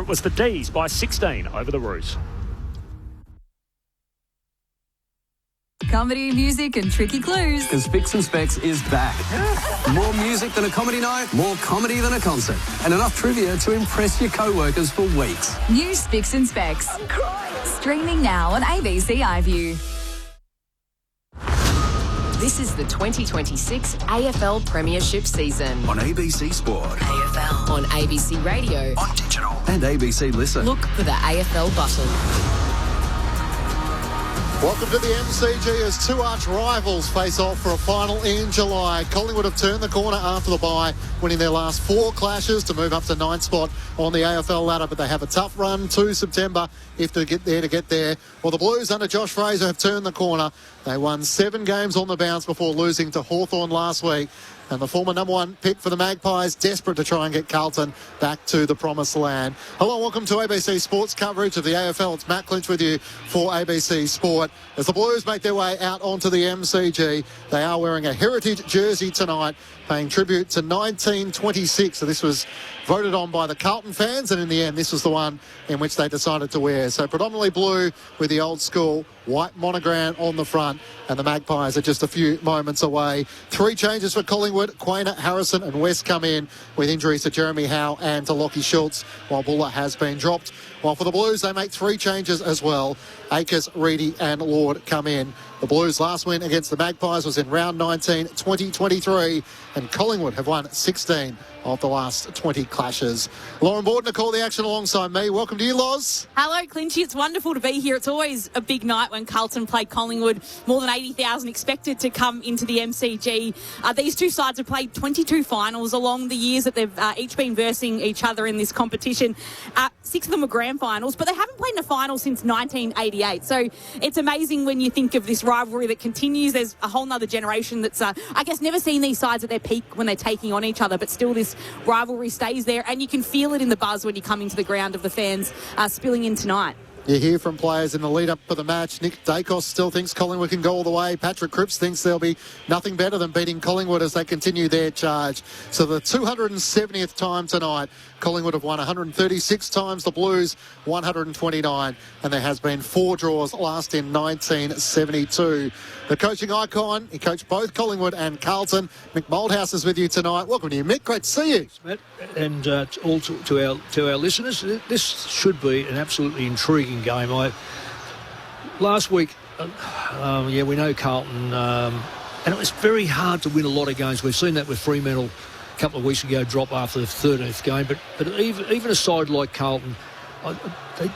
It was the D's by 16 over the Roos. Comedy, music and tricky clues. Because Spicks and Specs is back. More music than a comedy night, more comedy than a concert, and enough trivia to impress your co-workers for weeks. New Spicks and Specs. I'm crying. Streaming now on ABC iView. This is the 2026 AFL Premiership season. On ABC Sport. AFL. On ABC Radio. On digital. And ABC Listen. Look for the AFL button. Welcome to the MCG as two arch rivals face off for a final in July. Collingwood have turned the corner after the bye, winning their last 4 clashes to move up to 9th spot on the AFL ladder, but they have a tough run to September if they get there. Well, the Blues under Josh Fraser have turned the corner. They won 7 games on the bounce before losing to Hawthorn last week. And the former number 1 pick for the Magpies, desperate to try and get Carlton back to the promised land. Hello, welcome to ABC Sports coverage of the AFL. It's Matt Clinch with you for ABC Sport. As the Blues make their way out onto the MCG, they are wearing a heritage jersey tonight, paying tribute to 1926. So this was voted on by the Carlton fans, and in the end, this was the one in which they decided to wear. So predominantly blue with the old school white monogram on the front, and the Magpies are just a few moments away. 3 changes for Collingwood. Quainer, Harrison and West come in with injuries to Jeremy Howe and to Lockie Schultz, while Buller has been dropped. While for the Blues, they make 3 changes as well. Akers, Reedy and Lord come in. The Blues' last win against the Magpies was in round 19, 2023, and Collingwood have won 16 of the last 20 clashes. Lauren Borden call the action alongside me. Welcome to you, Loz. Hello, Clinchy. It's wonderful to be here. It's always a big night when Carlton play Collingwood. More than 80,000 expected to come into the MCG. These two sides have played 22 finals along the years that they've each been versing each other in this competition. 6 of them were grand finals, but they haven't played in a final since 1988. So it's amazing when you think of this rivalry that continues. There's a whole nother generation that's, I guess, never seen these sides at their peak when they're taking on each other, but still this rivalry stays there, and you can feel it in the buzz when you come into the ground of the fans spilling in tonight. You hear from players in the lead-up for the match. Nick Dacos still thinks Collingwood can go all the way. Patrick Cripps thinks there'll be nothing better than beating Collingwood as they continue their charge. So the 270th time tonight, Collingwood have won 136 times, the Blues 129, and there has been 4 draws, last in 1972. The coaching icon, he coached both Collingwood and Carlton. Mick Moldhouse is with you tonight. Welcome to you, Mick. Great to see you. Thanks, Matt. And all to our listeners, this should be an absolutely intriguing game. Last week, we know Carlton, and it was very hard to win a lot of games. We've seen that with Fremantle a couple of weeks ago drop after the 13th game. But even a side like Carlton,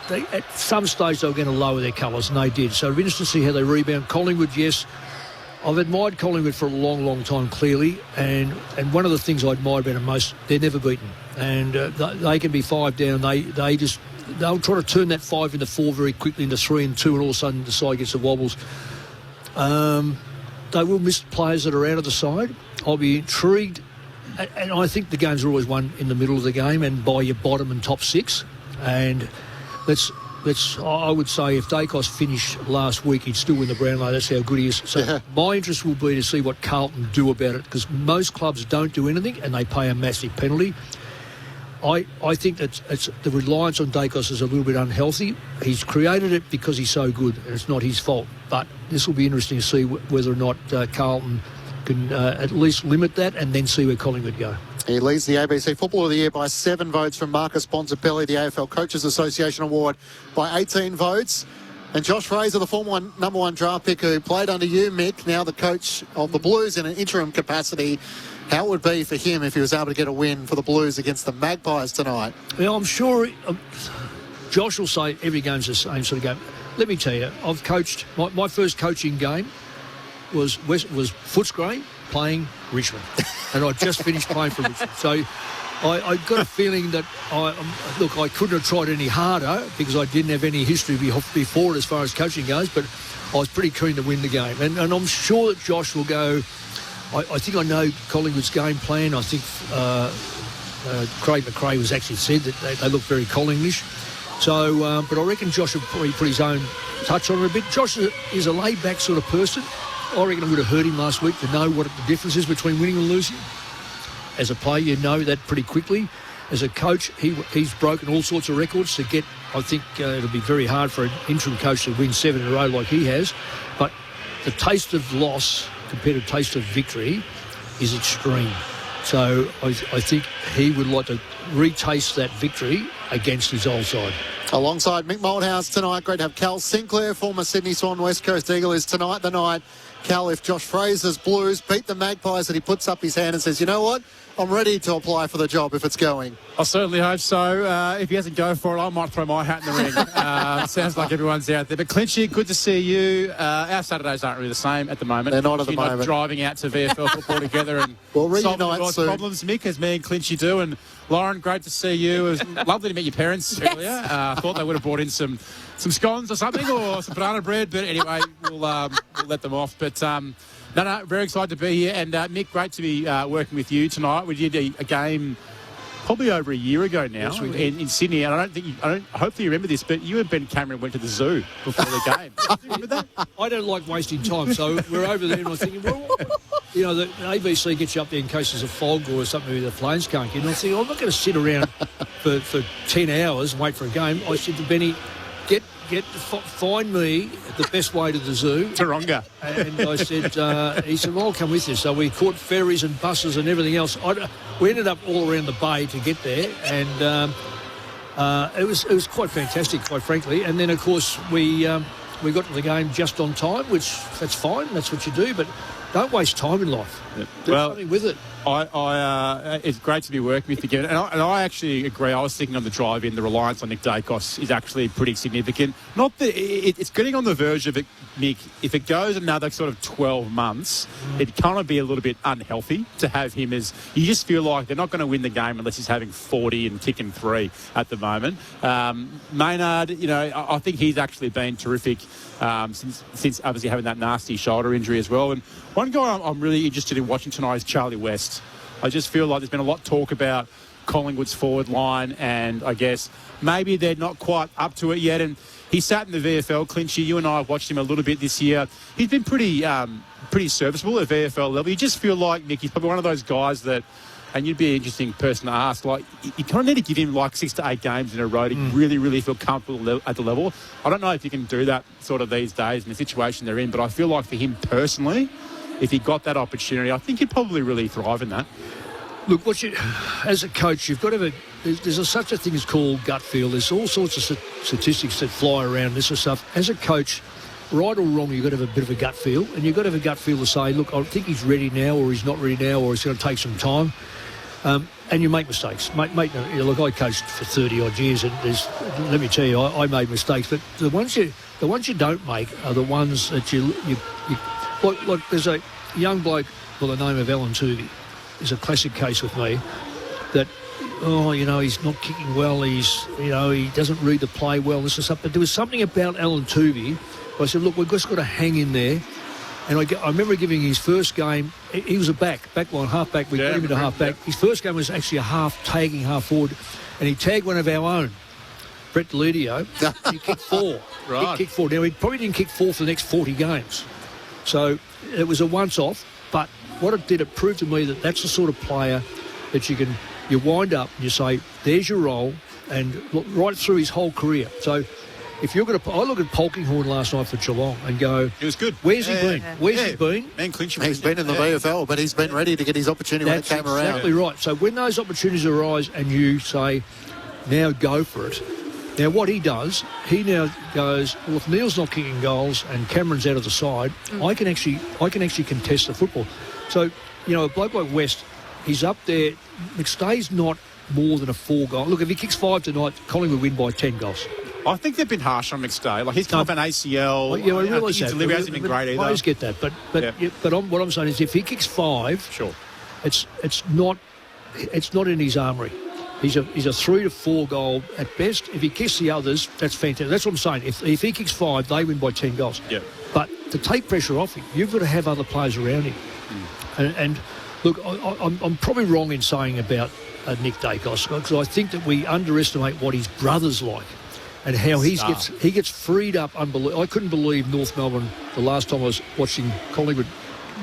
they at some stage they were going to lower their colours, and they did. So it'll be interesting to see how they rebound. Collingwood, yes. I've admired Collingwood for a long, long time, clearly, and one of the things I admire about them most, they're never beaten, and they can be 5 down. They'll try to turn that 5 into 4 very quickly into 3 and 2, and all of a sudden the side gets the wobbles. They will miss players that are out of the side. I'll be intrigued, and I think the games are always won in the middle of the game and by your bottom and top 6. And I would say if Dacos finished last week, he'd still win the Brownlow. That's how good he is. So my interest will be to see what Carlton do about it, because most clubs don't do anything and they pay a massive penalty. I think that the reliance on Dacos is a little bit unhealthy. He's created it because he's so good, and it's not his fault. But this will be interesting to see whether or not Carlton can at least limit that, and then see where Collingwood go. He leads the ABC Footballer of the Year by 7 votes from Marcus Bontempelli, the AFL Coaches Association Award by 18 votes. And Josh Fraser, the former number 1 draft pick who played under you, Mick, now the coach of the Blues in an interim capacity. How it would be for him if he was able to get a win for the Blues against the Magpies tonight? Well, I'm sure Josh will say every game's the same sort of game. Let me tell you, I've coached, my first coaching game was Footscray playing Richmond, and I just finished playing for Richmond. So I got a feeling that I couldn't have tried any harder because I didn't have any history before it as far as coaching goes, but I was pretty keen to win the game. And I'm sure that Josh will go, I think I know Collingwood's game plan. I think Craig McRae was actually said that they look very Collingwish. So, but I reckon Josh will probably put his own touch on it a bit. Josh is a laid-back sort of person. I reckon it would have hurt him last week to know what the difference is between winning and losing. As a player, you know that pretty quickly. as a coach, he's broken all sorts of records to get. I think it'll be very hard for an interim coach to win 7 in a row like he has. But the taste of loss compared to taste of victory is extreme. So I think he would like to retaste that victory against his old side. Alongside Mick Moldhouse tonight, great to have Cal Sinclair, former Sydney Swan West Coast Eagle. Is tonight the night, Cal, if Josh Fraser's Blues beat the Magpies, that he puts up his hand and says, you know what, I'm ready to apply for the job if it's going. I certainly hope so. If he doesn't go for it, I might throw my hat in the ring. Sounds like everyone's out there. But Clinchy, good to see you. Our Saturdays aren't really the same at the moment. They're not at the moment. Not driving out to VFL football together and we'll reunite solving soon. Problems, Mick, as me and Clinchy do. And Lauren, great to see you. It was lovely to meet your parents earlier. I thought they would have brought in some scones or something, or some banana bread. But anyway, we'll let them off. But no, very excited to be here. And Mick, great to be working with you tonight. We did a game probably over a year ago now in Sydney. And I don't hopefully you remember this, but you and Ben Cameron went to the zoo before the game. Do you remember that? I don't like wasting time, so we're over there and I'm thinking, well, you know, the ABC gets you up there in case there's a fog or something where the planes can't get in. I think, I'm not going to sit around for 10 hours and wait for a game. I said to Benny, find me the best way to the zoo. Taronga. And I said, he said, well, I'll come with you. So we caught ferries and buses and everything else. We ended up all around the bay to get there, and it was quite fantastic, quite frankly. And then, of course, we got to the game just on time, which that's fine. That's what you do, but don't waste time in life. Yep. Do something with it. It's great to be working with you again. And I actually agree. I was thinking on the drive in, the reliance on Nick Dacos is actually pretty significant. Not that it's getting on the verge of it, Mick. If it goes another sort of 12 months, it'd kind of be a little bit unhealthy to have him as... You just feel like they're not going to win the game unless he's having 40 and kicking 3 at the moment. Maynard, you know, I think he's actually been terrific since obviously having that nasty shoulder injury as well. And one guy I'm really interested in watching tonight is Charlie West. I just feel like there's been a lot of talk about Collingwood's forward line, and I guess maybe they're not quite up to it yet. And he sat in the VFL, Clinchy. You and I have watched him a little bit this year. He's been pretty serviceable at VFL level. You just feel like, Nick, he's probably one of those guys that, and you'd be an interesting person to ask, like, you kind of need to give him like 6 to 8 games in a row to really, really feel comfortable at the level. I don't know if you can do that sort of these days in the situation they're in, but I feel like for him personally, if he got that opportunity, I think he'd probably really thrive in that. Look, as a coach, you've got to have there's such a thing as called gut feel. There's all sorts of statistics that fly around this sort of stuff. As a coach, right or wrong, you've got to have a bit of a gut feel. And you've got to have a gut feel to say, look, I think he's ready now, or he's not ready now, or it's going to take some time. And you make mistakes. Look, I coached for 30-odd years, and let me tell you, I made mistakes. But the ones you don't make are the ones that you like there's a young bloke by the name of Alan Tuvey. Is a classic case with me that, he's not kicking well, he doesn't read the play well, this and stuff. But there was something about Alan Tuvey. I said, look, we've just got to hang in there. And I remember giving his first game, he was a backline, half-back, we got him into half-back. His first game was actually a tagging half forward, and he tagged one of our own, Brett Delidio, and he kicked 4. Right. He kicked 4. Now, he probably didn't kick 4 for the next 40 games. So it was a once-off, but what it did, it proved to me that that's the sort of player that you wind up and you say, there's your role, and look, right through his whole career. So if you're going to... I look at Polkinghorne last night for Geelong and go... He was good. Where's he been? Where's he been? He's been in the VFL, but he's been ready to get his opportunity when it came around. That's exactly right. So when those opportunities arise and you say, now go for it... Now, what he does, he now goes, well, if Neil's not kicking goals and Cameron's out of the side, I can actually contest the football. So, a bloke like West, he's up there. McStay's not more than a 4-goal. Look, if he kicks 5 tonight, Collingwood win by 10 goals. I think they've been harsh on McStay. Like, he's come off an ACL. I realise that. His delivery hasn't been great either. I always get that. But what I'm saying is if he kicks 5, sure, it's not in his armoury. He's a 3 to 4 goal at best. If he kicks the others, that's fantastic. That's what I'm saying. If he kicks 5, they win by 10 goals. Yeah. But to take pressure off him, you've got to have other players around him. And look, I'm probably wrong in saying about Nick Dacos, because I think that we underestimate what his brother's like and how he gets freed up. I couldn't believe North Melbourne the last time I was watching Collingwood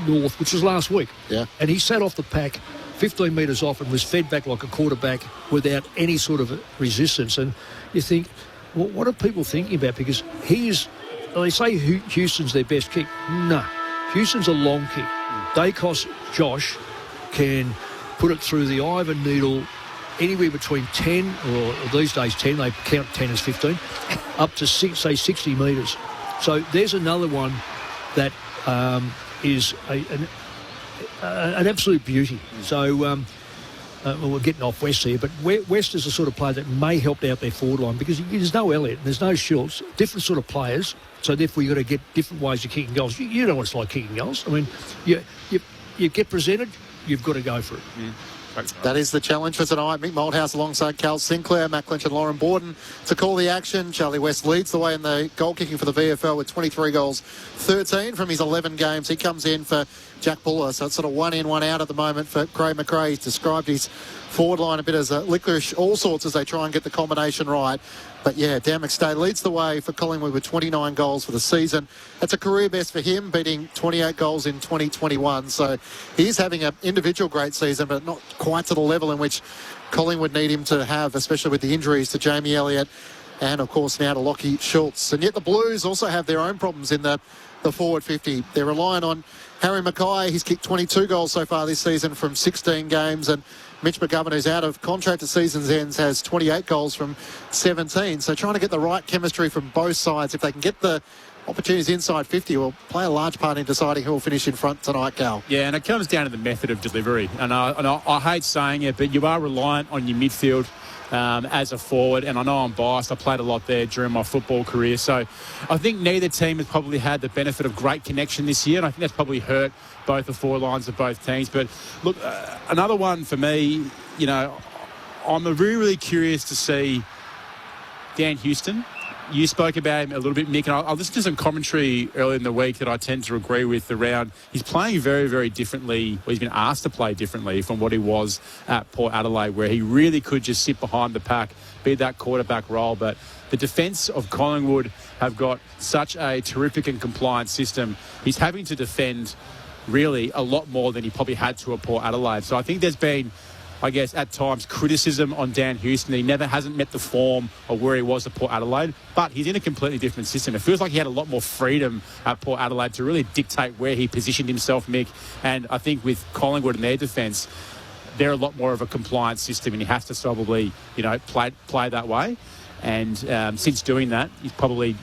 North, which was last week. Yeah. And he sat off the pack 15 metres off and was fed back like a quarterback without any sort of resistance. And you think, well, what are people thinking about? Because they say Houston's their best kick. No, Houston's a long kick. Dacos, Josh, can put it through the eye of a needle anywhere between 10, or these days 10, they count 10 as 15, up to 60 metres. So there's another one that is an absolute beauty. So we're getting off West here, but West is the sort of player that may help out their forward line because there's no Elliott, there's no Schultz, different sort of players. So therefore you've got to get different ways of kicking goals. You know what it's like kicking goals. I mean, you get presented, you've got to go for it. That is the challenge for tonight. Mick Malthouse alongside Cal Sinclair, Matt Clinch and Lauren Borden to call the action. Charlie West leads the way in the goal kicking for the VFL with 23 goals, 13 from his 11 games. He comes in for Jack Buller, so it's sort of one in, one out at the moment for Craig McRae. He's described his forward line a bit as a licorice, all sorts as they try and get the combination right. But yeah, Dan McStay leads the way for Collingwood with 29 goals for the season. That's a career best for him, beating 28 goals in 2021. So he's having an individual great season, but not quite to the level in which Collingwood need him to have, especially with the injuries to Jamie Elliott and, of course, now to Lockie Schultz. And yet the Blues also have their own problems in the forward 50. They're relying on Harry Mackay. He's kicked 22 goals so far this season from 16 games, and Mitch McGovern, who's out of contract at season's ends, has 28 goals from 17. So trying to get the right chemistry from both sides, if they can get the opportunities inside 50, will play a large part in deciding who will finish in front tonight, Cal. Yeah, and it comes down to the method of delivery. And I hate saying it, but you are reliant on your midfield as a forward, and I know I'm biased. I played a lot there during my football career, so I think neither team has probably had the benefit of great connection this year, and I think that's probably hurt both the forward lines of both teams. But look, another one for me, I'm really, really curious to see Dan Houston. You spoke about him a little bit, Nick, and I listened to some commentary earlier in the week that I tend to agree with around he's playing very, very differently, or he's been asked to play differently from what he was at Port Adelaide, where he really could just sit behind the pack, be that quarterback role. But the defence of Collingwood have got such a terrific and compliant system. He's having to defend really a lot more than he probably had to at Port Adelaide. So I think there's been, I guess, at times criticism on Dan Houston. He never hasn't met the form of where he was at Port Adelaide, but he's in a completely different system. It feels like he had a lot more freedom at Port Adelaide to really dictate where he positioned himself, Mick. And I think with Collingwood and their defence, they're a lot more of a compliant system, and he has to probably, play that way. And since doing that, he's probably,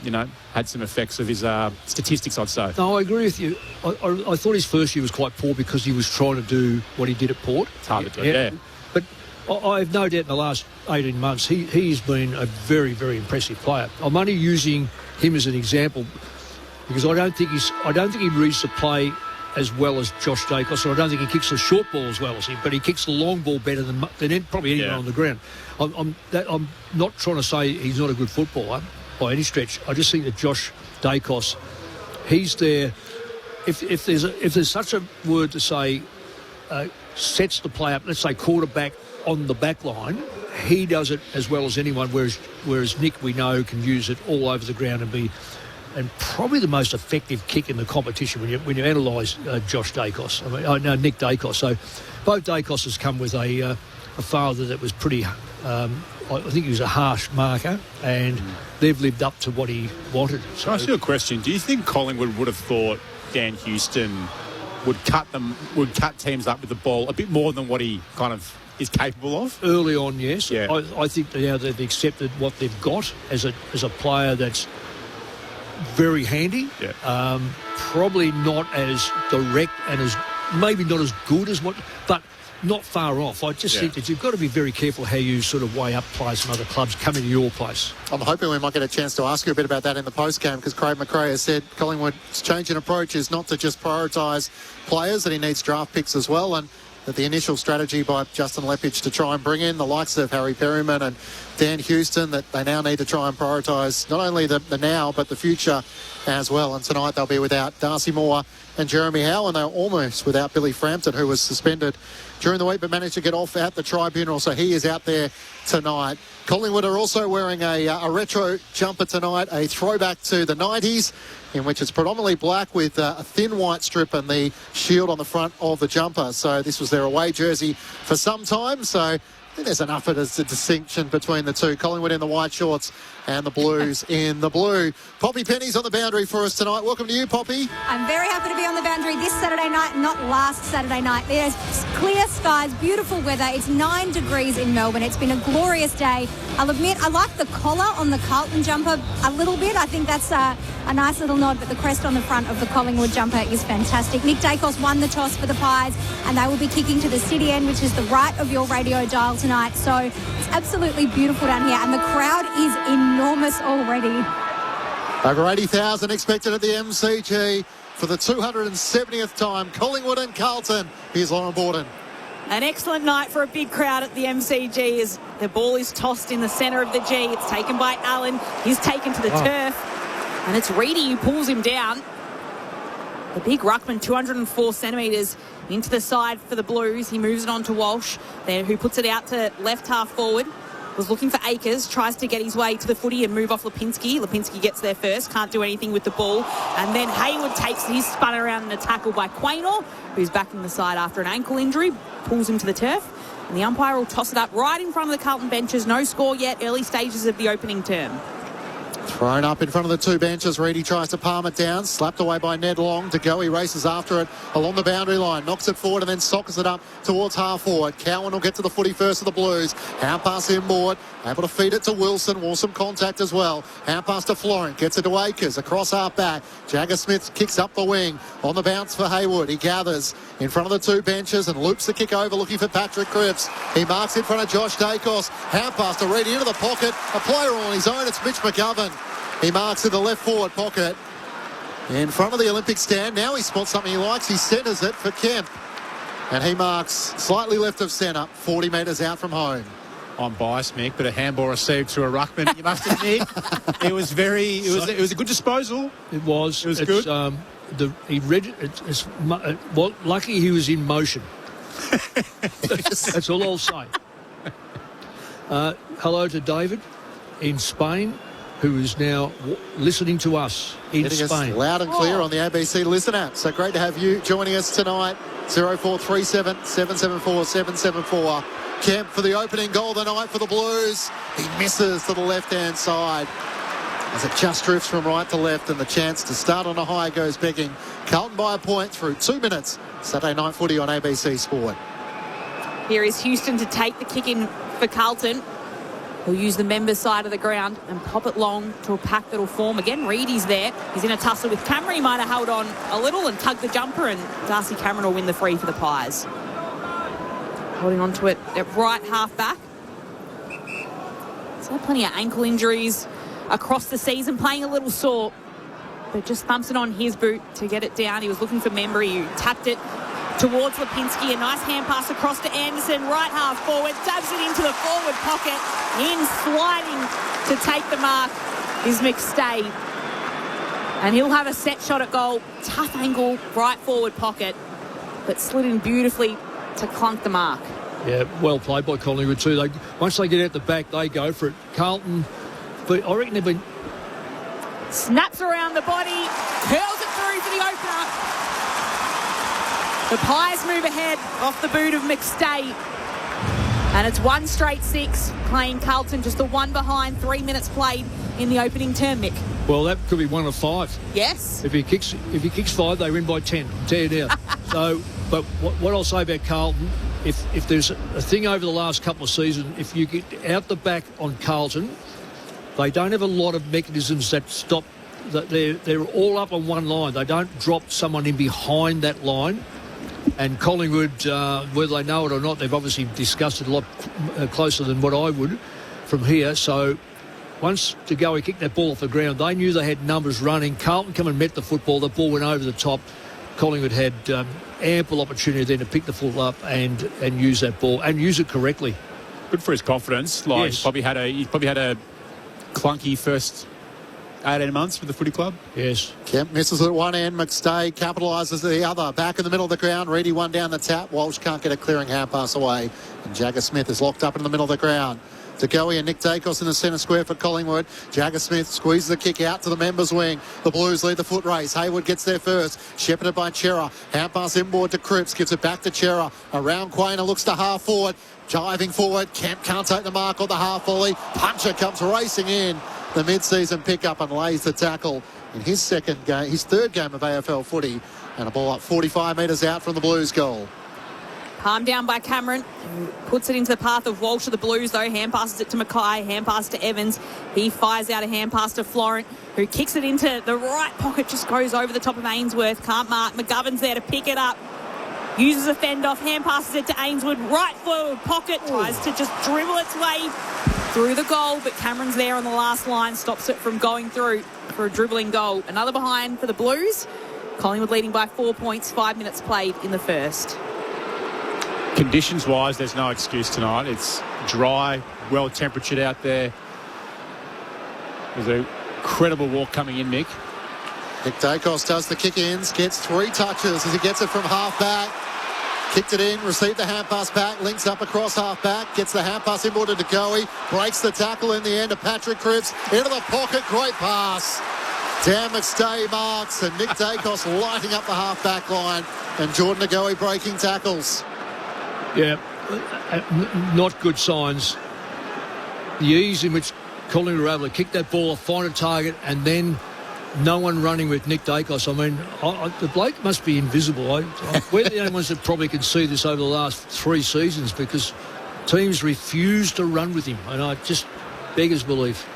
had some effects of his statistics, I'd say. No, I agree with you. I thought his first year was quite poor because he was trying to do what he did at Port. It's hard to do, yeah. But I have no doubt in the last 18 months, he's been a very, very impressive player. I'm only using him as an example because I don't think he reads the play as well as Josh Dacos, and I don't think he kicks the short ball as well as him, but he kicks the long ball better than probably anyone on the ground. I'm not trying to say he's not a good footballer by any stretch. I just think that Josh Dacos, he's there. If there's such a word to say, sets the play up, let's say quarterback on the back line, he does it as well as anyone, whereas Nick, we know, can use it all over the ground and probably the most effective kick in the competition when you analyse Josh Dacos. Nick Dacos. So both Dacoses come with a father that was pretty, I think he was a harsh marker, and they've lived up to what he wanted. So, can I ask you a question? Do you think Collingwood would have thought Dan Houston would cut teams up with the ball a bit more than what he kind of is capable of? Early on, yes. Yeah. I think now they've accepted what they've got as a player that's very handy. Yeah. Probably not as direct and maybe not as good as but not far off. I just think that you've got to be very careful how you sort of weigh up players from other clubs coming to your place. I'm hoping we might get a chance to ask you a bit about that in the post-game, because Craig McRae has said Collingwood's change in approach is not to just prioritise players, that he needs draft picks as well, and that the initial strategy by Justin Leppich to try and bring in the likes of Harry Perryman and Dan Houston, that they now need to try and prioritise not only the now but the future as well. And tonight they'll be without Darcy Moore and Jeremy Howe, and they're almost without Billy Frampton, who was suspended during the week but managed to get off at the tribunal, so he is out there tonight. Collingwood are also wearing a retro jumper tonight, a throwback to the 90s, in which it's predominantly black with a thin white strip and the shield on the front of the jumper. So this was their away jersey for some time. So I think there's enough of a distinction between the two. Collingwood in the white shorts and the Blues in the blue. Poppy Penny's on the boundary for us tonight. Welcome to you, Poppy. I'm very happy to be on the boundary this Saturday night, not last Saturday night. There's clear skies, beautiful weather. It's 9 degrees in Melbourne. It's been a glorious day. I'll admit, I like the collar on the Carlton jumper a little bit. I think that's a nice little nod, but the crest on the front of the Collingwood jumper is fantastic. Nick Dacos won the toss for the Pies, and they will be kicking to the city end, which is the right of your radio dial tonight. So it's absolutely beautiful down here, and the crowd is enormous already. Over 80,000 expected at the MCG for the 270th time. Collingwood and Carlton. Here's Lauren Borden. An excellent night for a big crowd at the MCG as the ball is tossed in the centre of the G. It's taken by Allen. He's taken to the turf. And it's Reedy who pulls him down. The big ruckman, 204 centimetres into the side for the Blues. He moves it on to Walsh there, who puts it out to left half forward. Was looking for Akers, tries to get his way to the footy and move off Lipinski. Lipinski gets there first, can't do anything with the ball. And then Hayward takes his spun around in a tackle by Quaynor, who's back in the side after an ankle injury, pulls him to the turf. And the umpire will toss it up right in front of the Carlton benches. No score yet, early stages of the opening term. Thrown up in front of the two benches. Reedy tries to palm it down. Slapped away by Ned Long. To go, he races after it along the boundary line. Knocks it forward and then sockers it up towards half forward. Cowan will get to the footy first of the Blues. Hand pass inboard. Able to feed it to Wilson. Will some contact as well. Hand pass to Florent. Gets it to Akers. Across half back. Jagger Smith kicks up the wing. On the bounce for Hayward. He gathers in front of the two benches and loops the kick over looking for Patrick Cripps. He marks in front of Josh Dacos. Hand pass to Reedy into the pocket. A player on his own. It's Mitch McGovern. He marks in the left forward pocket in front of the Olympic stand. Now he spots something he likes. He centres it for Kemp. And he marks slightly left of centre, 40 metres out from home. I'm biased, Mick, but a handball received to a ruckman, you must admit. It was a good disposal. It was. It was good. He read it. Well, lucky he was in motion. That's all I'll say. Hello to David in Spain, who is now listening to us in Getting Spain. Us loud and clear on the ABC Listen app. So great to have you joining us tonight. 0437 774 774. Kemp for the opening goal of the night for the Blues. He misses to the left-hand side as it just drifts from right to left, and the chance to start on a high goes begging. Carlton by a point through 2 minutes. Saturday night footy on ABC Sport. Here is Houston to take the kick in for Carlton. He'll use the members' side of the ground and pop it long to a pack that'll form. Again, Reedy's there. He's in a tussle with Cameron. He might have held on a little and tugged the jumper, and Darcy Cameron will win the free for the Pies. Holding on to it at right half back. He's had plenty of ankle injuries across the season, playing a little sore, but just thumps it on his boot to get it down. He was looking for Membry, who tapped it towards Lipinski. A nice hand pass across to Anderson, right half forward, dabs it into the forward pocket. In sliding to take the mark is McStay. And he'll have a set shot at goal. Tough angle, right forward pocket, but slid in beautifully to clunk the mark. Yeah, well played by Collingwood too. Once they get out the back, they go for it. Carlton, but I reckon they've been... Snaps around the body, curls it through for the opener. The Pies move ahead off the boot of McStay. And it's 1 straight 6, playing Carlton just the one behind, 3 minutes played in the opening term, Mick. Well, that could be 1 of 5. Yes. If he kicks 5, they win by 10. I'll tear you down. So, but what I'll say about Carlton, if there's a thing over the last couple of seasons, if you get out the back on Carlton, they don't have a lot of mechanisms that stop. They're all up on one line. They don't drop someone in behind that line. And Collingwood, whether they know it or not, they've obviously discussed it a lot closer than what I would from here. So once to go, he kicked that ball off the ground. They knew they had numbers running. Carlton come and met the football. The ball went over the top. Collingwood had ample opportunity then to pick the football up and use that ball and use it correctly. Good for his confidence. Like, yes. He probably had a clunky first 18 months with the footy club. Yes. Kemp misses at one end. McStay capitalises at the other. Back in the middle of the ground. Reedy one down the tap. Walsh can't get a clearing hand pass away. And Jagger Smith is locked up in the middle of the ground. De Goey and Nick Dacos in the centre square for Collingwood. Jagger Smith squeezes the kick out to the members' wing. The Blues lead the foot race. Hayward gets there first. Shepherded by Chera. Hand pass inboard to Cripps. Gives it back to Chera. Around Quainer. Looks to half forward. Jiving forward. Kemp can't take the mark on the half volley. Puncher comes racing in. The mid-season pickup and lays the tackle in his third game of AFL footy. And a ball up 45 metres out from the Blues goal. Palm down by Cameron, who puts it into the path of Walsh of the Blues, though. Hand passes it to Mackay, hand pass to Evans. He fires out a hand pass to Florent, who kicks it into the right pocket, just goes over the top of Ainsworth. Can't mark. McGovern's there to pick it up. Uses a fend off, hand passes it to Ainsworth. Right forward pocket, tries to just dribble its way through the goal, but Cameron's there on the last line, stops it from going through for a dribbling goal. Another behind for the Blues. Collingwood leading by 4 points, 5 minutes played in the first. Conditions-wise, there's no excuse tonight. It's dry, well-temperatured out there. There's an incredible walk coming in, Mick. Nick Dacos does the kick-ins, gets 3 touches as he gets it from half-back. Kicked it in, received the hand pass back, links up across half-back, gets the hand pass inboard to De Goey, breaks the tackle in the end to Patrick Cripps, into the pocket, great pass. Dan McStay marks, and Nick Dacos lighting up the half-back line, and Jordan De Goey breaking tackles. Yeah, not good signs. The ease in which Collingwood were able to kick that ball, find a target, and then no one running with Nick Dacos. I mean, the bloke must be invisible. We're the only ones that probably can see this over the last 3 seasons because teams refuse to run with him, and I just beggars belief.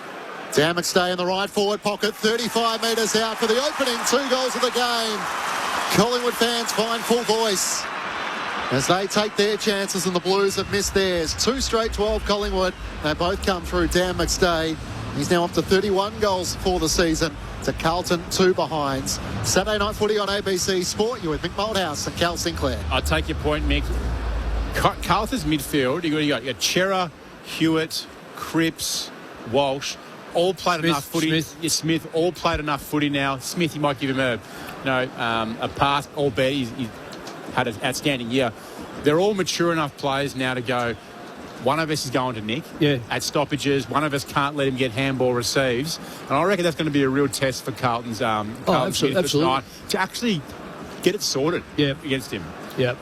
Dan McStay in the right forward pocket, 35 metres out for the opening 2 goals of the game. Collingwood fans find full voice as they take their chances, and the Blues have missed theirs. 2 straight 12 Collingwood. They both come through Dan McStay. He's now up to 31 goals for the season. To Carlton, 2 behinds. Saturday night footy on ABC Sport. You're with Mick Moldhouse and Cal Sinclair. I take your point, Mick. Carlton's midfield, you got Chera, Hewitt, Cripps, Walsh, all played enough footy. Smith, all played enough footy now. Smith, you might give him a pass, albeit he's had an outstanding year. They're all mature enough players now to go, one of us is going to Nick at stoppages. One of us can't let him get handball receives. And I reckon that's going to be a real test for Carlton's absolutely. Tonight to actually get it sorted against him. Yeah.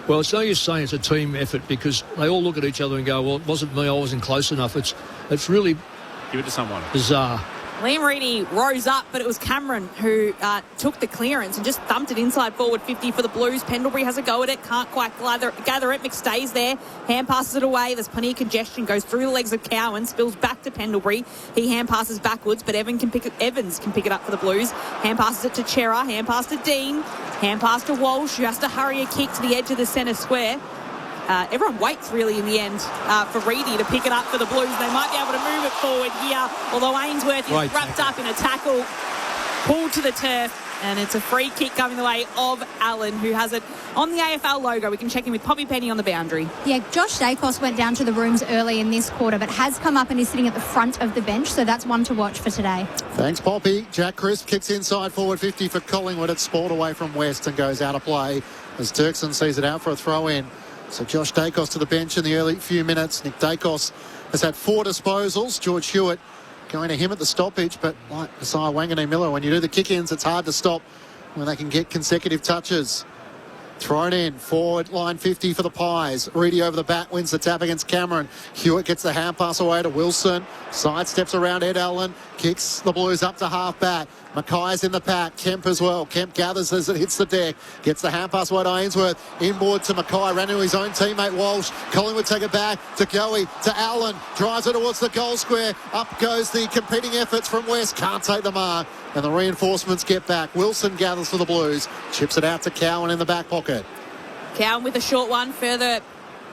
Well, it's no use saying it's a team effort because they all look at each other and go, well, it wasn't me, I wasn't close enough. It's really... Give it to someone. Bizarre. Liam Reedy rose up, but it was Cameron who took the clearance and just thumped it inside forward 50 for the Blues. Pendlebury has a go at it, can't quite gather it. McStay's there, hand passes it away. There's plenty of congestion, goes through the legs of Cowan, spills back to Pendlebury. He hand passes backwards, but Evans can pick it up for the Blues. Hand passes it to Chera, hand pass to Dean, hand pass to Walsh, who has to hurry a kick to the edge of the centre square. Everyone waits really in the end for Reedy to pick it up for the Blues. They might be able to move it forward here, although Ainsworth is wrapped up in a tackle, pulled to the turf, and it's a free kick coming the way of Allen, who has it on the AFL logo. We can check in with Poppy Penny on the boundary. Yeah, Josh Dacos went down to the rooms early in this quarter, but has come up and is sitting at the front of the bench, so that's one to watch for today. Thanks, Poppy. Jack Crisp kicks inside forward 50 for Collingwood. It's sport away from West and goes out of play as Dirksen sees it out for a throw-in. So Josh Dacos to the bench in the early few minutes. Nick Dacos has had 4 disposals. George Hewitt going to him at the stoppage, but like Messiah Wanganeen-Miller, when you do the kick-ins, it's hard to stop when they can get consecutive touches. Thrown in, forward line 50 for the Pies. Reedy over the back, wins the tap against Cameron. Hewitt gets the hand pass away to Wilson. Sidesteps around Ed Allen. Kicks the Blues up to half back. Mackay's in the pack. Kemp as well. Kemp gathers as it hits the deck. Gets the hand pass away to Ainsworth. Inboard to Mackay. Ran into his own teammate Walsh. Collingwood take it back to Goey, to Allen. Drives it towards the goal square. Up goes the competing efforts from West. Can't take the mark. And the reinforcements get back. Wilson gathers for the Blues. Chips it out to Cowan in the back pocket. Cowan with a short one further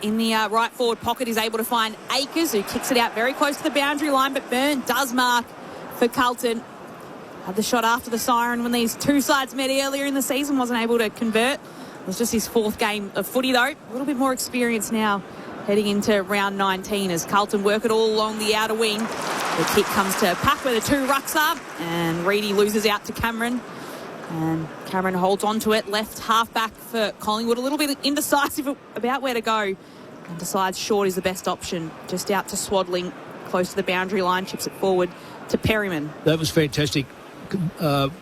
in the right forward pocket is able to find Akers, who kicks it out very close to the boundary line, but Byrne does mark for Carlton. Had the shot after the siren when these two sides met earlier in the season, wasn't able to convert. It was just his 4th game of footy though. A little bit more experience now heading into round 19 as Carlton work it all along the outer wing. The kick comes to Pack where the 2 rucks are, and Reedy loses out to Cameron. And Cameron holds on to it, left half back for Collingwood, a little bit indecisive about where to go. and decides short is the best option. Just out to Swadling, close to the boundary line, chips it forward to Perryman. That was fantastic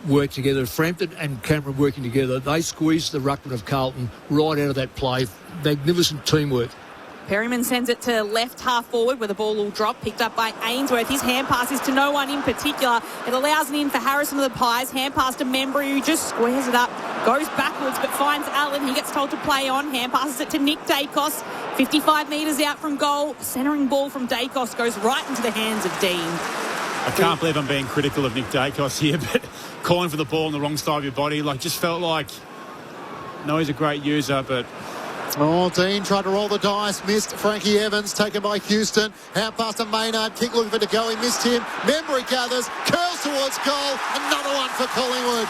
work together. Frampton and Cameron working together. They squeezed the ruckman of Carlton right out of that play. Magnificent teamwork. Perryman sends it to left half forward where the ball will drop, picked up by Ainsworth. His hand pass is to no one in particular. It allows an in for Harrison of the Pies. Hand pass to Membry, who just squares it up, goes backwards but finds Allen. He gets told to play on. Hand passes it to Nick Dacos. 55 metres out from goal. Centering ball from Dacos goes right into the hands of Dean. I can't believe I'm being critical of Nick Dacos here, but calling for the ball on the wrong side of your body, just felt like, no, he's a great user, but... Oh, Dean tried to roll the dice, missed Frankie Evans, taken by Houston. Hand pass to Maynard, kick looking for to go, he missed him. Membry gathers, curls towards goal, another one for Collingwood.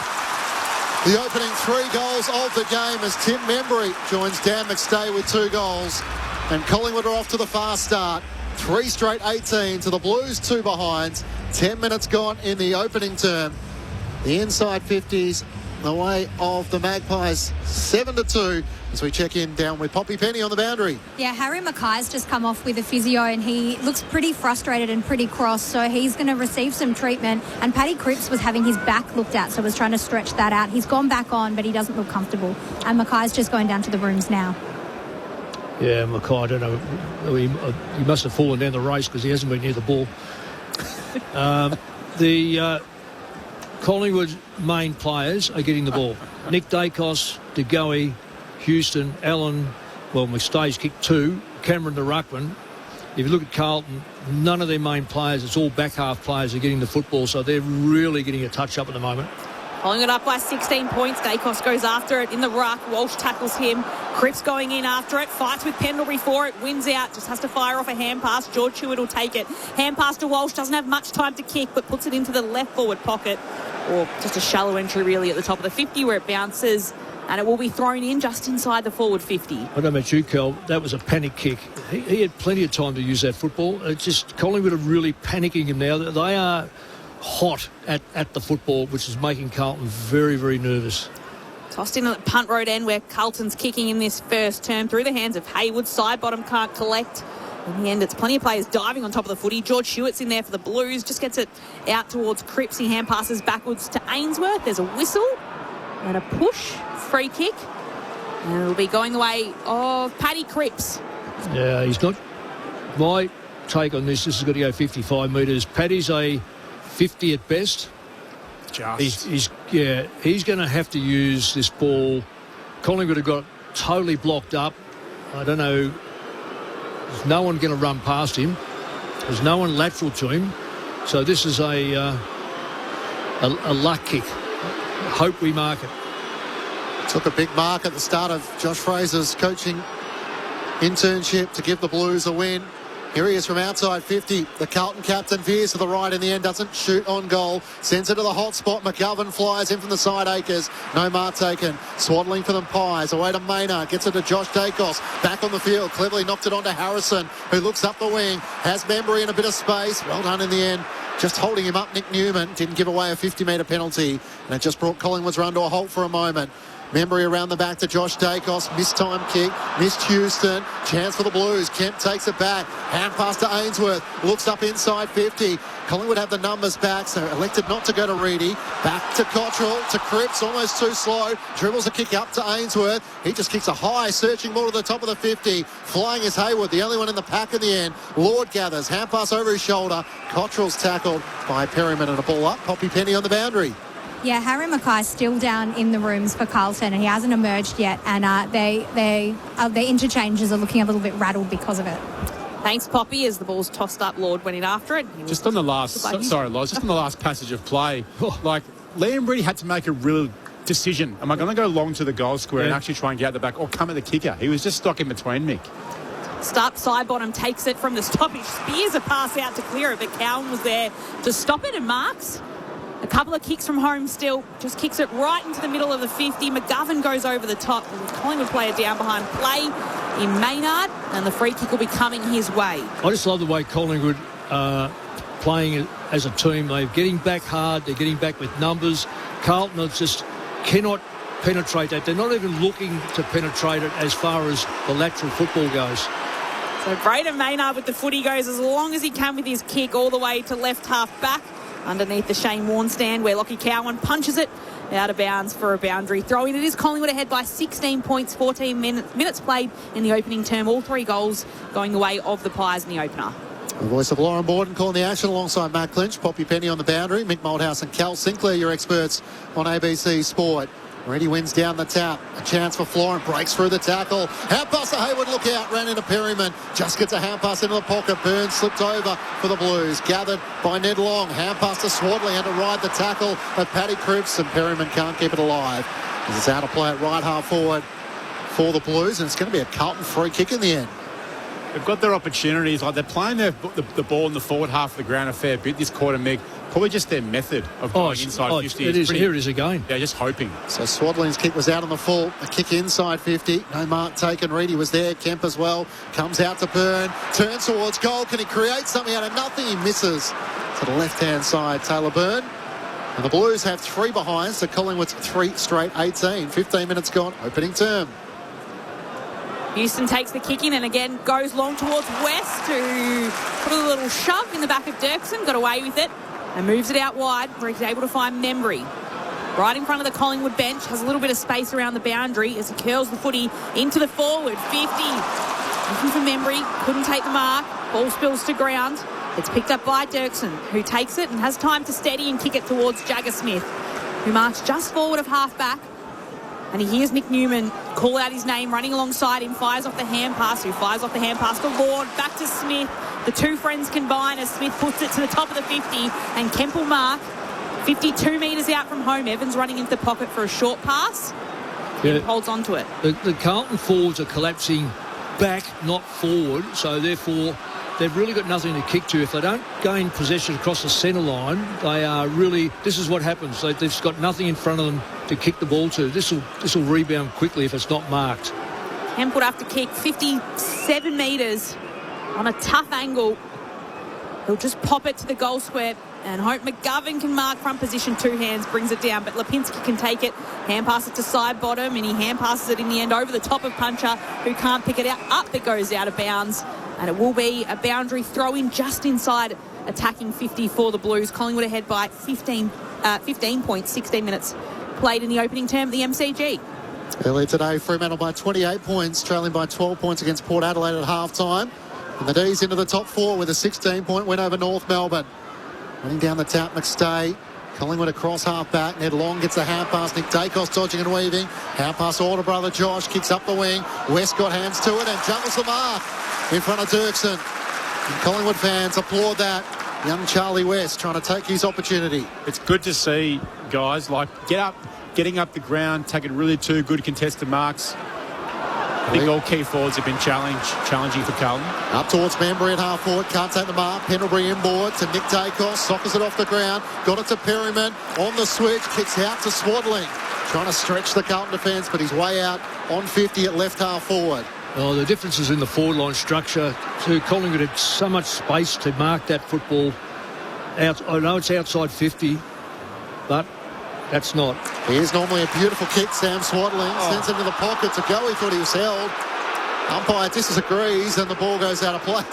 The opening 3 goals of the game as Tim Membry joins Dan McStay with 2 goals. And Collingwood are off to the fast start. 3 straight 18 to the Blues 2 behind. 10 minutes gone in the opening term. The inside 50s the way of the Magpies 7-2 as we check in down with Poppy Penny on the boundary. Yeah, Harry Mackay's just come off with a physio and he looks pretty frustrated and pretty cross, so he's going to receive some treatment. And Paddy Cripps was having his back looked at, so was trying to stretch that out. He's gone back on, but he doesn't look comfortable. And Mackay's just going down to the rooms now. Yeah, Mackay, I don't know. He must have fallen down the race because he hasn't been near the ball. The Collingwood main players are getting the ball. Nick Dacos, De Goey, Houston, Allen, McStay's kicked 2, Cameron the ruckman. If you look at Carlton, none of their main players, it's all back half players, are getting the football, so they're really getting a touch up at the moment. Pulling it up by 16 points. Dacos goes after it in the ruck. Walsh tackles him. Cripps going in after it. Fights with Pendlebury for it. Wins out. Just has to fire off a hand pass. George Hewitt will take it. Hand pass to Walsh. Doesn't have much time to kick, but puts it into the left forward pocket. Or just a shallow entry really at the top of the 50 where it bounces. And it will be thrown in just inside the forward 50. I don't know about you, Kel. That was a panic kick. He had plenty of time to use that football. It's just Collingwood are really panicking him now. They are hot at the football, which is making Carlton very, very nervous. Tossed in at the punt road end where Carlton's kicking in this first term through the hands of Hayward. Side bottom can't collect. In the end, it's plenty of players diving on top of the footy. George Hewitt's in there for the Blues. Just gets it out towards Cripps. He hand passes backwards to Ainsworth. There's a whistle and a push. Free kick. And it'll be going the way of Paddy Cripps. Yeah, he's not... My take on this has got to go 55 metres. Paddy's a 50 at best. He's going to have to use this ball. Collingwood have got totally blocked up. I don't know. There's no one going to run past him. There's no one lateral to him. So this is a luck kick. Hope we mark it. Took a big mark at the start of Josh Fraser's coaching internship to give the Blues a win. Here he is from outside 50. The Carlton captain veers to the right in the end, doesn't shoot on goal. Sends it to the hot spot. McGovern flies in from the side acres. No mark taken. Swaddling for the Pies. Away to Maynard. Gets it to Josh Dacos. Back on the field. Cleverly knocked it onto Harrison, who looks up the wing. Has Membry in a bit of space. Well done in the end. Just holding him up, Nick Newman. Didn't give away a 50-metre penalty. And it just brought Collingwood's run to a halt for a moment. Membry around the back to Josh Dacos. Missed time kick. Missed Houston. Chance for the Blues. Kemp takes it back. Hand pass to Ainsworth. Looks up inside 50. Collingwood have the numbers back, so elected not to go to Reedy. Back to Cottrell. To Cripps. Almost too slow. Dribbles a kick up to Ainsworth. He just kicks a high, searching ball to the top of the 50. Flying is Hayward, the only one in the pack in the end. Lord gathers. Hand pass over his shoulder. Cottrell's tackled by Perryman and a ball up. Poppy Penny on the boundary. Yeah, Harry Mackay's still down in the rooms for Carlton and he hasn't emerged yet, and their interchanges are looking a little bit rattled because of it. Thanks, Poppy, as the ball's tossed up. Lord went in after it. Just on the last, sorry, Loz, just on the last passage of play, Liam Reedy had to make a real decision. Am I going to go long to the goal square and actually try and get out the back, or come at the kicker? He was just stuck in between, Mick. Start side bottom, takes it from the stoppage. Spears a pass out to clear it, but Cowan was there to stop it and marks. A couple of kicks from home still. Just kicks it right into the middle of the 50. McGovern goes over the top. Collingwood player down behind play in Maynard. And the free kick will be coming his way. I just love the way Collingwood playing as a team. They're getting back hard. They're getting back with numbers. Carlton just cannot penetrate that. They're not even looking to penetrate it as far as the lateral football goes. So Braden Maynard with the footy goes as long as he can with his kick all the way to left half back underneath the Shane Warne stand where Lockie Cowan punches it out of bounds for a boundary throw in. It is Collingwood ahead by 16 points, 14 minutes played in the opening term. All 3 goals going the way of the Pies in the opener. The voice of Lauren Borden calling the action alongside Matt Clinch, Poppy Penny on the boundary, Mick Moldhouse and Cal Sinclair, your experts on ABC Sport. Reddy wins down the tap. A chance for Florent. Breaks through the tackle. Hand pass to Hayward. Look out. Ran into Perryman. Just gets a hand pass into the pocket. Burns slipped over for the Blues. Gathered by Ned Long. Hand pass to Swadley. Had to ride the tackle of Paddy Cripps. And Perryman can't keep it alive. As it's out of play at right half forward for the Blues. And it's going to be a Carlton free kick in the end. They've got their opportunities. Like they're playing the ball in the forward half of the ground a fair bit this quarter, Meg. Probably just their method of going inside 50. Here it is again. Yeah, just hoping. So Swadlin's kick was out on the full. A kick inside 50. No mark taken. Reedy was there. Kemp as well. Comes out to Byrne. Turns towards goal. Can he create something out of nothing? He misses to the left-hand side. Taylor Byrne. And the Blues have 3 behinds. So Collingwood's 3 straight 18. 15 minutes gone. Opening term. Houston takes the kick in and again goes long towards West to put a little shove in the back of Dirksen. Got away with it and moves it out wide where he's able to find Membry. Right in front of the Collingwood bench. Has a little bit of space around the boundary as he curls the footy into the forward. 50. Looking for Membry. Couldn't take the mark. Ball spills to ground. It's picked up by Dirksen, who takes it and has time to steady and kick it towards Jagger Smith, who marks just forward of half-back. And he hears Nick Newman call out his name, running alongside him, fires off the hand pass, who fires off the hand pass to Lord, back to Smith. The 2 friends combine as Smith puts it to the top of the 50, and Kemp will mark 52 metres out from home. Evans running into the pocket for a short pass. Kemp holds on to it. The Carlton forwards are collapsing back, not forward, so therefore they've really got nothing to kick to. If they don't gain possession across the centre line, they are really... This is what happens. They've just got nothing in front of them to kick the ball to. This will rebound quickly if it's not marked. Kemp would have to kick 57 metres on a tough angle. He'll just pop it to the goal square and hope McGovern can mark front position. 2 hands, brings it down, but Lipinski can take it. Hand pass it to side bottom, and he hand passes it in the end over the top of Puncher, who can't pick it out. Up it goes out of bounds. And it will be a boundary throw-in just inside attacking 50 for the Blues. Collingwood ahead by 15 points, 16 minutes played in the opening term at the MCG. Earlier today, Fremantle by 28 points, trailing by 12 points against Port Adelaide at half-time. And the D's into the top 4 with a 16-point win over North Melbourne. Running down the tap, McStay. Collingwood across half-back. Ned Long gets a hand pass. Nick Dacos dodging and weaving. Hand pass, older brother Josh kicks up the wing. West got hands to it and juggles the mark in front of Dirksen. And Collingwood fans applaud that. Young Charlie West trying to take his opportunity. It's good to see guys like getting up the ground, taking really 2 good contested marks. I think all key forwards have been challenging for Carlton. Up towards Membry at half forward, can't take the mark. Pendlebury inboard to Nick Dacos, sockers it off the ground, got it to Perryman on the switch, kicks out to Swadling. Trying to stretch the Carlton defence, but he's way out on 50 at left half forward. Oh, the difference is in the forward line structure. So Collingwood had so much space to mark that football out. I know it's outside 50, but that's not. Here's normally a beautiful kick. Sam Swadling sends it into the pocket to go. He thought he was held. Umpire disagrees and the ball goes out of play.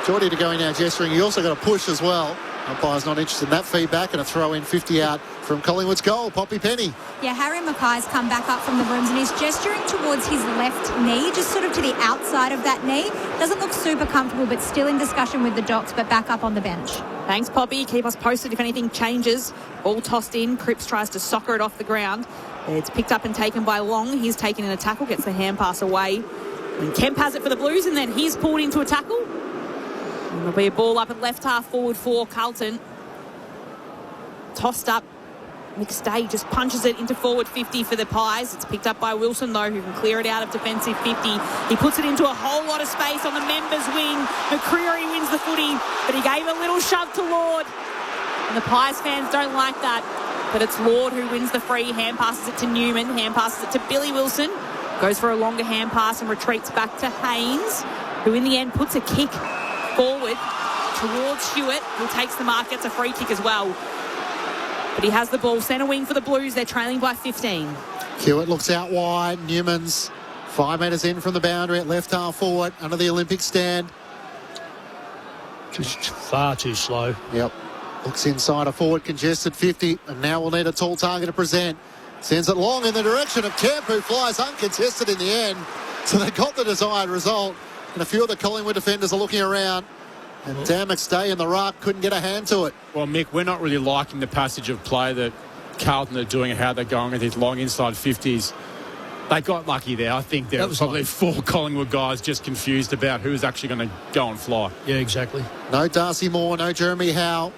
Geordie to go in now gesturing. He also got a push as well. Umpire's not interested in that feedback, and a throw in 50 out from Collingwood's goal. Poppy Penny. Yeah, Harry Mackay's come back up from the rooms and he's gesturing towards his left knee, just sort of to the outside of that knee. Doesn't look super comfortable, but still in discussion with the docs, but back up on the bench. Thanks, Poppy. Keep us posted if anything changes. Ball tossed in. Cripps tries to soccer it off the ground. It's picked up and taken by Long. He's taken in a tackle, gets the hand pass away. And Kemp has it for the Blues, and then he's pulled into a tackle. And there'll be a ball up at left half forward for Carlton. Tossed up. McStay just punches it into forward 50 for the Pies. It's picked up by Wilson, though, who can clear it out of defensive 50. He puts it into a whole lot of space on the members' wing. McCreary wins the footy, but he gave a little shove to Lord. And the Pies fans don't like that. But it's Lord who wins the free. Hand passes it to Newman. Hand passes it to Billy Wilson. Goes for a longer hand pass and retreats back to Haynes, who in the end puts a kick forward towards Hewitt, who takes the mark, gets a free kick as well. But he has the ball. Centre wing for the Blues. They're trailing by 15. Hewitt looks out wide. Newman's 5 metres in from the boundary at left half forward under the Olympic stand. Just far too slow. Yep. Looks inside a forward congested 50, and now we'll need a tall target to present. Sends it long in the direction of Kemp, who flies uncontested in the end. So they got the desired result, and a few of the Collingwood defenders are looking around. And Dan McStay in the ruck couldn't get a hand to it. Well, Mick, we're not really liking the passage of play that Carlton are doing and how they're going with these long inside 50s. They got lucky there. I think there was probably 4 Collingwood guys just confused about who was actually going to go and fly. Yeah, exactly. No Darcy Moore, no Jeremy Howe.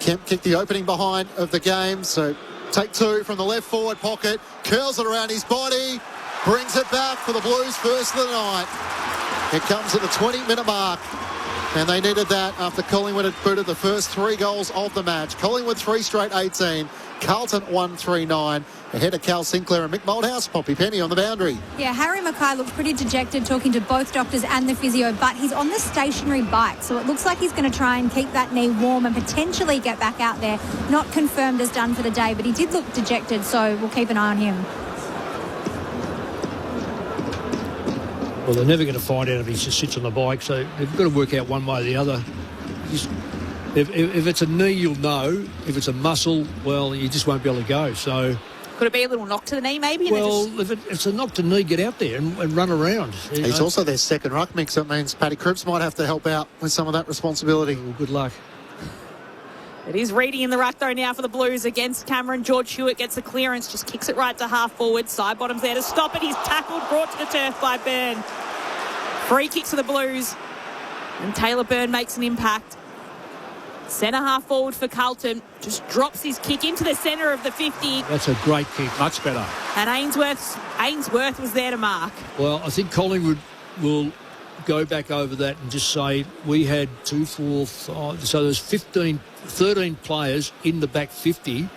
Kemp kicked the opening behind of the game, so take 2 from the left forward pocket, curls it around his body, brings it back for the Blues first of the night. It comes at the 20-minute mark, and they needed that after Collingwood had booted the first 3 goals of the match. Collingwood 3 straight 18, Carlton 1-3-9, ahead of Cal Sinclair and Mick Moldhouse. Poppy Penny on the boundary. Yeah, Harry Mackay looked pretty dejected talking to both doctors and the physio, but he's on the stationary bike, so it looks like he's going to try and keep that knee warm and potentially get back out there. Not confirmed as done for the day, but he did look dejected, so we'll keep an eye on him. Well, they're never going to find out if he just sits on the bike, so they've got to work out one way or the other. If it's a knee, you'll know. If it's a muscle, well, you just won't be able to go. So, could it be a little knock to the knee, maybe? Well, if it's a knock to the knee, get out there and run around. He's also their second ruck mix. That means Paddy Cripps might have to help out with some of that responsibility. Well, good luck. It is Reedy in the ruck, though, now for the Blues against Cameron. George Hewitt gets the clearance, just kicks it right to half forward. Side bottom's there to stop it. He's tackled, brought to the turf by Byrne. Free kicks for the Blues. And Taylor Byrne makes an impact. Centre half forward for Carlton. Just drops his kick into the centre of the 50. That's a great kick. Much better. And Ainsworth was there to mark. Well, I think Collingwood will go back over that and just say we had 2, 4, 5. So there's 13 players in the back 50.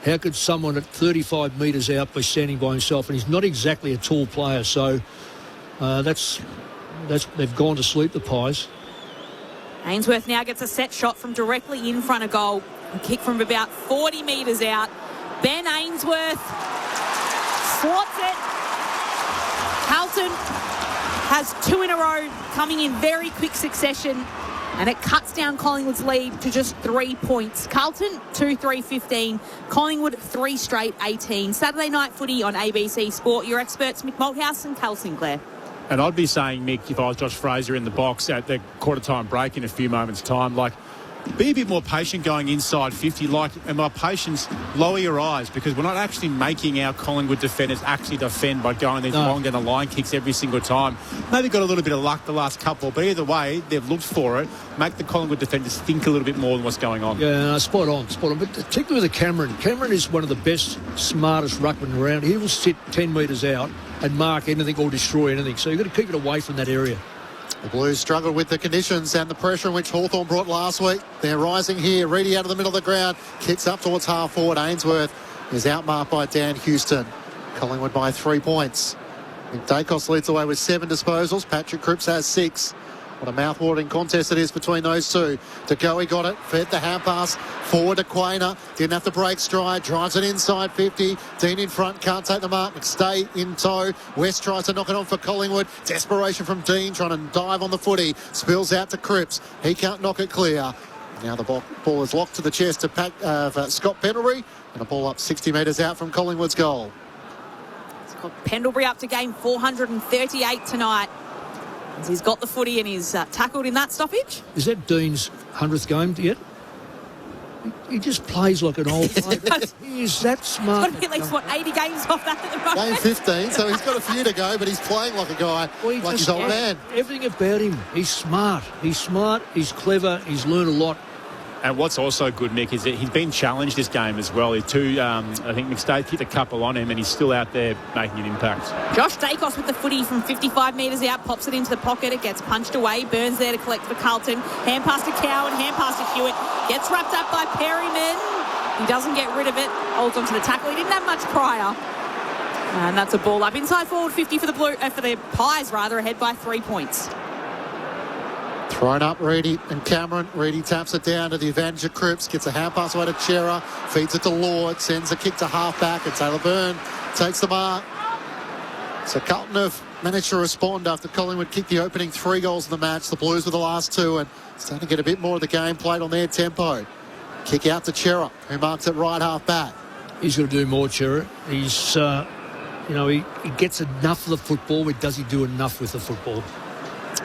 How could someone at 35 metres out be standing by himself? And he's not exactly a tall player. So they've gone to sleep, the Pies. Ainsworth now gets a set shot from directly in front of goal. A kick from about 40 metres out. Ben Ainsworth slots it. Carlton has 2 in a row coming in very quick succession, and it cuts down Collingwood's lead to just 3 points. Carlton 2-3-15, Collingwood 3 straight 18. Saturday night footy on ABC Sport. Your experts Mick Moldhouse and Cal Sinclair. And I'd be saying, Mick, if I was Josh Fraser in the box at the quarter-time break in a few moments' time, be a bit more patient going inside 50. And by patience, lower your eyes, because we're not actually making our Collingwood defenders actually defend by going these long down the line kicks every single time. Maybe got a little bit of luck the last couple, but either way, they've looked for it. Make the Collingwood defenders think a little bit more than what's going on. Yeah, no, spot on. But particularly with Cameron. Cameron is one of the best, smartest ruckmen around. He will sit 10 metres out and mark anything or destroy anything. So you've got to keep it away from that area. The Blues struggled with the conditions and the pressure in which Hawthorn brought last week. They're rising here. Reedy out of the middle of the ground. Kicks up towards half forward. Ainsworth is outmarked by Dan Houston. Collingwood by 3 points. Dacos leads away with 7 disposals. Patrick Cripps has 6. What a mouth-watering contest it is between those two. De Goey got it, fed the hand pass, forward to Quainer. Didn't have to break stride, drives it inside 50. Dean in front, can't take the mark. McStay in tow. West tries to knock it on for Collingwood. Desperation from Dean, trying to dive on the footy. Spills out to Cripps. He can't knock it clear. Now the ball is locked to the chest of Scott Pendlebury, and a ball up 60 metres out from Collingwood's goal. Scott Pendlebury up to game 438 tonight. He's got the footy and he's tackled in that stoppage. Is that Dean's 100th game yet? He just plays like an old player. He is that smart. He's got to be at least, 80 games off that at the moment? Game 15, so he's got a few to go, but he's playing like a guy, like his old man. Everything about him, he's smart. He's clever, he's learned a lot. And what's also good, Mick, is that he's been challenged this game as well. I think McStay kicked a couple on him, and he's still out there making an impact. Josh Dacos with the footy from 55 metres out, pops it into the pocket. It gets punched away. Burns there to collect for Carlton. Hand pass to Cowan, hand pass to Hewitt. Gets wrapped up by Perryman. He doesn't get rid of it. Holds on to the tackle. He didn't have much prior. And that's a ball up. Inside forward 50 for the Pies, ahead by 3 points. Thrown up, Reedy and Cameron. Reedy taps it down to the advantage of Cripps. Gets a hand pass away to Chera. Feeds it to Lord. Sends a kick to half back. And Taylor Byrne takes the mark. So Carlton have managed to respond after Collingwood kicked the opening 3 goals in the match. The Blues were the last 2 and starting to get a bit more of the game played on their tempo. Kick out to Chera, who marks it right half back. He's got to do more, Chera. He's, he gets enough of the football, but does he do enough with the football?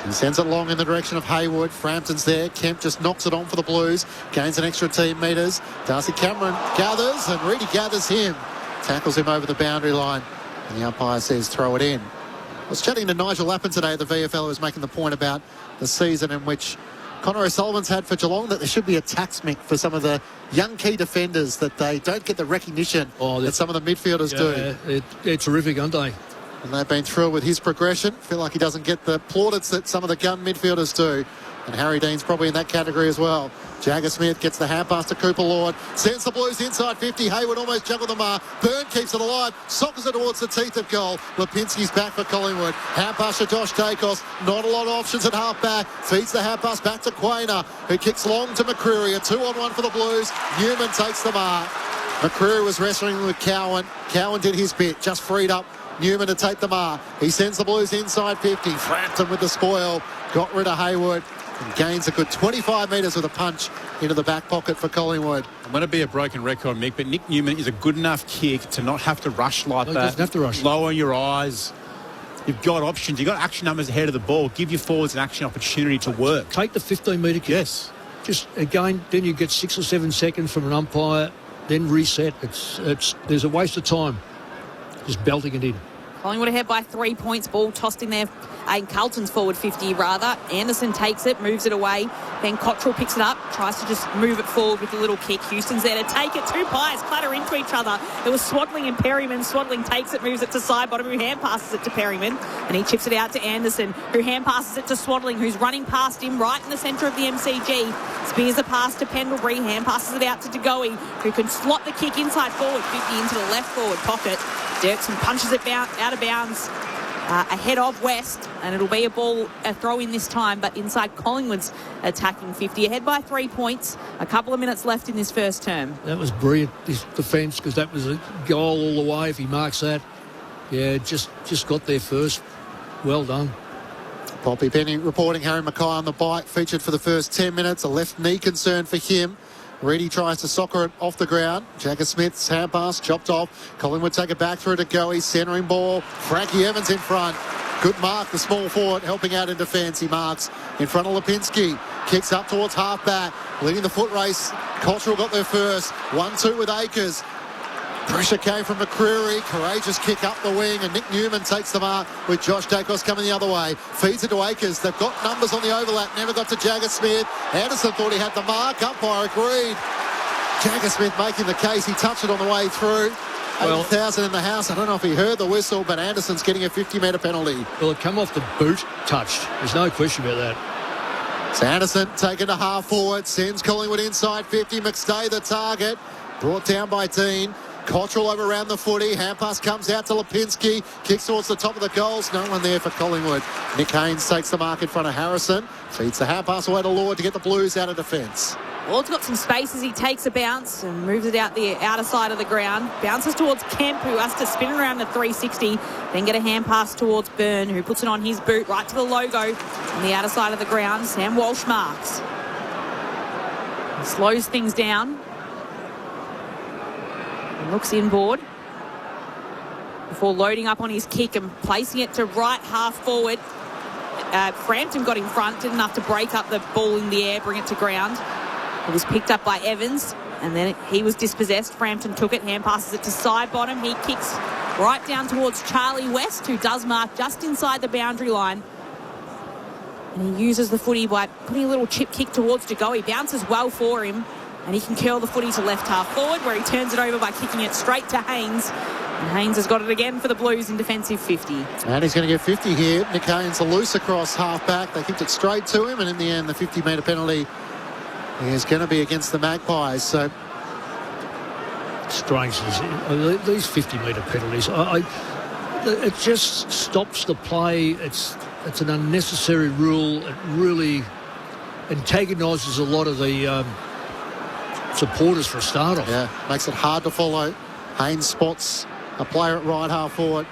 He sends it long in the direction of Haywood. Frampton's there. Kemp just knocks it on for the Blues. Gains an extra team metres. Darcy Cameron gathers, and Reedy gathers him. Tackles him over the boundary line. And the umpire says throw it in. I was chatting to Nigel Lappin today at the VFL, who was making the point about the season in which Connor O'Sullivan's had for Geelong, that there should be a tax, Mick, for some of the young key defenders, that they don't get the recognition that some of the midfielders do. They're terrific, aren't they? And they've been thrilled with his progression. Feel like he doesn't get the plaudits that some of the gun midfielders do. And Harry Dean's probably in that category as well. Jagger Smith gets the hand pass to Cooper Lord. Sends the Blues inside 50. Hayward almost juggled the mark. Byrne keeps it alive. Sockers it towards the teeth of goal. Lipinski's back for Collingwood. Hand pass to Josh Dacos. Not a lot of options at half back. Feeds the hand pass back to Quainer, who kicks long to McCreary. A 2-on-1 for the Blues. Newman takes the mark. McCreary was wrestling with Cowan. Cowan did his bit. Just freed up Newman to take the mark. He sends the Blues inside 50. Frampton with the spoil. Got rid of Hayward. And gains a good 25 metres with a punch into the back pocket for Collingwood. I'm going to be a broken record, Mick, but Nick Newman is a good enough kick to not have to rush like that. He doesn't have to rush. Lower your eyes. You've got options. You've got action numbers ahead of the ball. Give your forwards an action opportunity to work. Take the 15-metre kick. Yes. Just, again, then you get 6 or 7 seconds from an umpire, then reset. There's a waste of time just belting it in. Collingwood ahead by 3 points. Ball tossed in there. Carlton's forward 50 rather. Anderson takes it, moves it away. Then Cottrell picks it up, tries to just move it forward with a little kick. Houston's there to take it. 2 pies clatter into each other. There was Swadling and Perryman. Swadling takes it, moves it to side bottom, who hand passes it to Perryman. And he chips it out to Anderson, who hand passes it to Swadling, who's running past him right in the centre of the MCG. Spears a pass to Pendlebury, hand passes it out to DeGoey, who can slot the kick inside forward, 50 into the left forward pocket. Dirksen punches it out of bounds ahead of West, and it'll be a throw in this time, but inside Collingwood's attacking 50, ahead by 3 points. A couple of minutes left in this first term. That was brilliant, this defence, because that was a goal all the way. If he marks that, just got there first. Well done. Poppy Penny reporting Harry Mackay on the bike, featured for the first 10 minutes. A left knee concern for him. Reedy tries to soccer it off the ground. Jagger Smith's hand pass chopped off. Collingwood take it back through to Goey. Centering ball. Frankie Evans in front. Good mark, the small forward helping out in defence. He marks in front of Lipinski. Kicks up towards half back. Leading the foot race. Cottrell got there first. 1-2 with Akers. Pressure came from McCreary. Courageous kick up the wing, and Nick Newman takes the mark with Josh Dacos coming the other way. Feeds it to Akers. They've got numbers on the overlap. Never got to Jagger Smith. Anderson thought he had the mark. Umpire agreed. Jagger Smith making the case. He touched it on the way through. 8,000 in the house. I don't know if he heard the whistle, but Anderson's getting a 50-metre penalty. Well, it come off the boot touched. There's no question about that. So Anderson taken to half forward. Sends Collingwood inside 50. McStay the target. Brought down by Dean. Cottrell over around the footy. Hand pass comes out to Lipinski. Kicks towards the top of the goals. No one there for Collingwood. Nick Haynes takes the mark in front of Harrison. Feeds the hand pass away to Lord to get the Blues out of defence. Ward's got some space as he takes a bounce and moves it out the outer side of the ground. Bounces towards Kemp, who has to spin around the 360. Then get a hand pass towards Byrne, who puts it on his boot right to the logo on the outer side of the ground. Sam Walsh marks. He slows things down. Looks inboard before loading up on his kick and placing it to right half forward. Frampton got in front, did enough to break up the ball in the air, bring it to ground. It was picked up by Evans, and then he was dispossessed. Frampton took it, hand passes it to side bottom. He kicks right down towards Charlie West, who does mark just inside the boundary line. And he uses the footy by putting a little chip kick towards Jago. He bounces well for him. And he can curl the footy to left half forward, where he turns it over by kicking it straight to Haynes. And Haynes has got it again for the Blues in defensive 50. And he's going to get 50 here. Nick Haynes a loose across half back. They kicked it straight to him, and in the end, the 50-metre penalty is going to be against the Magpies. So strange. These 50-metre penalties, it just stops the play. It's an unnecessary rule. It really antagonises a lot of the supporters for a start off. Yeah, makes it hard to follow. Haynes spots a player at right half forward.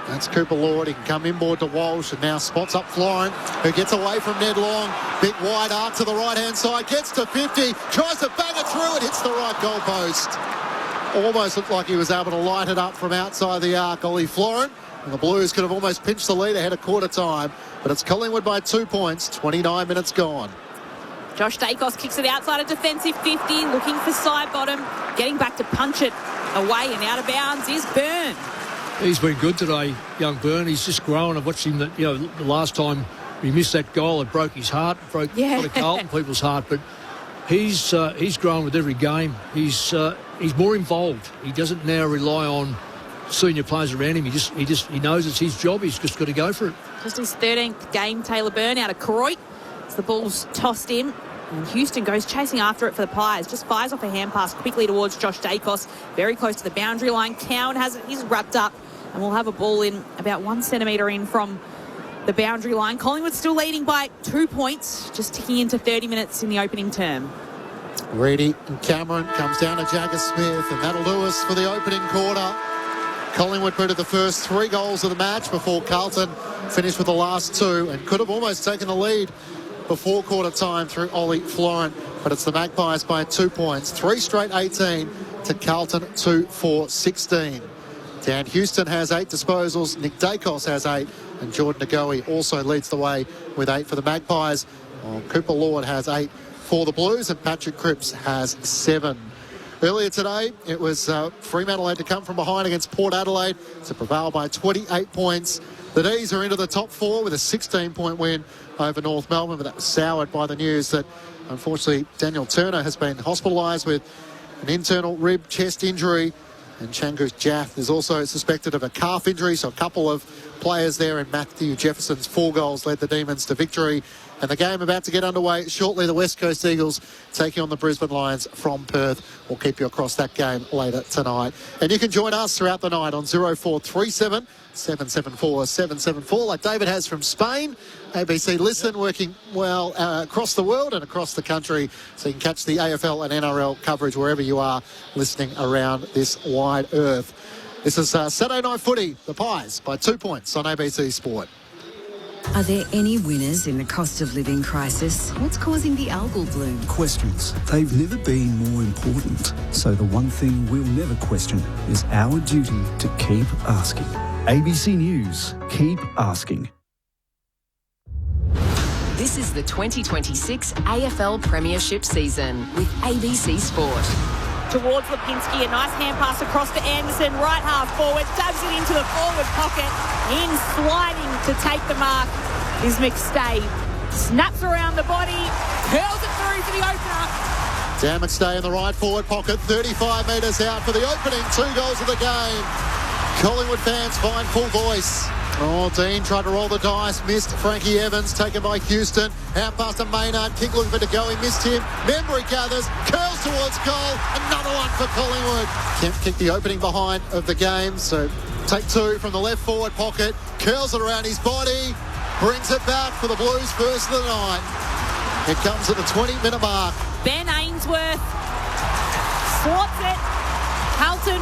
That's Cooper Lord. He can come inboard to Walsh and now spots up Florent, who gets away from Ned Long. Big wide arc to the right-hand side. Gets to 50. Tries to bang it through. It hits the right goalpost. Almost looked like he was able to light it up from outside the arc, Ollie Florent. And the Blues could have almost pinched the lead ahead of quarter time. But it's Collingwood by 2 points. 29 minutes gone. Josh Dacos kicks it outside a defensive 50, looking for side bottom. Getting back to punch it away and out of bounds is Byrne. He's been good today, young Byrne. He's just grown. I've watched him. The last time he missed that goal, it broke his heart, broke a lot of Carlton people's heart. But he's grown with every game. He's more involved. He doesn't now rely on senior players around him. He knows it's his job. He's just got to go for it. Just his 13th game, Taylor Byrne out of Croydon. As the ball's tossed in. And Houston goes chasing after it for the Pies. Just fires off a hand pass quickly towards Josh Dacos. Very close to the boundary line. Cowan has it. He's wrapped up. And we'll have a ball in about 1 centimetre in from the boundary line. Collingwood still leading by 2 points. Just ticking into 30 minutes in the opening term. Reedy and Cameron comes down to Jagger Smith. And that'll do us for the opening quarter. Collingwood put the first 3 goals of the match before Carlton finished with the last 2 and could have almost taken the lead before quarter time through Ollie Florent, but it's the Magpies by 2 points. 3 straight 18 to Carlton 2 for 16. Dan Houston has 8 disposals, Nick Dacos has 8, and Jordan Ngoe also leads the way with 8 for the Magpies. Cooper Lord has 8 for the Blues, and Patrick Cripps has 7. Earlier today, it was Fremantle had to come from behind against Port Adelaide to prevail by 28 points. The D's are into the top 4 with a 16-point win over North Melbourne, but that was soured by the news that, unfortunately, Daniel Turner has been hospitalised with an internal rib chest injury, and Changus Jaff is also suspected of a calf injury, so a couple of players there, and Matthew Jefferson's 4 goals led the Demons to victory. And the game about to get underway shortly. The West Coast Eagles taking on the Brisbane Lions from Perth. We'll keep you across that game later tonight. And you can join us throughout the night on 0437 774 774, like David has from Spain. ABC Listen working well across the world and across the country, so you can catch the AFL and NRL coverage wherever you are listening around this wide earth. This is Saturday Night Footy, the Pies by 2 points on ABC Sport. Are there any winners in the cost of living crisis? What's causing the algal bloom? Questions. They've never been more important. So the one thing we'll never question is our duty to keep asking. ABC News. Keep asking. This is the 2026 AFL Premiership season with ABC Sport. Towards Lipinski, a nice hand pass across to Anderson, right half forward, dubs it into the forward pocket, in sliding to take the mark is McStay. Snaps around the body, curls it through for the opener. Dan McStay in the right forward pocket, 35 metres out for the opening 2 goals of the game. Collingwood fans find full voice. Oh, Dean tried to roll the dice, missed Frankie Evans, taken by Houston. Out past to Maynard, kick looking for to go, he missed him. Membry gathers, curls towards goal, another one for Collingwood. Kemp kicked the opening behind of the game, so take 2 from the left forward pocket, curls it around his body, brings it back for the Blues first of the night. It comes at the 20-minute mark. Ben Ainsworth slots it. Carlton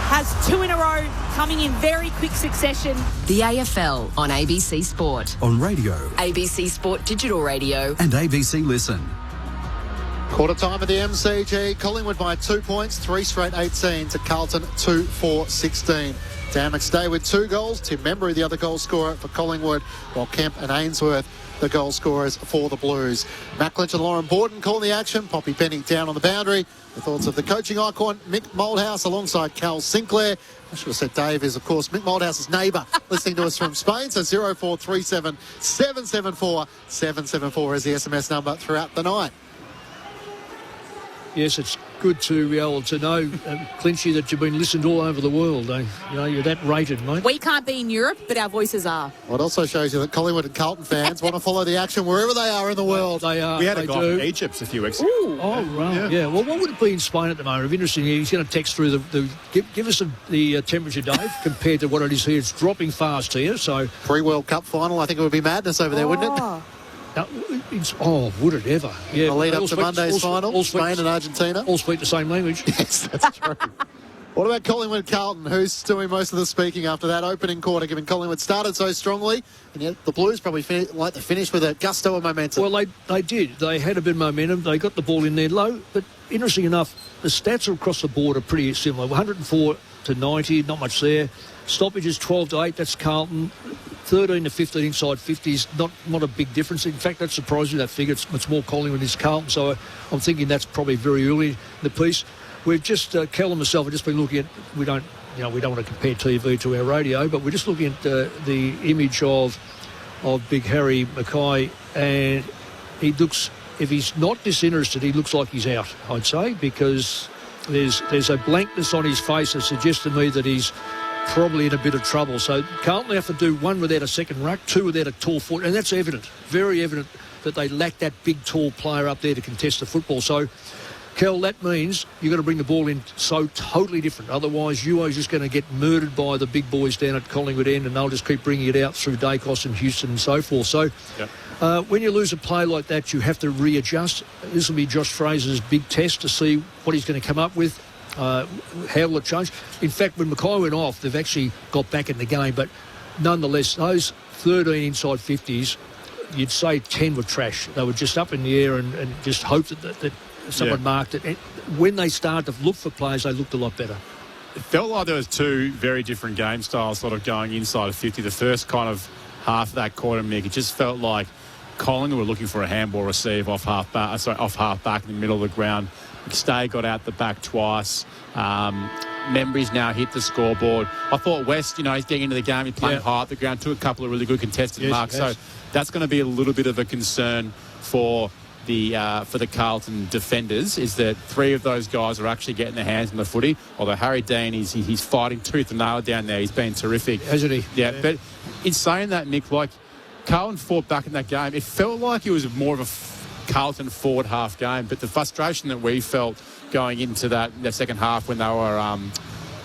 has 2 in a row coming in very quick succession. The AFL on ABC Sport. On radio. ABC Sport Digital Radio. And ABC Listen. Quarter time of the MCG. Collingwood by 2 points, 3 straight 18 to Carlton 2 for 16. Dan McStay with 2 goals. Tim Membry, the other goal scorer for Collingwood, while Kemp and Ainsworth, the goal scorers for the Blues. Matt Lynch and Lauren Borden calling the action. Poppy Penny down on the boundary. The thoughts of the coaching icon, Mick Moldhouse, alongside Cal Sinclair. I should have said Dave is, of course, Mick Moldhouse's neighbour, listening to us from Spain. So 0437 774 774 is the SMS number throughout the night. Yes, it's good to be able to know, Clinchy, that you've been listened all over the world. You're that rated, mate. We can't be in Europe, but our voices are. Well, it also shows you that Collingwood and Carlton fans want to follow the action wherever they are in the world. They are. We had a guy do. from Egypt a few weeks ago. Ooh. Oh, right. Yeah. Well, what would it be in Spain at the moment? It'd be interesting. He's going to text through give us the temperature, Dave, compared to what it is here. It's dropping fast here, so... Pre-World Cup final, I think it would be madness over there, wouldn't it? Would it ever? Yeah. The lead up to Monday's final, Spain and Argentina. All speak the same language. Yes, that's true. What about Collingwood Carlton? Who's doing most of the speaking after that opening quarter, given Collingwood started so strongly, and yet the Blues probably like to finish with a gusto of momentum. Well, they did. They had a bit of momentum. They got the ball in there low. But interesting enough, the stats across the board are pretty similar. 104 to 90, not much there. Stoppages 12 to 8, that's Carlton. 13 to 15 inside 50s, not a big difference. In fact, that surprised me, that figure. It's more Collingwood than Carlton, so I'm thinking that's probably very early in the piece. We've just, Kel and myself have just been looking at, we don't want to compare TV to our radio, but we're just looking at the image of big Harry Mackay, and he looks, if he's not disinterested, he looks like he's out, I'd say, because there's a blankness on his face that suggests to me that he's probably in a bit of trouble. So Carlton have to do one without a second ruck, two without a tall foot, and that's evident, very evident, that they lack that big, tall player up there to contest the football. So, Kel, that means you've got to bring the ball in so totally different. Otherwise, you are just going to get murdered by the big boys down at Collingwood end, and they'll just keep bringing it out through Dacos and Houston and so forth. So when you lose a play like that, you have to readjust. This will be Josh Fraser's big test to see what he's going to come up with. How will it change? In fact, when Mackay went off, they've actually got back in the game, but nonetheless, those 13 inside 50s, you'd say 10 were trash. They were just up in the air and just hoped that someone marked it. And when they started to look for players, they looked a lot better. It felt like there was two very different game styles sort of going inside of 50. The first kind of half of that quarter, Mick, it just felt like Collingwood were looking for a handball receive off half back in the middle of the ground. McStay got out the back twice. Membry's now hit the scoreboard. I thought West, he's getting into the game. He's playing high up the ground, took a couple of really good contested marks. So that's going to be a little bit of a concern for the Carlton defenders, is that three of those guys are actually getting their hands on the footy. Although Harry Dean, he's fighting tooth and nail down there. He's been terrific. Hasn't he? Yeah. But in saying that, Nick, like Carlton fought back in that game. It felt like it was more of a Carlton forward half game, but the frustration that we felt going into the second half when they were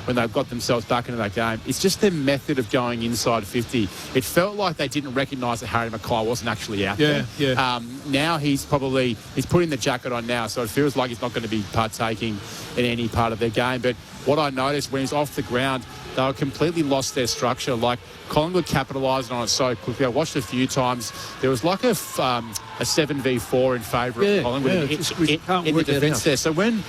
when they got themselves back into that game, it's just their method of going inside 50. It felt like they didn't recognise that Harry Mackay wasn't actually out there. Now he's putting the jacket on now, so it feels like he's not going to be partaking in any part of their game. But what I noticed when he's off the ground, they were completely lost their structure. Like Collingwood capitalised on it so quickly. I watched a few times. There was like a 7v4 in favour of Collingwood in the defence there. So when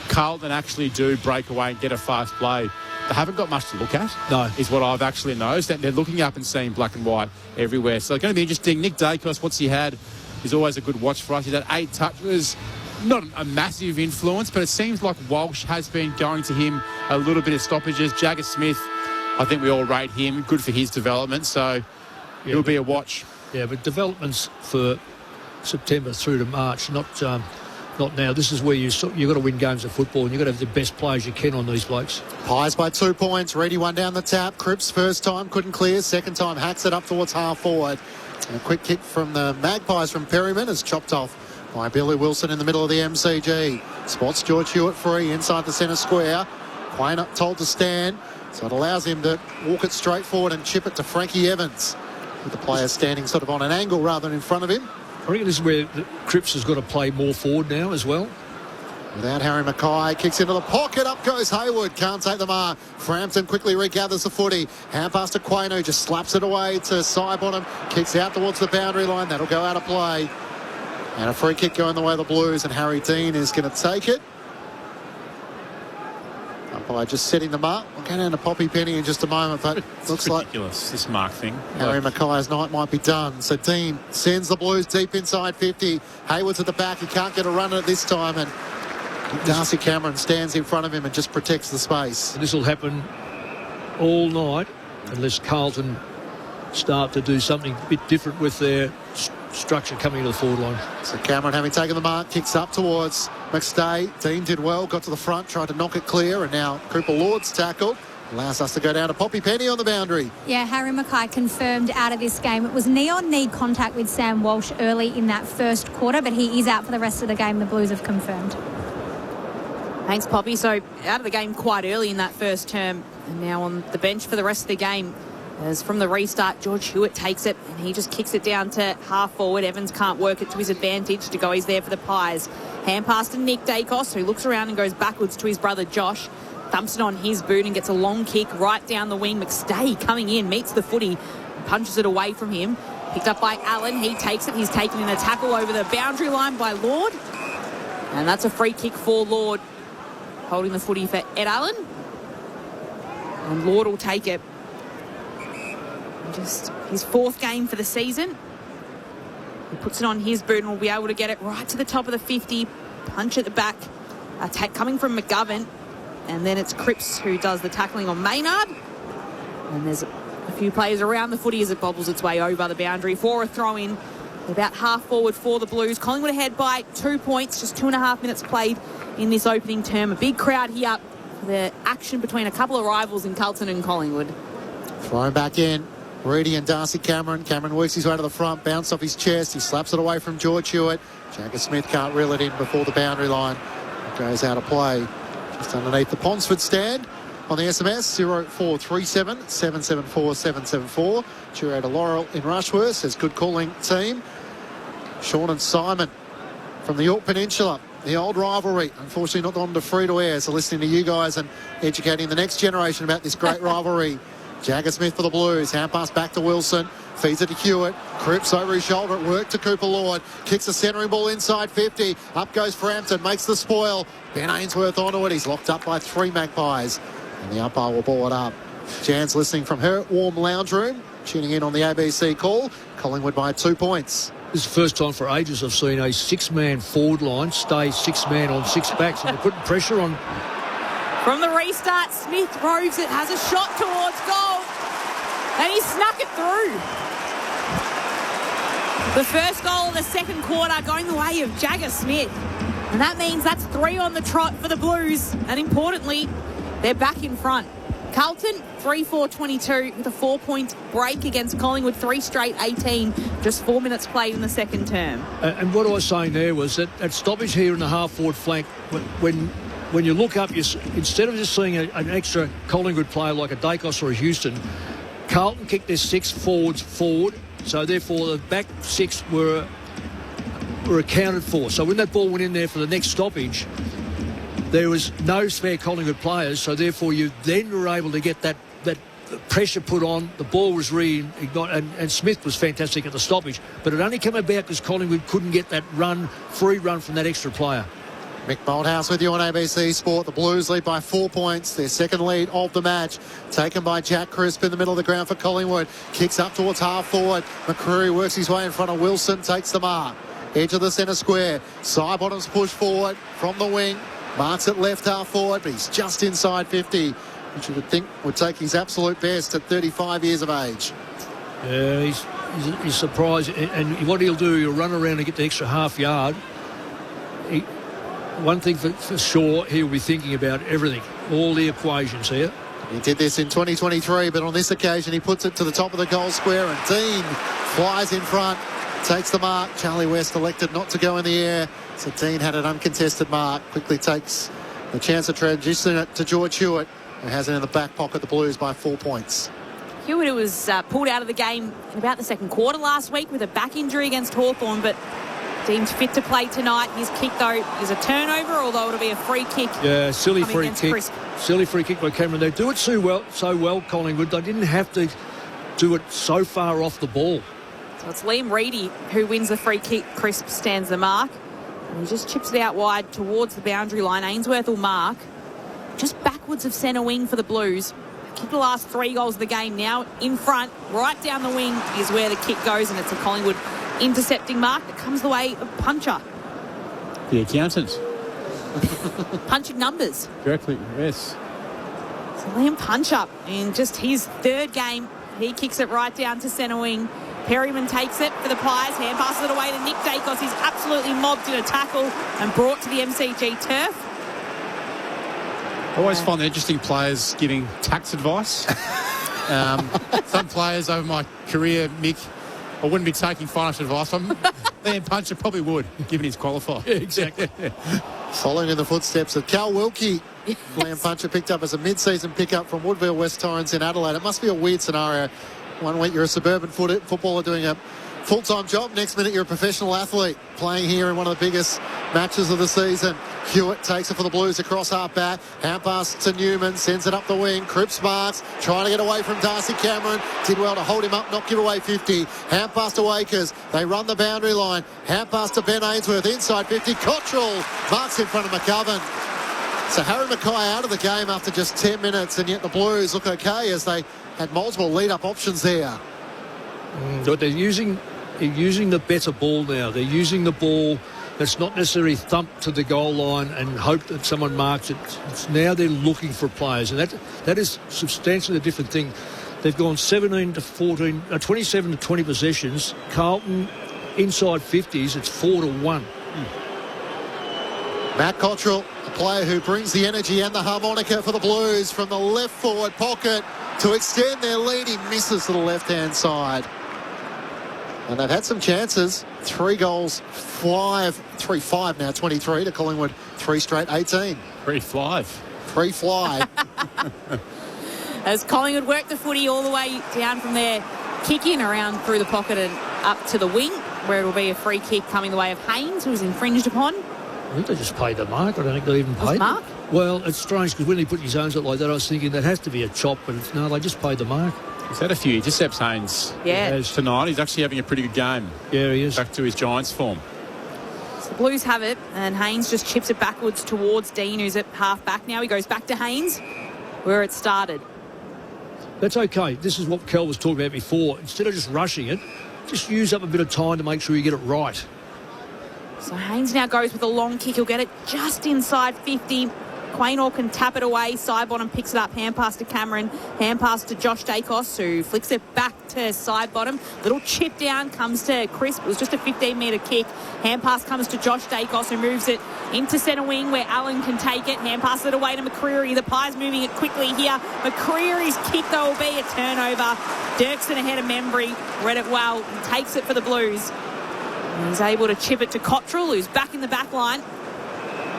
Carlton actually do break away and get a fast play, they haven't got much to look at. No. Is what I've actually noticed. They're looking up and seeing black and white everywhere. So it's going to be interesting. Nick Dacos, what's he had? He's always a good watch for us. He's had 8 touches. Not a massive influence, but it seems like Walsh has been going to him a little bit of stoppages. Jagger Smith, I think we all rate him. Good for his development. So it'll be a watch. Yeah, but developments for September through to March, not now. This is where you've got to win games of football, and you've got to have the best players you can on these blokes. Pies by 2 points. Ready one down the tap. Cripps first time couldn't clear. Second time hacks it up towards half forward. And a quick kick from the Magpies from Perryman is chopped off by Billy Wilson in the middle of the MCG. Spots George Hewitt free inside the centre square. Quayne up told to stand, so it allows him to walk it straight forward and chip it to Frankie Evans, with the player standing sort of on an angle rather than in front of him. I reckon this is where Cripps has got to play more forward now as well. Without Harry Mackay, kicks into the pocket, up goes Hayward, can't take the mark. Frampton quickly regathers the footy. Hand pass to Quayne, who just slaps it away to Sidebottom, kicks out towards the boundary line, that'll go out of play. And a free kick going the way of the Blues, and Harry Dean is going to take it. Umpire just setting them up. We'll go down to Poppy Penny in just a moment, but it's looks ridiculous, this mark thing. Harry Mackay's night might be done. So Dean sends the Blues deep inside 50. Hayward's at the back. He can't get a run at it this time, and Darcy Cameron stands in front of him and just protects the space. And this will happen all night unless Carlton start to do something a bit different with their structure coming to the forward line. So Cameron, having taken the mark, kicks up towards McStay. Dean did well, got to the front, tried to knock it clear, and now Cooper Lord's tackle allows us to go down to Poppy Penny on the boundary. Yeah, Harry Mackay confirmed out of this game. It was knee-on-knee contact with Sam Walsh early in that first quarter, but he is out for the rest of the game. The Blues have confirmed. Thanks, Poppy. So out of the game quite early in that first term, and now on the bench for the rest of the game. As from the restart, George Hewitt takes it and he just kicks it down to half forward. Evans can't work it to his advantage to go. He's there for the Pies. Hand pass to Nick Dacos, who looks around and goes backwards to his brother Josh. thumps it on his boot and gets a long kick right down the wing. McStay coming in, meets the footy, punches it away from him. Picked up by Allen. He takes it. He's taken in a tackle over the boundary line by Lord. And that's a free kick for Lord. Holding the footy for Ed Allen. And Lord will take it. Just his 4th game for the season. He puts it on his boot and will be able to get it right to the top of the 50. Punch at the back. Attack coming from McGovern. And then it's Cripps who does the tackling on Maynard. And there's a few players around the footy as it bobbles its way over the boundary for a throw-in. About half forward for the Blues. Collingwood ahead by 2 points. Just 2.5 minutes played in this opening term. A big crowd here for the action between a couple of rivals in Carlton and Collingwood. Thrown back in. Reedy and Darcy Cameron. Cameron works his way to the front, bounce off his chest. He slaps it away from George Hewitt. Jagger Smith can't reel it in before the boundary line. It goes out of play. Just underneath the Ponsford stand. On the SMS, 0437 774 774. Curator Laurel in Rushworth says, good calling team. Sean and Simon from the York Peninsula. The old rivalry. Unfortunately, not on to free-to-air, so listening to you guys and educating the next generation about this great rivalry. Jagger Smith for the Blues. Hand pass back to Wilson. Feeds it to Hewitt. Cripps over his shoulder. It worked to Cooper Lord. Kicks the centering ball inside 50. Up goes Frampton. Makes the spoil. Ben Ainsworth onto it. He's locked up by 3 Magpies. And the umpire will ball it up. Jan's listening from her warm lounge room. Tuning in on the ABC call. Collingwood by 2 points. This is the first time for ages I've seen a 6-man forward line stay 6-man on 6 backs, and they're putting pressure on. From the restart, Smith roves it, has a shot towards goal, and he snuck it through. The first goal of the second quarter going the way of Jagger Smith. And that means that's 3 on the trot for the Blues. And importantly, they're back in front. Carlton, 3-4-22 with a 4-point break against Collingwood, 3 straight 18, just 4 minutes played in the second term. And what I was saying there was that at stoppage here in the half-forward flank, when you look up, instead of just seeing an extra Collingwood player like a Dacos or a Houston, Carlton kicked their 6 forwards forward, so therefore the back 6 were accounted for. So when that ball went in there for the next stoppage, there was no spare Collingwood players, so therefore you then were able to get that pressure put on. The ball was reignited, and Smith was fantastic at the stoppage, but it only came about because Collingwood couldn't get that free run from that extra player. Mick Bolthouse with you on ABC Sport. The Blues lead by 4 points. Their second lead of the match. Taken by Jack Crisp in the middle of the ground for Collingwood. Kicks up towards half forward. McCreary works his way in front of Wilson. Takes the mark. Edge of the centre square. Sidebottoms push forward from the wing. Marks it left half forward, but he's just inside 50, which you would think would take his absolute best at 35 years of age. Yeah, he's surprised. And what he'll do, he'll run around and get the extra half yard. One thing for sure, he'll be thinking about everything, all the equations here. He did this in 2023, but on this occasion he puts it to the top of the goal square, and Dean flies in front, takes the mark. Charlie West elected not to go in the air, so Dean had an uncontested mark. Quickly takes the chance of transitioning it to George Hewitt, who has it in the back pocket. The Blues by 4 points. Hewitt was pulled out of the game in about the second quarter last week with a back injury against Hawthorn, but deemed fit to play tonight. His kick, though, is a turnover, although it'll be a free kick. Yeah, silly free kick. Crisp. Silly free kick by Cameron. They do it so well, Collingwood. They didn't have to do it so far off the ball. So it's Liam Reedy who wins the free kick. Crisp stands the mark. And he just chips it out wide towards the boundary line. Ainsworth will mark. Just backwards of centre wing for the Blues. Kicked the last 3 goals of the game. Now in front, right down the wing is where the kick goes, and it's a Collingwood intercepting mark that comes the way of Puncher. The accountant. Punching numbers. Directly, yes. So Liam Puncher in just his 3rd game. He kicks it right down to centre wing. Perryman takes it for the Pies. Hand passes it away to Nick Dacos. He's absolutely mobbed in a tackle and brought to the MCG turf. I always find the interesting players giving tax advice. Some players over my career, Mick, I wouldn't be taking financial advice from. Liam Puncher probably would, given he's qualified. Yeah, exactly. Following in the footsteps of Cal Wilkie. Yes. Liam Puncher picked up as a mid-season pickup from Woodville West Torrens in Adelaide. It must be a weird scenario. One week you're a suburban footballer doing a full-time job. Next minute you're a professional athlete playing here in one of the biggest matches of the season. Hewitt takes it for the Blues across half back. Hand pass to Newman, sends it up the wing. Cripps marks, trying to get away from Darcy Cameron. Did well to hold him up, not give away 50. Hand pass to Akers. They run the boundary line. Hand pass to Ben Ainsworth, inside 50. Cottrell marks in front of McGovern. So Harry Mackay out of the game after just 10 minutes, and yet the Blues look okay as they had multiple lead-up options there. But they're using the better ball now. They're using the ball that's not necessarily thumped to the goal line and hope that someone marks it. It's now they're looking for players, and that is substantially a different thing. They've gone 27 to 20 possessions. Carlton inside 50s, it's 4-1. Matt Cottrell, a player who brings the energy and the harmonica for the Blues from the left forward pocket to extend their lead. He misses to the left-hand side. And they've had some chances. 3 goals, 3-5 now, 23 to Collingwood, 3 straight, 18. 3-5. 3-5. As Collingwood work the footy all the way down from there, kick in around through the pocket and up to the wing, where it will be a free kick coming the way of Haynes, who was infringed upon. I think they just paid the mark. I don't think they even paid mark? it. Well, it's strange because when he put his arms up like that, I was thinking that has to be a chop, but no, they just paid the mark. He's had a few intercepts, Haynes. Yeah. Tonight, he's actually having a pretty good game. Yeah, he is. Back to his Giants form. So the Blues have it, and Haynes just chips it backwards towards Dean, who's at half back now. He goes back to Haynes, where it started. That's okay. This is what Kel was talking about before. Instead of just rushing it, just use up a bit of time to make sure you get it right. So Haynes now goes with a long kick. He'll get it just inside 50. Quaynor can tap it away. Side bottom picks it up. Hand pass to Cameron. Hand pass to Josh Dacos, who flicks it back to side bottom. Little chip down comes to Crisp. It was just a 15-metre kick. Hand pass comes to Josh Dacos, who moves it into centre wing where Allen can take it. Hand pass it away to McCreary. The Pies moving it quickly here. McCreary's kick, though, will be a turnover. Dirksen ahead of Membry. Read it well and takes it for the Blues. And he's able to chip it to Cottrell, who's back in the back line.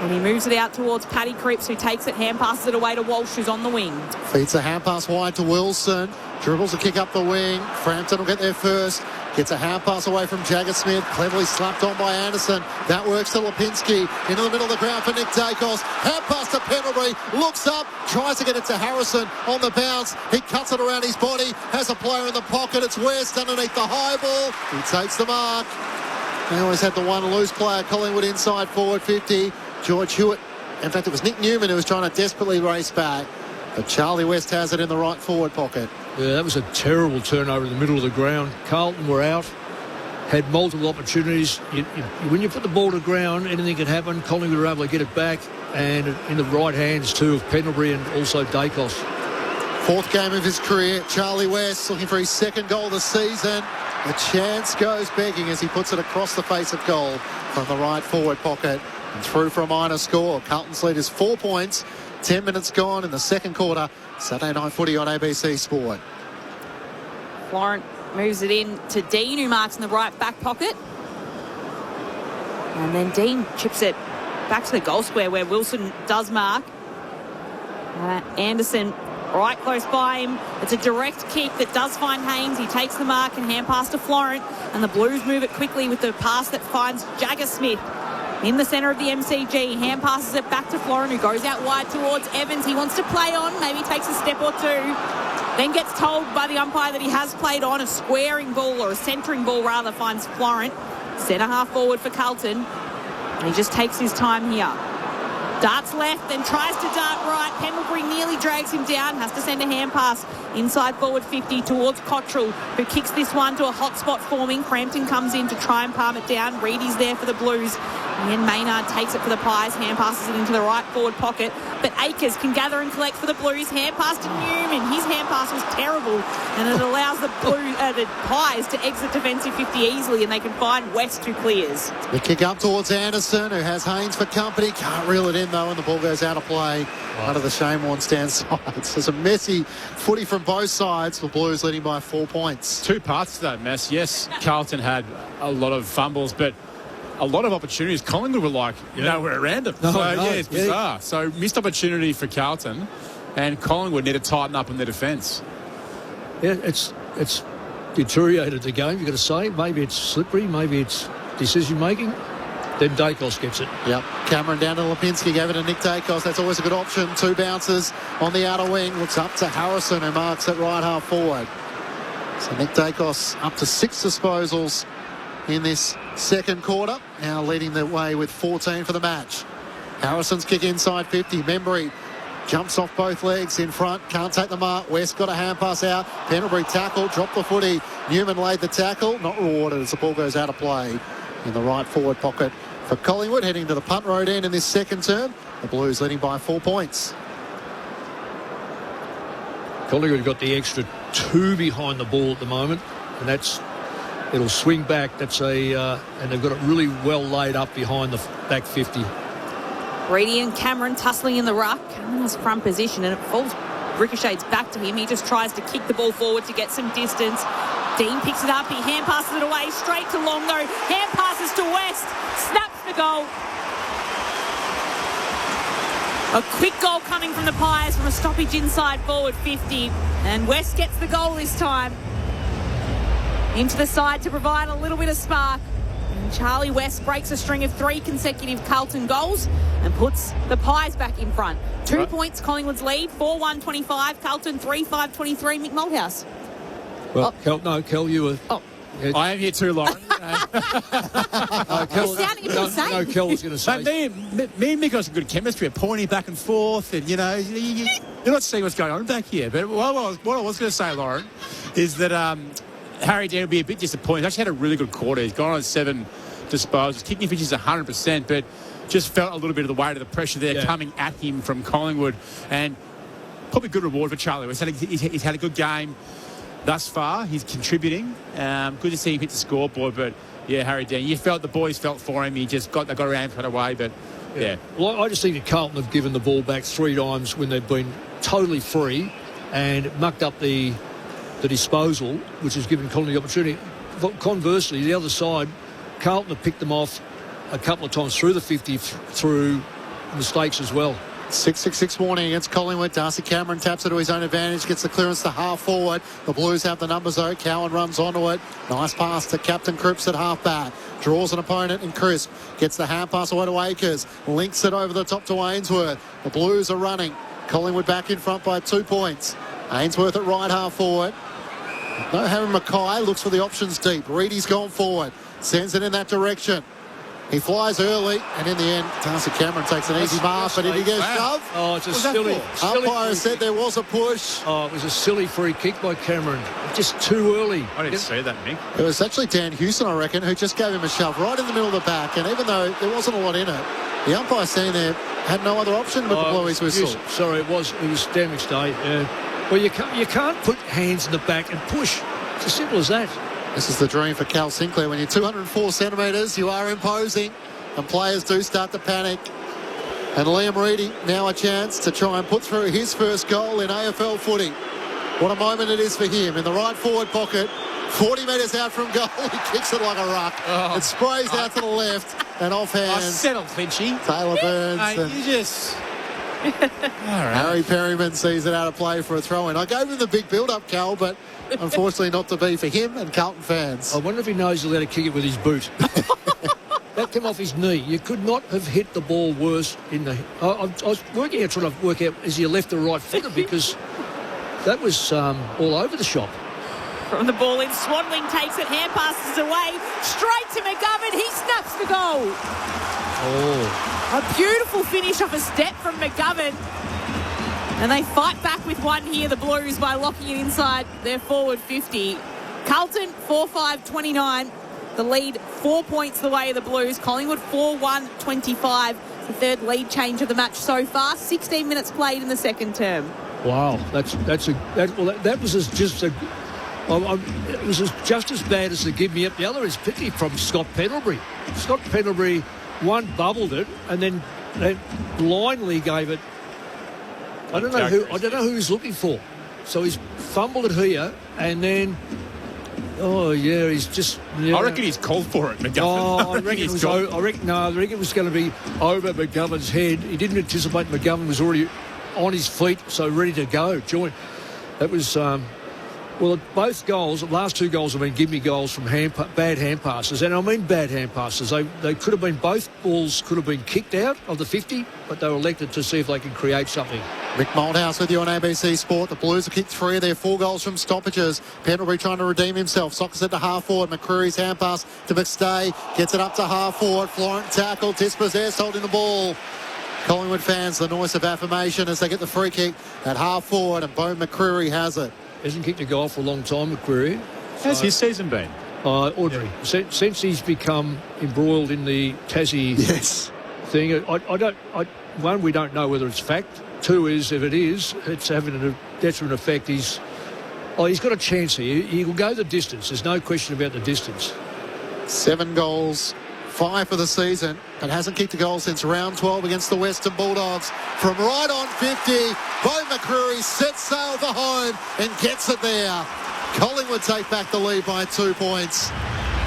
And he moves it out towards Paddy Cripps, who takes it, hand passes it away to Walsh, who's on the wing. Feeds a hand pass wide to Wilson. Dribbles a kick up the wing. Frampton will get there first. Gets a hand pass away from Jagger Smith. Cleverly slapped on by Anderson. That works to Lipinski. Into the middle of the ground for Nick Dacos. Hand pass to Pendlebury. Looks up. Tries to get it to Harrison on the bounce. He cuts it around his body. Has a player in the pocket. It's West underneath the high ball. He takes the mark. They always had the one loose player. Collingwood inside forward 50. George Hewitt. In fact, it was Nick Newman who was trying to desperately race back. But Charlie West has it in the right forward pocket. Yeah, that was a terrible turnover in the middle of the ground. Carlton were out, had multiple opportunities. When you put the ball to the ground, anything can happen. Collingwood were able to get it back, and in the right hands too of Pendlebury and also Dacos. 4th game of his career. Charlie West looking for his 2nd goal this season. The chance goes begging as he puts it across the face of goal from the right forward pocket and through for a minor score. Carlton's lead is 4 points. 10 minutes gone in the 2nd quarter. Saturday night footy on ABC Sport. Florent moves it in to Dean, who marks in the right back pocket. And then Dean chips it back to the goal square where Wilson does mark. Anderson right close by him. It's a direct kick that does find Haynes. He takes the mark and hand pass to Florent. And the Blues move it quickly with the pass that finds Jagger Smith in the centre of the MCG. Hand passes it back to Florent, who goes out wide towards Evans. He wants to play on, maybe takes a step or two. Then gets told by the umpire that he has played on. A squaring ball, or a centering ball rather, finds Florent. Centre half forward for Carlton. And he just takes his time here. Darts left, then tries to dart right. Pendlebury nearly drags him down. Has to send a hand pass inside forward 50 towards Cottrell, who kicks this one to a hot spot forming. Frampton comes in to try and palm it down. Reedy's there for the Blues. And then Maynard takes it for the Pies. Hand passes it into the right forward pocket. But Akers can gather and collect for the Blues. Hand pass to Newman. His hand pass was terrible. And it allows the Pies to exit defensive 50 easily. And they can find West, who clears. The kick up towards Anderson, who has Haynes for company. Can't reel it in, though, and the ball goes out of play. Out of the Shane stand sides. There's a messy footy from both sides. The Blues leading by 4 points. 2 parts to that mess. Yes, Carlton had a lot of fumbles, but a lot of opportunities. Collingwood were like nowhere around them. It's bizarre. So missed opportunity for Carlton, and Collingwood need to tighten up on their defence. Yeah, it's deteriorated the game, you've got to say. Maybe it's slippery, maybe it's decision making. then Dacos gets it. Yep. Cameron down to Lipinski, gave it to Nick Dacos. That's always a good option. 2 bounces on the outer wing. Looks up to Harrison, who marks at right half forward. So Nick Dacos up to 6 disposals in this second quarter. Now leading the way with 14 for the match. Harrison's kick inside 50. Membry jumps off both legs in front. Can't take the mark. West got a hand pass out. Pendlebury tackle. Dropped the footy. Newman laid the tackle. Not rewarded as the ball goes out of play in the right forward pocket for Collingwood, heading to the punt road end in this second term. The Blues leading by 4 points. Collingwood got the extra 2 behind the ball at the moment, and it'll swing back. And they've got it really well laid up behind the back 50. Reedy and Cameron tussling in the ruck. Cameron has front position and it ricochets back to him. He just tries to kick the ball forward to get some distance. Dean picks it up. He hand passes it away straight to Longo. Hand passes to West. Snaps the goal. A quick goal coming from the Pies from a stoppage inside forward 50. And West gets the goal this time. Into the side to provide a little bit of spark. And Charlie West breaks a string of 3 consecutive Carlton goals and puts the Pies back in front. 2 points, Collingwood's lead. 4-1-25. Carlton 3-5-23. Mick Malthouse. Well, Kel, you were... Oh. I am here too, Lauren. Kel, sounding a bit insane. No, Kel was going to say... Me and Mick got some good chemistry, pointing back and forth, and, you're not seeing what's going on back here. But what I was going to say, Lauren, is that Harry Dean will be a bit disappointed. He's actually had a really good quarter. He's gone on 7 disposals. Kicking finishes 100%, but just felt a little bit of the weight of the pressure there coming at him from Collingwood. And probably good reward for Charlie. He's had a good game thus far. He's contributing. Good to see him hit the scoreboard, but yeah, Harry Dean, the boys felt for him. They got around put away, but yeah. Well, I just think that Carlton have given the ball back 3 times when they've been totally free and mucked up the disposal, which has given Collingwood the opportunity. Conversely, the other side, Carlton have picked them off a couple of times through the 50 through mistakes as well. 6-6 warning against Collingwood. Darcy Cameron taps it to his own advantage, gets the clearance to half forward. The Blues have the numbers though. Cowan runs onto it. Nice pass to Captain Cripps at half back. Draws an opponent, and Crisp gets the hand pass away to Akers. Links it over the top to Ainsworth. The Blues are running. Collingwood back in front by 2 points. Ainsworth at right half forward. No Harry Mackay, looks for the options deep. Reedy's gone forward. Sends it in that direction. He flies early, and in the end, Darcy Cameron takes an easy mark, but did he get shoved? Oh, it's a silly umpire said there was a push. Oh, it was a silly free kick by Cameron. Just too early. I didn't see that, Nick. It was actually Dan Houston, I reckon, who just gave him a shove right in the middle of the back, and even though there wasn't a lot in it, the umpire standing there had no other option but to blow his whistle. Sorry, it was Dan McStay. Well, you can't put hands in the back and push. It's as simple as that. This is the dream for Cal Sinclair. When you're 204 centimetres, you are imposing, and players do start to panic. And Liam Reedy now a chance to try and put through his first goal in AFL footy. What a moment it is for him in the right forward pocket. 40 metres out from goal, he kicks it like a ruck. It sprays out to the left and offhand. Settle, Clinchy. Taylor Burns. Mate, you just... Harry Perryman sees it out of play for a throw-in. I gave him the big build-up, Cal, but unfortunately not to be for him and Carlton fans. I wonder if he knows he'll let to kick it with his boot. That came off his knee. You could not have hit the ball worse in the... I was trying to work out, is he a left or right footer, because that was all over the shop. From the ball in, Swanling takes it, hand passes away, straight to McGovern. He snaps the goal. Oh. A beautiful finish off a step from McGovern. And they fight back with one here, the Blues, by locking it inside their forward 50. Carlton, 4-5-29. The lead, 4 points the way of the Blues. Collingwood, 4-1-25. The third lead change of the match so far. 16 minutes played in the second term. Wow, that was just as bad as the give me up. The other is pity from Scott Pendlebury. Scott Pendlebury, one bubbled it and then blindly gave it. I don't know who he's looking for. So he's fumbled it here and then. Oh yeah, he's just. Yeah. I reckon he's called for it, McGovern. Oh, I reckon it was going to be over McGovern's head. He didn't anticipate McGovern was already on his feet, so ready to go. That was Well, both goals, the last two goals have been give-me goals from bad hand passes. And I mean bad hand passes. They could have been, both balls could have been kicked out of the 50, but they were elected to see if they could create something. Mick Malthouse with you on ABC Sport. The Blues have kicked 3 of their 4 goals from stoppages. Pendlebury trying to redeem himself. Sockers it to half forward. McCreary's hand pass to McStay. Gets it up to half forward. Florent tackle. Dispossessed holding the ball. Collingwood fans, the noise of affirmation as they get the free kick at half forward, and Bo McCreary has it. Hasn't kicked a goal for a long time, McCreary. How's his season been? Ordinary. Yeah. Since he's become embroiled in the Tassie thing, one, we don't know whether it's fact. 2 is, if it is, it's having a detriment effect. He's got a chance here. He will go the distance. There's no question about the distance. 7 goals, 5 for the season, and hasn't kicked a goal since round 12 against the Western Bulldogs. From right on 50, Bo McCreary sets sail for home and gets it there. Collingwood take back the lead by 2 points.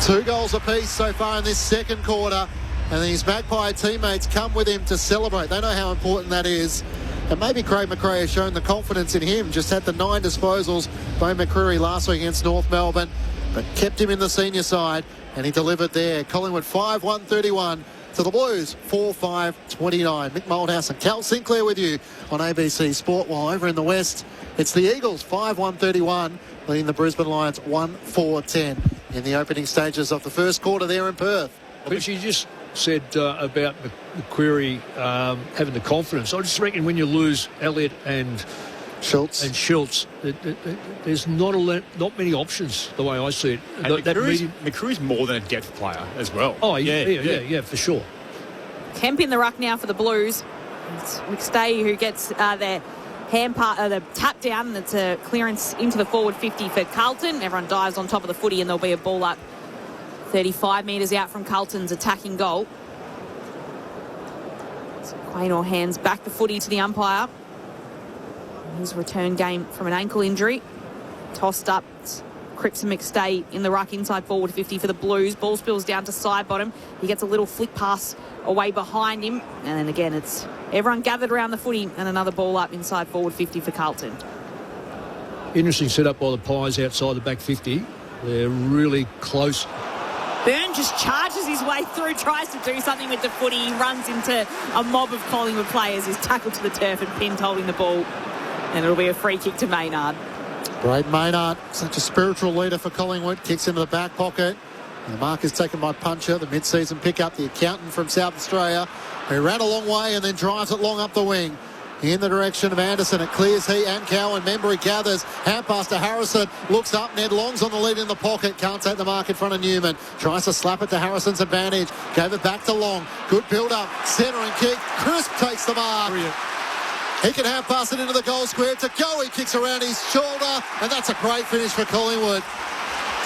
2 goals apiece so far in this second quarter, and his Magpie teammates come with him to celebrate. They know how important that is. And maybe Craig McRae has shown the confidence in him. Just had the 9 disposals, Bo McCreary last week against North Melbourne, but kept him in the senior side, and he delivered there. Collingwood 5-1-31 to the Blues 4-5-29. Mick Malthouse and Cal Sinclair with you on ABC Sport. While over in the West, it's the Eagles 5-1-31, leading the Brisbane Lions 1-4-10 in the opening stages of the first quarter there in Perth. But you just said about McQuarrie having the confidence. I just reckon when you lose Elliott and Schultz, there's not many options the way I see it. McCreary's more than a depth player as well. Oh, yeah, for sure. Kemp in the ruck now for the Blues. It's McStay who gets their the tap down, and it's a clearance into the forward 50 for Carlton. Everyone dives on top of the footy, and there'll be a ball up 35 metres out from Carlton's attacking goal. So Quaynor hands back the footy to the umpire. His return game from an ankle injury. Tossed up. Cripps and McStay in the ruck inside forward 50 for the Blues. Ball spills down to side bottom. He gets a little flick pass away behind him. And then again, it's everyone gathered around the footy, and another ball up inside forward 50 for Carlton. Interesting setup by the Pies outside the back 50. They're really close. Byrne just charges his way through, tries to do something with the footy. He runs into a mob of Collingwood players. He's tackled to the turf and pinned holding the ball. And it'll be a free kick to Maynard. Braden Maynard, such a spiritual leader for Collingwood, kicks into the back pocket. And the mark is taken by Puncher, the mid-season pickup, the accountant from South Australia, who ran a long way and then drives it long up the wing. In the direction of Anderson, it clears he and Cowan. Membry gathers, hand pass to Harrison, looks up, Ned Long's on the lead in the pocket, can't take the mark in front of Newman, tries to slap it to Harrison's advantage, gave it back to Long, good build-up, centre and kick, Crisp takes the mark. Brilliant. He can hand pass it into the goal square to go. He kicks around his shoulder, and that's a great finish for Collingwood.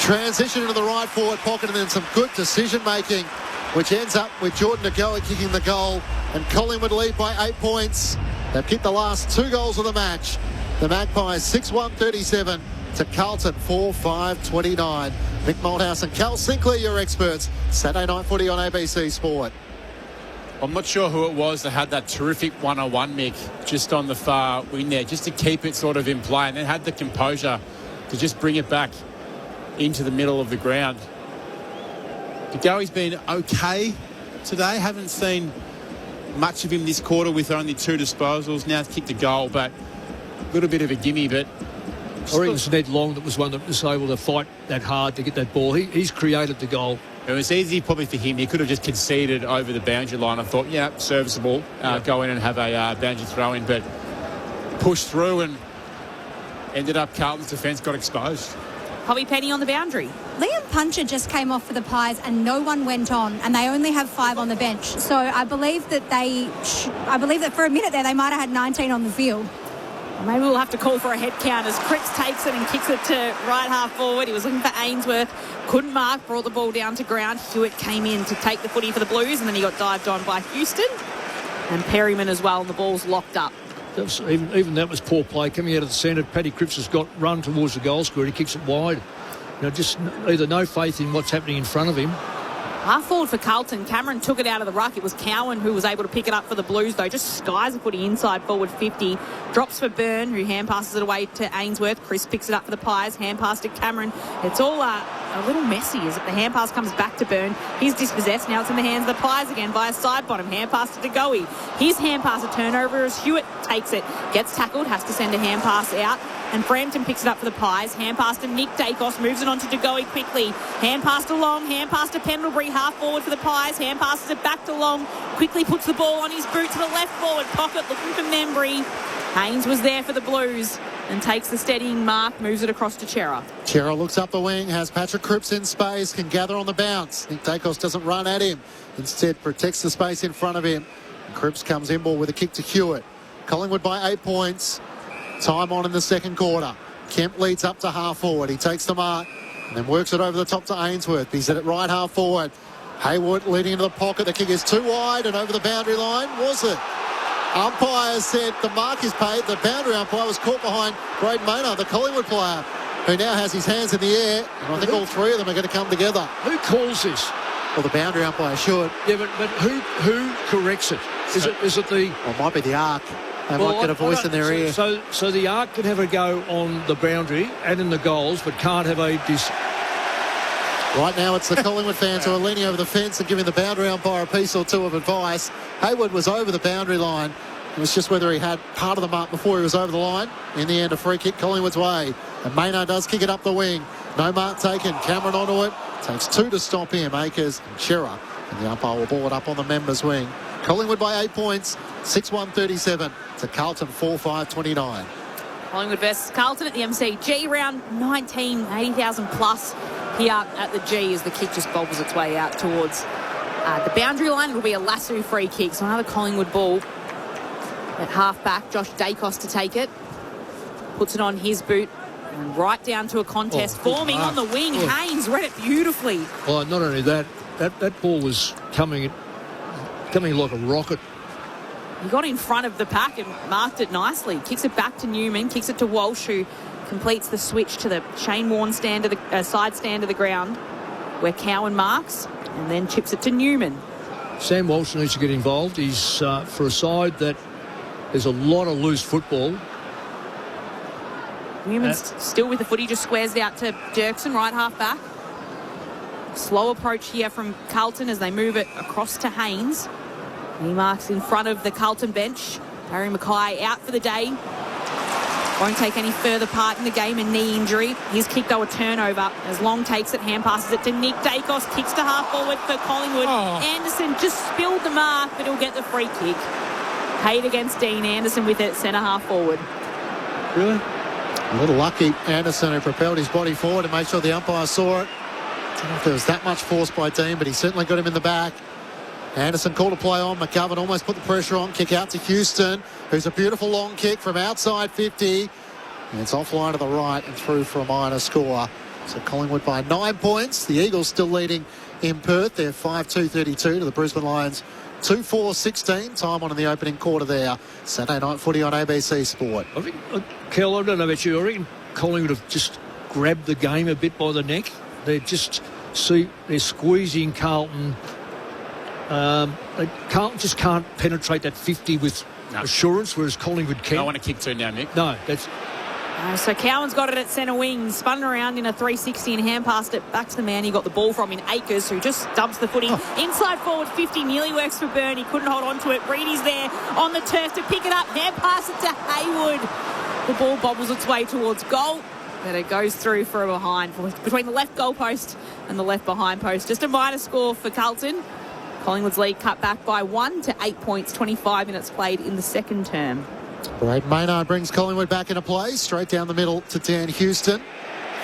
Transition into the right forward pocket, and then some good decision-making, which ends up with Jordan Nagoa kicking the goal, and Collingwood lead by 8 points. They've kicked the last 2 goals of the match. The Magpies 6-1-37 to Carlton 4-5-29. Mick Malthouse and Cal Sinclair, your experts. Saturday Night Footy on ABC Sport. I'm not sure who it was that had that terrific 101, Mick, just on the far wing there, just to keep it sort of in play, and then had the composure to just bring it back into the middle of the ground. Degoe's been okay today. Haven't seen much of him this quarter with only 2 disposals. Now he's kicked a goal, but a little bit of a gimme, but... I reckon it's Ned Long that was one that was able to fight that hard to get that ball. He's created the goal. It was easy probably for him. He could have just conceded over the boundary line. I thought, yeah, serviceable. Go in and have a boundary throw in, but pushed through and ended up Carlton's defence got exposed. Bobby Penny on the boundary. Liam Puncher just came off for the Pies and no one went on, and they only have 5 on the bench. So I believe that for a minute there they might have had 19 on the field. Maybe we'll have to call for a head count as Cripps takes it and kicks it to right half forward. He was looking for Ainsworth, couldn't mark, brought the ball down to ground. Hewitt came in to take the footy for the Blues, and then he got dived on by Houston. And Perryman as well, and the ball's locked up. Even that was poor play coming out of the centre. Paddy Cripps has got run towards the goal square. He kicks it wide. Just either no faith in what's happening in front of him, Half forward for Carlton. Cameron took it out of the ruck. It was Cowan who was able to pick it up for the Blues, though. Just skies a footy inside forward 50. Drops for Byrne, who hand passes it away to Ainsworth. Chris picks it up for the Pies. Hand pass to Cameron. It's all a little messy as the hand pass comes back to Byrne. He's dispossessed. Now it's in the hands of the Pies again via side bottom. Hand pass to DeGoey. His hand pass, a turnover as Hewitt takes it. Gets tackled, has to send a hand pass out. And Frampton picks it up for the Pies. Hand pass to Nick Dacos. Moves it on to DeGoey quickly. Hand pass to Long. Hand pass to Pendlebury. Half forward for the Pies. Hand passes it back to Long. Quickly puts the ball on his boot to the left forward pocket. Looking for Membry. Haynes was there for the Blues and takes the steadying mark. Moves it across to Chera. Chera looks up the wing. Has Patrick Cripps in space. Can gather on the bounce. Nick Dacos doesn't run at him. Instead protects the space in front of him. Cripps comes in ball with a kick to Hewitt. Collingwood by 8 points. Time on in the second quarter. Kemp leads up to half forward. He takes the mark and then works it over the top to Ainsworth. He's at it right half forward. Haywood leading into the pocket. The kick is too wide and over the boundary line. Was it? Umpire said the mark is paid. The boundary umpire was caught behind Braden Maynard, the Collingwood player, who now has his hands in the air. And I think all three of them are going to come together. Who calls this? Well, the boundary umpire should. Yeah, but who corrects it? Is it the... Well, it might be the ARC. They might get a voice in their ear. So the ARC can have a go on the boundary and in the goals, but can't have a... Right now it's the Collingwood fans who are leaning over the fence and giving the boundary umpire a piece or two of advice. Haywood was over the boundary line. It was just whether he had part of the mark before he was over the line. In the end, a free kick Collingwood's way. And Maynard does kick it up the wing. No mark taken. Cameron onto it. Takes 2 to stop him. Akers and Chera. And the umpire will ball it up on the members' wing. Collingwood by 8 points. 6-1-37 to Carlton 4-5-29. Collingwood versus Carlton at the MCG, round 19, 80,000 plus here at the G as the kick just bobbles its way out towards the boundary line. It'll be a lasso free kick, so another Collingwood ball at half-back. Josh Dacos to take it. Puts it on his boot and right down to a contest forming on the wing. Haynes read it beautifully. Well, not only that ball was coming like a rocket. He got in front of the pack and marked it nicely. Kicks it back to Newman, kicks it to Walsh, who completes the switch to the Shane Warne stand of the side stand of the ground where Cowan marks, and then chips it to Newman. Sam Walsh needs to get involved. He's for a side that there's a lot of loose football. Newman's still with the footy, just squares it out to Dirksen, right half back. Slow approach here from Carlton as they move it across to Haynes. He marks in front of the Carlton bench. Barry Mackay out for the day. Won't take any further part in the game, a knee injury. He's kicked though a turnover as Long takes it, hand passes it to Nick Dacos, kicks to half forward for Collingwood. Anderson just spilled the mark, but he'll get the free kick. Paid against Dean. Anderson with it, centre half forward. Really? A little lucky, Anderson, who propelled his body forward and made sure the umpire saw it. I don't know if there was that much force by Dean, but he certainly got him in the back. Anderson called a play on. McGovern almost put the pressure on. Kick out to Houston, who's a beautiful long kick from outside 50. And it's offline to the right and through for a minor score. So Collingwood by 9 points. The Eagles still leading in Perth. They're 5-2-32 to the Brisbane Lions 2-4-16. Time on in the opening quarter there. Saturday night footy on ABC Sport. I think, Kel, I don't know about you. I reckon Collingwood have just grabbed the game a bit by the neck. They're squeezing Carlton. Carlton just can't penetrate that 50 with assurance, whereas Collingwood can. I want to kick to now, Mick. No, that's... So Cowan's got it at centre wing, spun around in a 360 and hand passed it back to the man he got the ball from in Akers, who just dumps the footy inside forward 50, nearly works for Byrne. He couldn't hold on to it. Reedy's there on the turf to pick it up, hand pass it to Haywood. The ball bobbles its way towards goal, but it goes through for a behind between the left goal post and the left behind post. Just a minor score for Carlton. Collingwood's lead cut back by 1 to 8 points, 25 minutes played in the second term. Braden Maynard brings Collingwood back into play, straight down the middle to Dan Houston.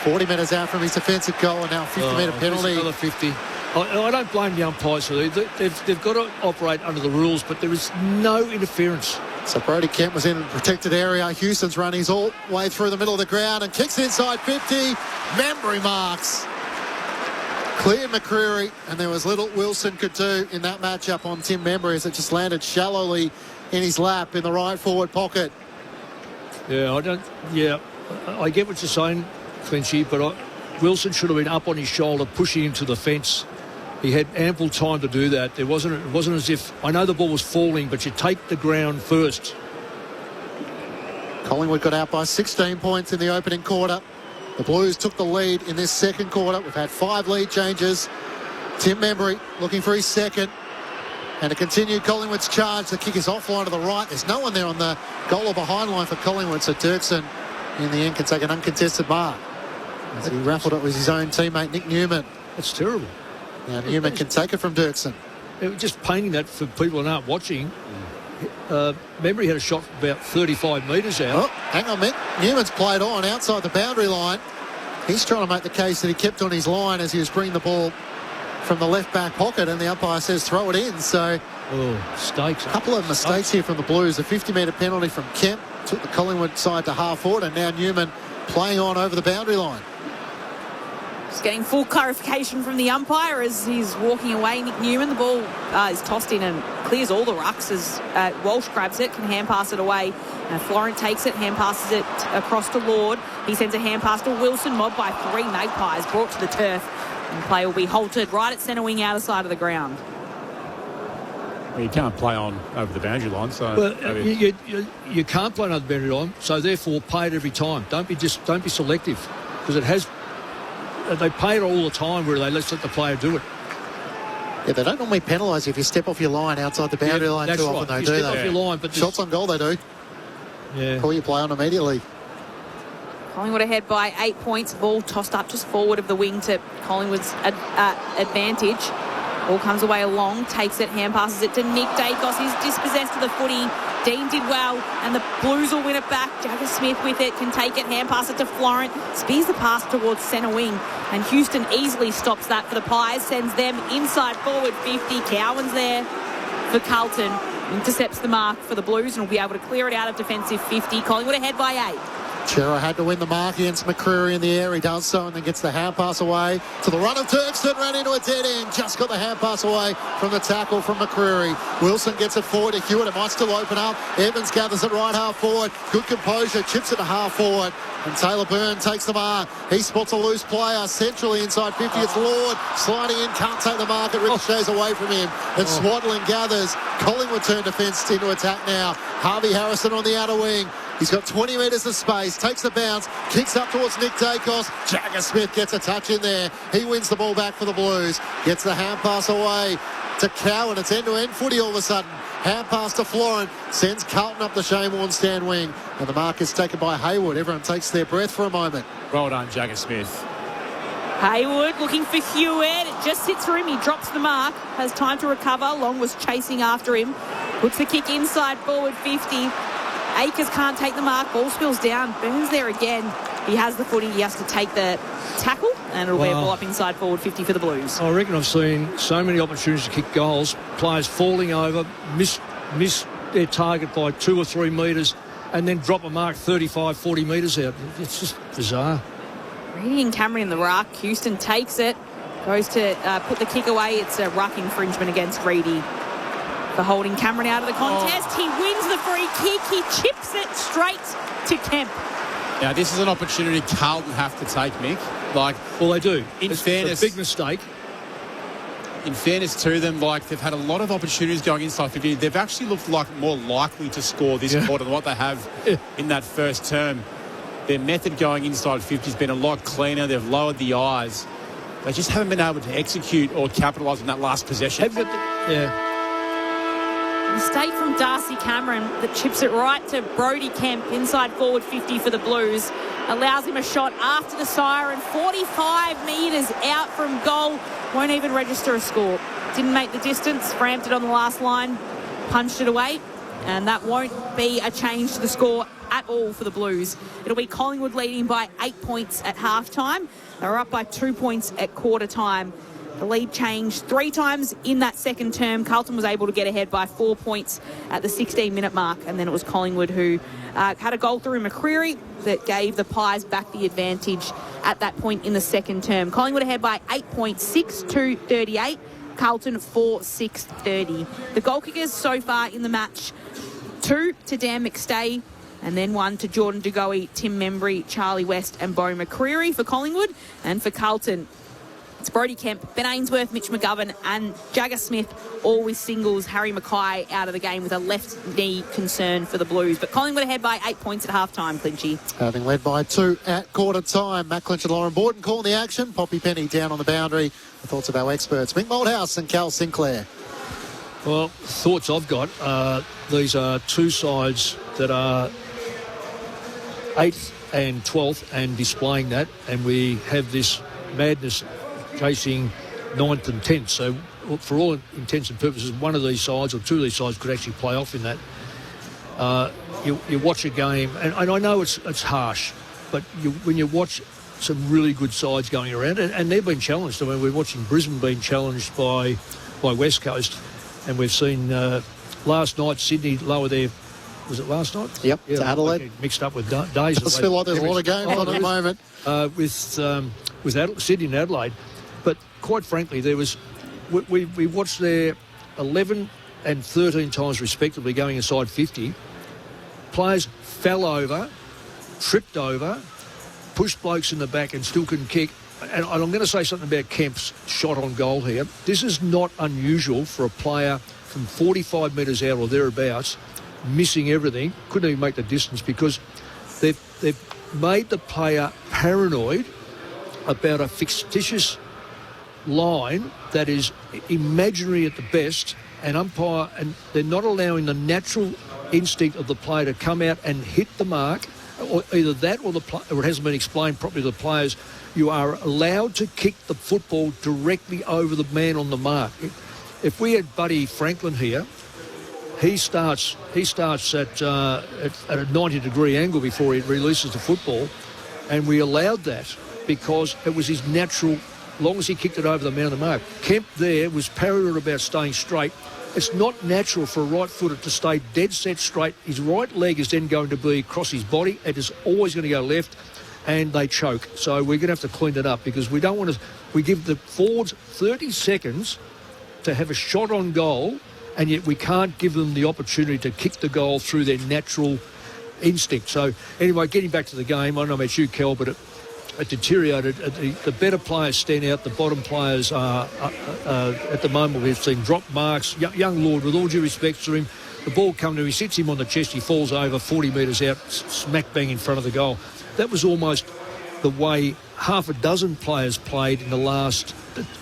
40 metres out from his defensive goal, and now a 50-metre penalty. Another 50. I don't blame the umpires. They've got to operate under the rules, but there is no interference. So Brody Kemp was in a protected area. Houston's run. He's all the way through the middle of the ground and kicks inside 50. Membry marks. Clear McCreary, and there was little Wilson could do in that matchup on Tim Membry as it just landed shallowly in his lap in the right forward pocket. I get what you're saying, Clinchy, but Wilson should have been up on his shoulder, pushing him to the fence. He had ample time to do that. It wasn't as if, I know the ball was falling, but you take the ground first. Collingwood got out by 16 points in the opening quarter. The Blues took the lead in this second quarter. We've had 5 lead changes. Tim Membry looking for his second. And to continue Collingwood's charge, the kick is offline to the right. There's no one there on the goal or behind line for Collingwood, so Dirksen in the end can take an uncontested mark. As he raffled it with his own teammate Nick Newman. That's terrible. Now Newman can take it from Dirksen. Just painting that for people that aren't watching. Membry had a shot about 35 metres out. Oh, hang on, Mick. Newman's played on outside the boundary line. He's trying to make the case that he kept on his line as he was bringing the ball from the left back pocket, and the umpire says throw it in. So, mistakes. A couple of mistakes here from the Blues. A 50-metre penalty from Kemp took the Collingwood side to half forward, and now Newman playing on over the boundary line. Just getting full clarification from the umpire as he's walking away. Nick Newman, the ball is tossed in and clears all the rucks as Walsh grabs it, can hand pass it away. Florent takes it, hand passes it across to Lord. He sends a hand pass to Wilson, mobbed by 3 Magpies, brought to the turf. And play will be halted right at centre wing, outer side of the ground. Well, you can't play on over the boundary line, so you can't play on the boundary line. So therefore, pay it every time. Don't be selective, because it has. They pay it all the time where they let the player do it. Yeah, they don't normally penalise you if you step off your line outside the boundary line too often, though, do they? Step off your line, but shots on goal, they do. Yeah. Call your play on immediately. Collingwood ahead by 8 points. Ball tossed up just forward of the wing to Collingwood's advantage. Ball comes away along, takes it, hand passes it to Nick Dacos. He's dispossessed of the footy. Dean did well, and the Blues will win it back. Jagger Smith with it, can take it, hand pass it to Florent. Spears the pass towards centre wing, and Houston easily stops that for the Pies, sends them inside forward 50. Cowan's there for Carlton. Intercepts the mark for the Blues and will be able to clear it out of defensive 50. Collingwood ahead by 8. Chera had to win the mark against McCreary in the air. He does so and then gets the hand pass away to the run of Dirksen. Ran into a dead end. Just got the hand pass away from the tackle from McCreary. Wilson gets it forward to Hewitt. It might still open up. Evans gathers it right half forward. Good composure. Chips it to half forward. And Taylor Byrne takes the mark. He spots a loose player centrally inside 50. It's Lord sliding in. Can't take the mark. It ricochets away from him. And Swaddling gathers. Collingwood turn defence into attack now. Harvey Harrison on the outer wing. He's got 20 metres of space, takes the bounce, kicks up towards Nick Dacos. Jagger Smith gets a touch in there. He wins the ball back for the Blues. Gets the hand pass away to Cowan. It's end-to-end footy all of a sudden. Hand pass to Florent. Sends Carlton up the Shane Warne stand wing. And the mark is taken by Hayward. Everyone takes their breath for a moment. Well done, Jagger Smith. Hayward looking for Hewitt. It just sits for him. He drops the mark. Has time to recover. Long was chasing after him. Puts the kick inside forward 50. Akers can't take the mark. Ball spills down. Burns there again. He has the footy. He has to take the tackle, and it'll be a ball up inside forward 50 for the Blues. I reckon I've seen so many opportunities to kick goals. Players falling over, miss their target by 2 or 3 metres, and then drop a mark 35, 40 metres out. It's just bizarre. Reedy and Cameron in the ruck. Houston takes it. Goes to put the kick away. It's a ruck infringement against Reedy. For holding Cameron out of the contest. He wins the free kick. He chips it straight to Kemp. Now, this is an opportunity Carlton have to take, Mick. Well, they do. It's fairness, a big mistake. In fairness to them, they've had a lot of opportunities going inside 50. They've actually looked like more likely to score this quarter than what they have in that first term. Their method going inside 50 has been a lot cleaner. They've lowered the eyes. They just haven't been able to execute or capitalise on that last possession. Mistake from Darcy Cameron that chips it right to Brodie Kemp inside forward 50 for the Blues. Allows him a shot after the siren. 45 metres out from goal. Won't even register a score. Didn't make the distance. Ramped it on the last line. Punched it away. And that won't be a change to the score at all for the Blues. It'll be Collingwood leading by 8 points at half-time. They're up by 2 points at quarter-time. The lead changed 3 times in that second term. Carlton was able to get ahead by 4 points at the 16-minute mark, and then it was Collingwood who had a goal through McCreary that gave the Pies back the advantage at that point in the second term. Collingwood ahead by 8 points, 6-38. Carlton 4-6-30. The goal kickers so far in the match, 2 to Dan McStay, and then 1 to Jordan DeGoey, Tim Membry, Charlie West and Bo McCreary for Collingwood. And for Carlton, It's Brodie Kemp, Ben Ainsworth, Mitch McGovern and Jagger Smith, all with singles. Harry Mackay out of the game with a left knee concern for the Blues. But Collingwood ahead by 8 points at half-time, Clinchy. Having led by 2 at quarter time. Matt Clinch and Lauren Borden calling the action. Poppy Penny down on the boundary. The thoughts of our experts, Mick Malthouse and Cal Sinclair. Well, thoughts I've got, these are two sides that are 8th and 12th and displaying that, and we have this madness chasing 9th and 10th. So for all intents and purposes, one of these sides or two of these sides could actually play off in that. You watch a game, and I know it's harsh, but when you watch some really good sides going around, and they've been challenged. I mean, we're watching Brisbane being challenged by West Coast, and we've seen last night Sydney lower their... Was it last night? Yep, to Adelaide. Okay, mixed up with days. It does feel like there's a lot of games on at the moment. With Sydney and Adelaide. But quite frankly, there was... We watched their 11 and 13 times respectively going inside 50. Players fell over, tripped over, pushed blokes in the back and still couldn't kick. And I'm going to say something about Kemp's shot on goal here. This is not unusual for a player from 45 metres out or thereabouts missing everything, couldn't even make the distance because they've made the player paranoid about a fictitious line that is imaginary at the best, and they're not allowing the natural instinct of the player to come out and hit the mark, or either that or it hasn't been explained properly to the players. You are allowed to kick the football directly over the man on the mark. If we had Buddy Franklin here, he starts at a 90-degree angle before he releases the football, and we allowed that because it was his natural, as long as he kicked it over the man on the mark. Kemp there was paranoid about staying straight. It's not natural for a right-footer to stay dead set straight. His right leg is then going to be across his body. It is always going to go left, and they choke. So we're going to have to clean it up because we don't want to... We give the forwards 30 seconds to have a shot on goal, and yet we can't give them the opportunity to kick the goal through their natural instinct. So anyway, getting back to the game, I don't know about you, Kel, but it deteriorated. The better players stand out. The bottom players are, at the moment, we've seen drop marks. Young Lord, with all due respect to him, the ball comes to him, he sits him on the chest, he falls over 40 metres out, smack bang in front of the goal. That was almost the way half a dozen players played in the last...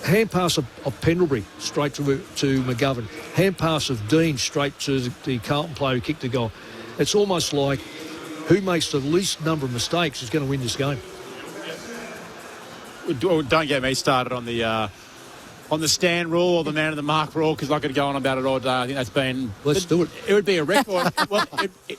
Hand pass of Pendlebury straight to McGovern. Hand pass of Dean straight to the Carlton player who kicked the goal. It's almost like who makes the least number of mistakes is going to win this game. Don't get me started on the stand rule or the man of the mark rule, because I could go on about it all day. I think that's been... Let's do it. It would be a record. Well,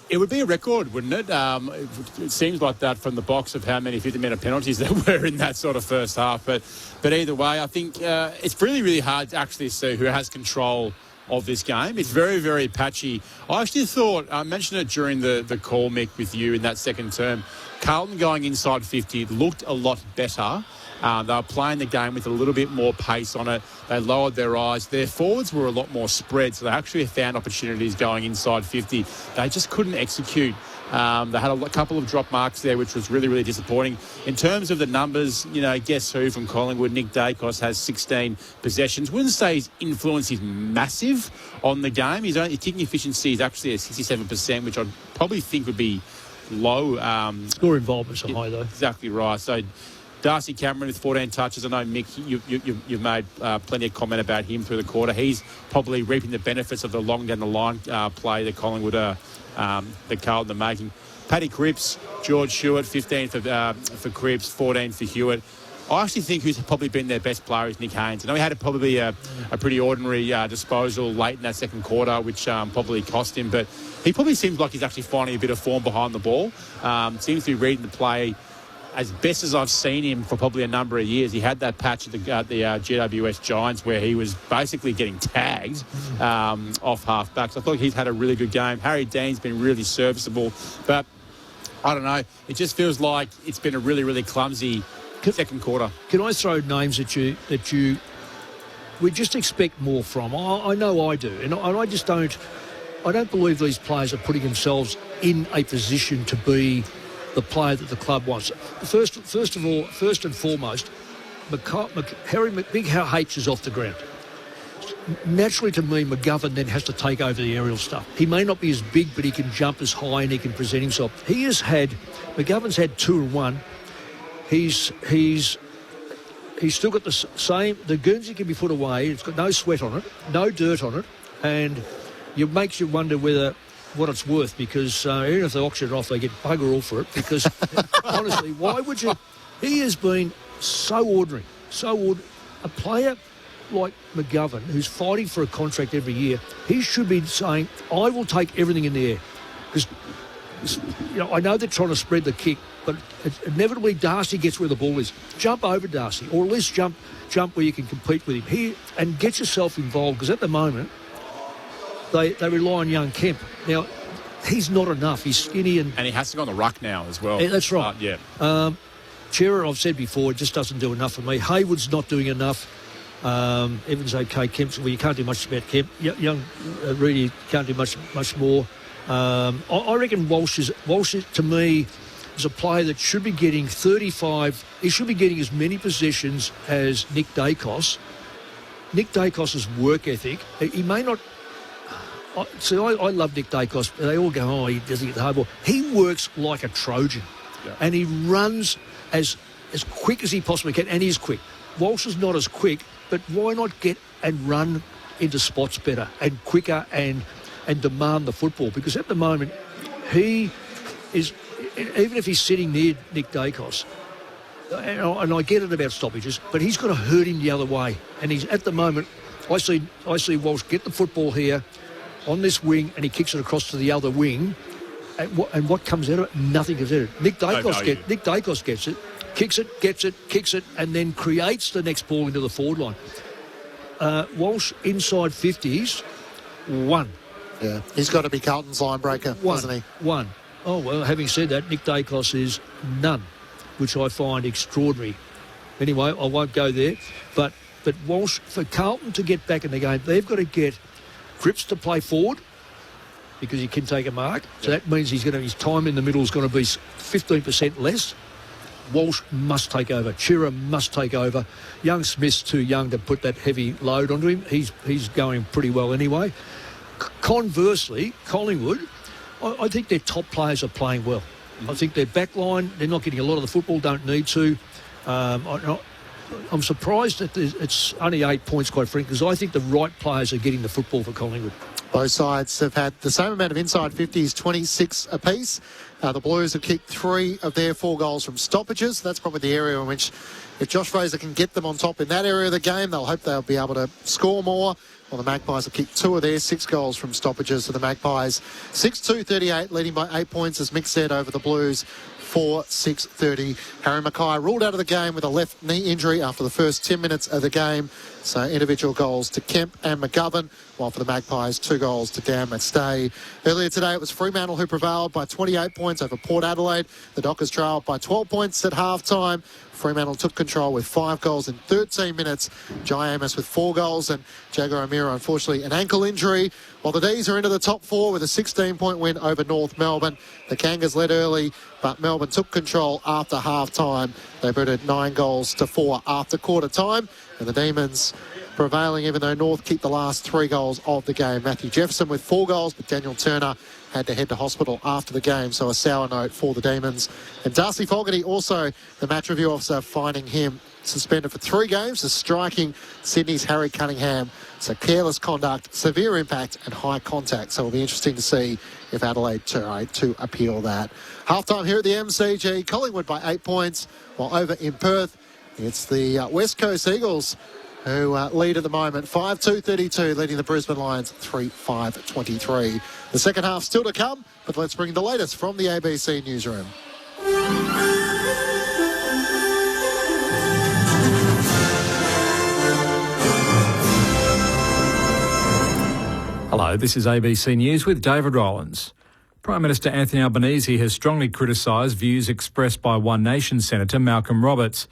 it would be a record, wouldn't it? It seems like that from the box of how many 50-minute penalties there were in that sort of first half. But either way, I think it's really, really hard to actually see who has control of this game. It's very, very patchy. I actually thought, I mentioned it during the call, Mick, with you in that second term, Carlton going inside 50 looked a lot better. They were playing the game with a little bit more pace on it. They lowered their eyes. Their forwards were a lot more spread, so they actually found opportunities going inside 50. They just couldn't execute. They had a couple of drop marks there, which was really, really disappointing. In terms of the numbers, guess who from Collingwood? Nick Dacos has 16 possessions. Wouldn't say his influence is massive on the game. His kicking efficiency is actually at 67%, which I'd probably think would be low. Score involvement's high, though. Exactly right. So Darcy Cameron with 14 touches. I know, Mick, you've made plenty of comment about him through the quarter. He's probably reaping the benefits of the long down the line play that Collingwood that Carlton are making. Paddy Cripps, George Hewitt, 15 for Cripps, 14 for Hewitt. I actually think who's probably been their best player is Nick Haynes. I know he had probably a pretty ordinary disposal late in that second quarter, which probably cost him, but he probably seems like he's actually finding a bit of form behind the ball. Seems to be reading the play as best as I've seen him for probably a number of years. He had that patch at the GWS Giants where he was basically getting tagged off half-backs. I thought he's had a really good game. Harry Dean's been really serviceable, but I don't know. It just feels like it's been a really, really clumsy second quarter. Can I throw names at you that we just expect more from? I know I do, and I just don't. I don't believe these players are putting themselves in a position to be the player that the club wants. First and foremost, Big H is off the ground. Naturally, to me, McGovern then has to take over the aerial stuff. He may not be as big, but he can jump as high and he can present himself. McGovern's had 2 and 1. He's still got the same. The Guernsey can be put away. It's got no sweat on it, no dirt on it, and it makes you wonder what it's worth, because even if they auction it off, they get bugger all for it. Because honestly, why would you? He has been so ordinary. A player like McGovern, who's fighting for a contract every year, he should be saying, I will take everything in the air. Because, I know they're trying to spread the kick, but inevitably Darcy gets where the ball is. Jump over Darcy, or at least jump where you can compete with him here, and get yourself involved, because at the moment they rely on young Kemp. Now, he's not enough. He's skinny and he has to go on the ruck now as well. Yeah, that's right. Chera, I've said before, just doesn't do enough for me. Haywood's not doing enough. Evans okay. Kemp's, well, you can't do much about Kemp. Young Reedy can't do much more. I reckon Walsh to me is a player that should be getting 35. He should be getting as many possessions as Nick Dacos. Nick Dacos' work ethic, he may not. I love Nick Dacos. They all go, he doesn't get the hard ball. He works like a Trojan, and he runs as quick as he possibly can, and he's quick. Walsh is not as quick, but why not get and run into spots better and quicker and demand the football? Because at the moment, he is, even if he's sitting near Nick Dacos, and I get it about stoppages, but he's got to hurt him the other way. And he's at the moment, I see Walsh get the football here on this wing, and he kicks it across to the other wing. And what comes out of it? Nothing comes out of it. Nick Dacos gets it, kicks it, kicks it, and then creates the next ball into the forward line. Walsh inside 50s, 1. Yeah, he's got to be Carlton's line breaker, doesn't he? 1. Oh, well, having said that, Nick Dacos is none, which I find extraordinary. Anyway, I won't go there. But Walsh, for Carlton to get back in the game, they've got to get Cripps to play forward, because he can take a mark. So that means his time in the middle is going to be 15% less. Walsh must take over. Chera must take over. Young Smith's too young to put that heavy load onto him. He's going pretty well anyway. Conversely, Collingwood, I think their top players are playing well. I think their back line, they're not getting a lot of the football, don't need to. I'm surprised that it's only 8 points, quite frankly, because I think the right players are getting the football for Collingwood. Both sides have had the same amount of inside 50s, 26 apiece. The Blues have kicked 3 of their 4 goals from stoppages. That's probably the area in which, if Josh Fraser can get them on top in that area of the game, they'll hope they'll be able to score more. Well, the Magpies have kicked 2 of their 6 goals from stoppages. So the Magpies 6-2-38, leading by 8 points, as Mick said, over the Blues. 4-6-30. Harry Mackay ruled out of the game with a left knee injury after the first 10 minutes of the game. So individual goals to Kemp and McGovern, while for the Magpies, 2 goals to Dan McStay. Earlier today, it was Fremantle who prevailed by 28 points over Port Adelaide. The Dockers trailed by 12 points at half-time. Fremantle took control with 5 goals in 13 minutes. Jai Amos with 4 goals, and Jaguar O'Meara, unfortunately, an ankle injury. While the D's are into the top 4 with a 16-point win over North Melbourne. The Kangas led early, but Melbourne took control after half-time. They booted 9 goals to 4 after quarter-time, and the Demons prevailing, even though North kicked the last 3 goals of the game. Matthew Jefferson with 4 goals, but Daniel Turner had to head to hospital after the game, so a sour note for the Demons. And Darcy Fogarty, also the match review officer, finding him suspended for 3 games for striking Sydney's Harry Cunningham. So careless conduct, severe impact and high contact. So it'll be interesting to see if Adelaide try to appeal that. Half-time here at the MCG, Collingwood by 8 points, while over in Perth, it's the West Coast Eagles who lead at the moment, 5-2-32, leading the Brisbane Lions 3-5-23. The second half still to come, but let's bring the latest from the ABC newsroom. Hello, this is ABC News with David Rowlands. Prime Minister Anthony Albanese has strongly criticised views expressed by One Nation Senator Malcolm Roberts.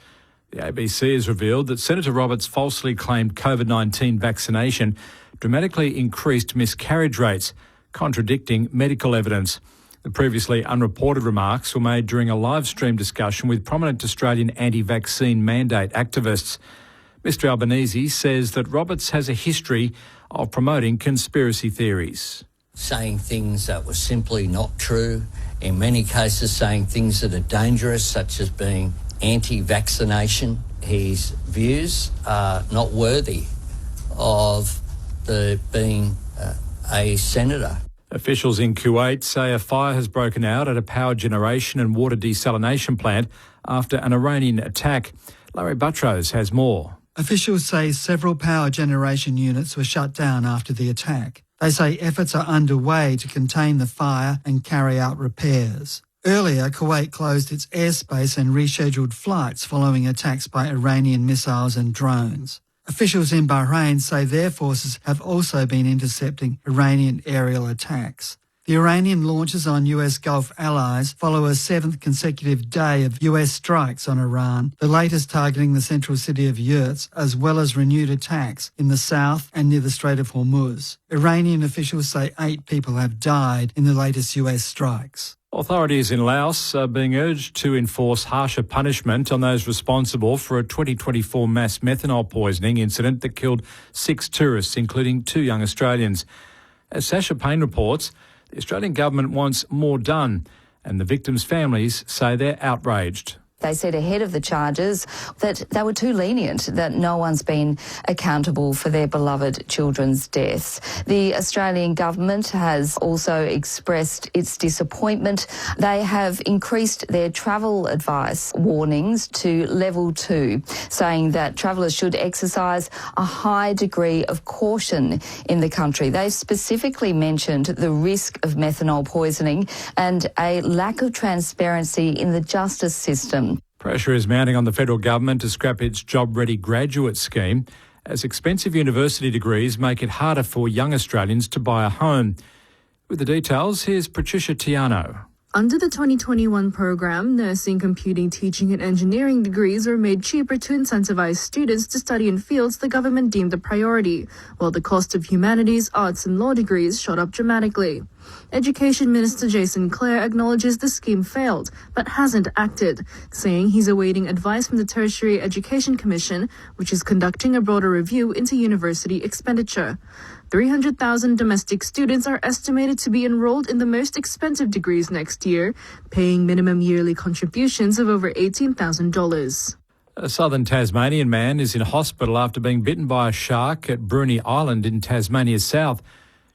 The ABC has revealed that Senator Roberts' falsely claimed COVID-19 vaccination dramatically increased miscarriage rates, contradicting medical evidence. The previously unreported remarks were made during a live stream discussion with prominent Australian anti-vaccine mandate activists. Mr Albanese says that Roberts has a history of promoting conspiracy theories. Saying things that were simply not true, in many cases saying things that are dangerous, such as being anti-vaccination. His views are not worthy of being a senator. Officials in Kuwait say a fire has broken out at a power generation and water desalination plant after an Iranian attack. Larry Buttrose has more. Officials say several power generation units were shut down after the attack. They say efforts are underway to contain the fire and carry out repairs. Earlier, Kuwait closed its airspace and rescheduled flights following attacks by Iranian missiles and drones. Officials in Bahrain say their forces have also been intercepting Iranian aerial attacks. The Iranian launches on US Gulf allies follow a seventh consecutive day of US strikes on Iran, the latest targeting the central city of Yurts, as well as renewed attacks in the south and near the Strait of Hormuz. Iranian officials say 8 people have died in the latest US strikes. Authorities in Laos are being urged to enforce harsher punishment on those responsible for a 2024 mass methanol poisoning incident that killed 6 tourists, including 2 young Australians. As Sasha Payne reports, the Australian government wants more done, and the victims' families say they're outraged. They said ahead of the charges that they were too lenient, that no one's been accountable for their beloved children's deaths. The Australian government has also expressed its disappointment. They have increased their travel advice warnings to level 2, saying that travellers should exercise a high degree of caution in the country. They've specifically mentioned the risk of methanol poisoning and a lack of transparency in the justice system. Pressure is mounting on the federal government to scrap its job-ready graduate scheme as expensive university degrees make it harder for young Australians to buy a home. With the details, here's Patricia Tiano. Under the 2021 program, nursing, computing, teaching and engineering degrees were made cheaper to incentivize students to study in fields the government deemed a priority, while the cost of humanities, arts and law degrees shot up dramatically. Education Minister Jason Clare acknowledges the scheme failed, but hasn't acted, saying he's awaiting advice from the Tertiary Education Commission, which is conducting a broader review into university expenditure. 300,000 domestic students are estimated to be enrolled in the most expensive degrees next year, paying minimum yearly contributions of over $18,000. A southern Tasmanian man is in hospital after being bitten by a shark at Bruny Island in Tasmania's south.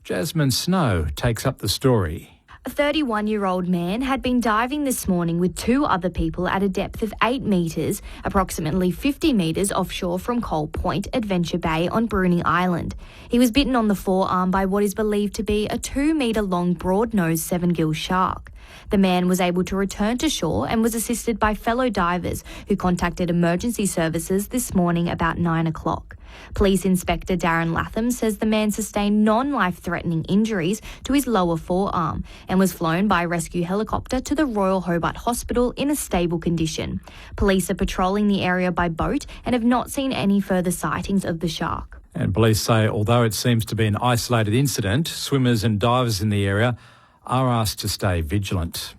Jasmine Snow takes up the story. A 31-year-old man had been diving this morning with 2 other people at a depth of 8 metres, approximately 50 metres offshore from Coal Point, Adventure Bay on Bruny Island. He was bitten on the forearm by what is believed to be a 2-metre-long broad-nosed 7-gill shark. The man was able to return to shore and was assisted by fellow divers who contacted emergency services this morning about 9 o'clock. Police Inspector Darren Latham says the man sustained non-life-threatening injuries to his lower forearm and was flown by a rescue helicopter to the Royal Hobart Hospital in a stable condition. Police are patrolling the area by boat and have not seen any further sightings of the shark. And police say although it seems to be an isolated incident, swimmers and divers in the area are asked to stay vigilant.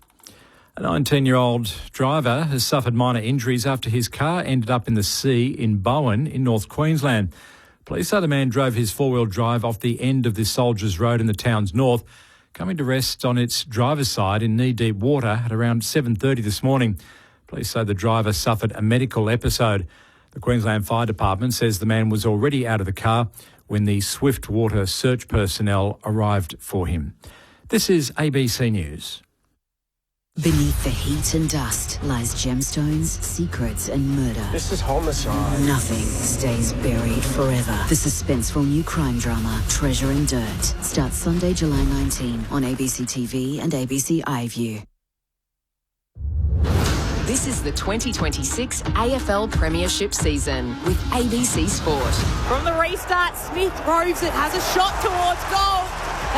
A 19-year-old driver has suffered minor injuries after his car ended up in the sea in Bowen in North Queensland. Police say the man drove his 4-wheel drive off the end of the Soldiers Road in the town's north, coming to rest on its driver's side in knee-deep water at around 7:30 this morning. Police say the driver suffered a medical episode. The Queensland Fire Department says the man was already out of the car when the swift water search personnel arrived for him. This is ABC News. Beneath the heat and dust lies gemstones, secrets and murder. This is homicide. Nothing stays buried forever. The suspenseful new crime drama, Treasure in Dirt, starts Sunday, July 19 on ABC TV and ABC iView. This is the 2026 AFL Premiership season with ABC Sport. From the restart, Smith roves it, has a shot towards goal,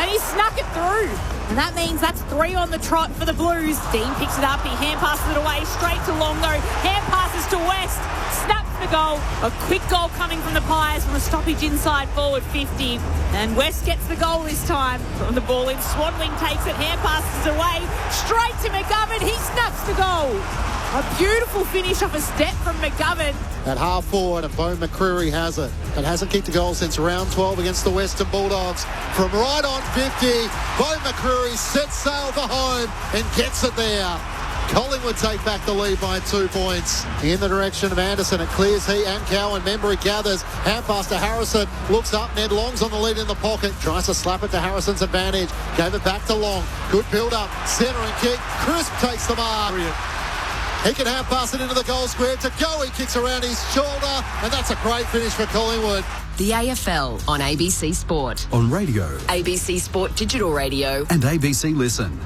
and he snuck it through. And that means that's 3 on the trot for the Blues. Dean picks it up, he hand passes it away straight to Longo, hand passes to West, snaps the goal. A quick goal coming from the Pies from a stoppage inside forward 50. And West gets the goal this time from the ball in. Swanwing takes it, hand passes away, straight to McGovern. He snaps the goal. A beautiful finish off a step from McGovern. At half forward, and Bo McCreary has it. And hasn't kicked a goal since round 12 against the Western Bulldogs. From right on 50, Bo McCreary sets sail for home and gets it there. Collingwood take back the lead by 2 points. In the direction of Anderson, it clears he and Cowan. Membry gathers, hand pass to Harrison, looks up, Ned Long's on the lead in the pocket, tries to slap it to Harrison's advantage, gave it back to Long, good build up, centre and kick, Crisp takes the mark. Brilliant. He can hand pass it into the goal square to go, he kicks around his shoulder, and that's a great finish for Collingwood. The AFL on ABC Sport. On radio. ABC Sport Digital Radio. And ABC Listen.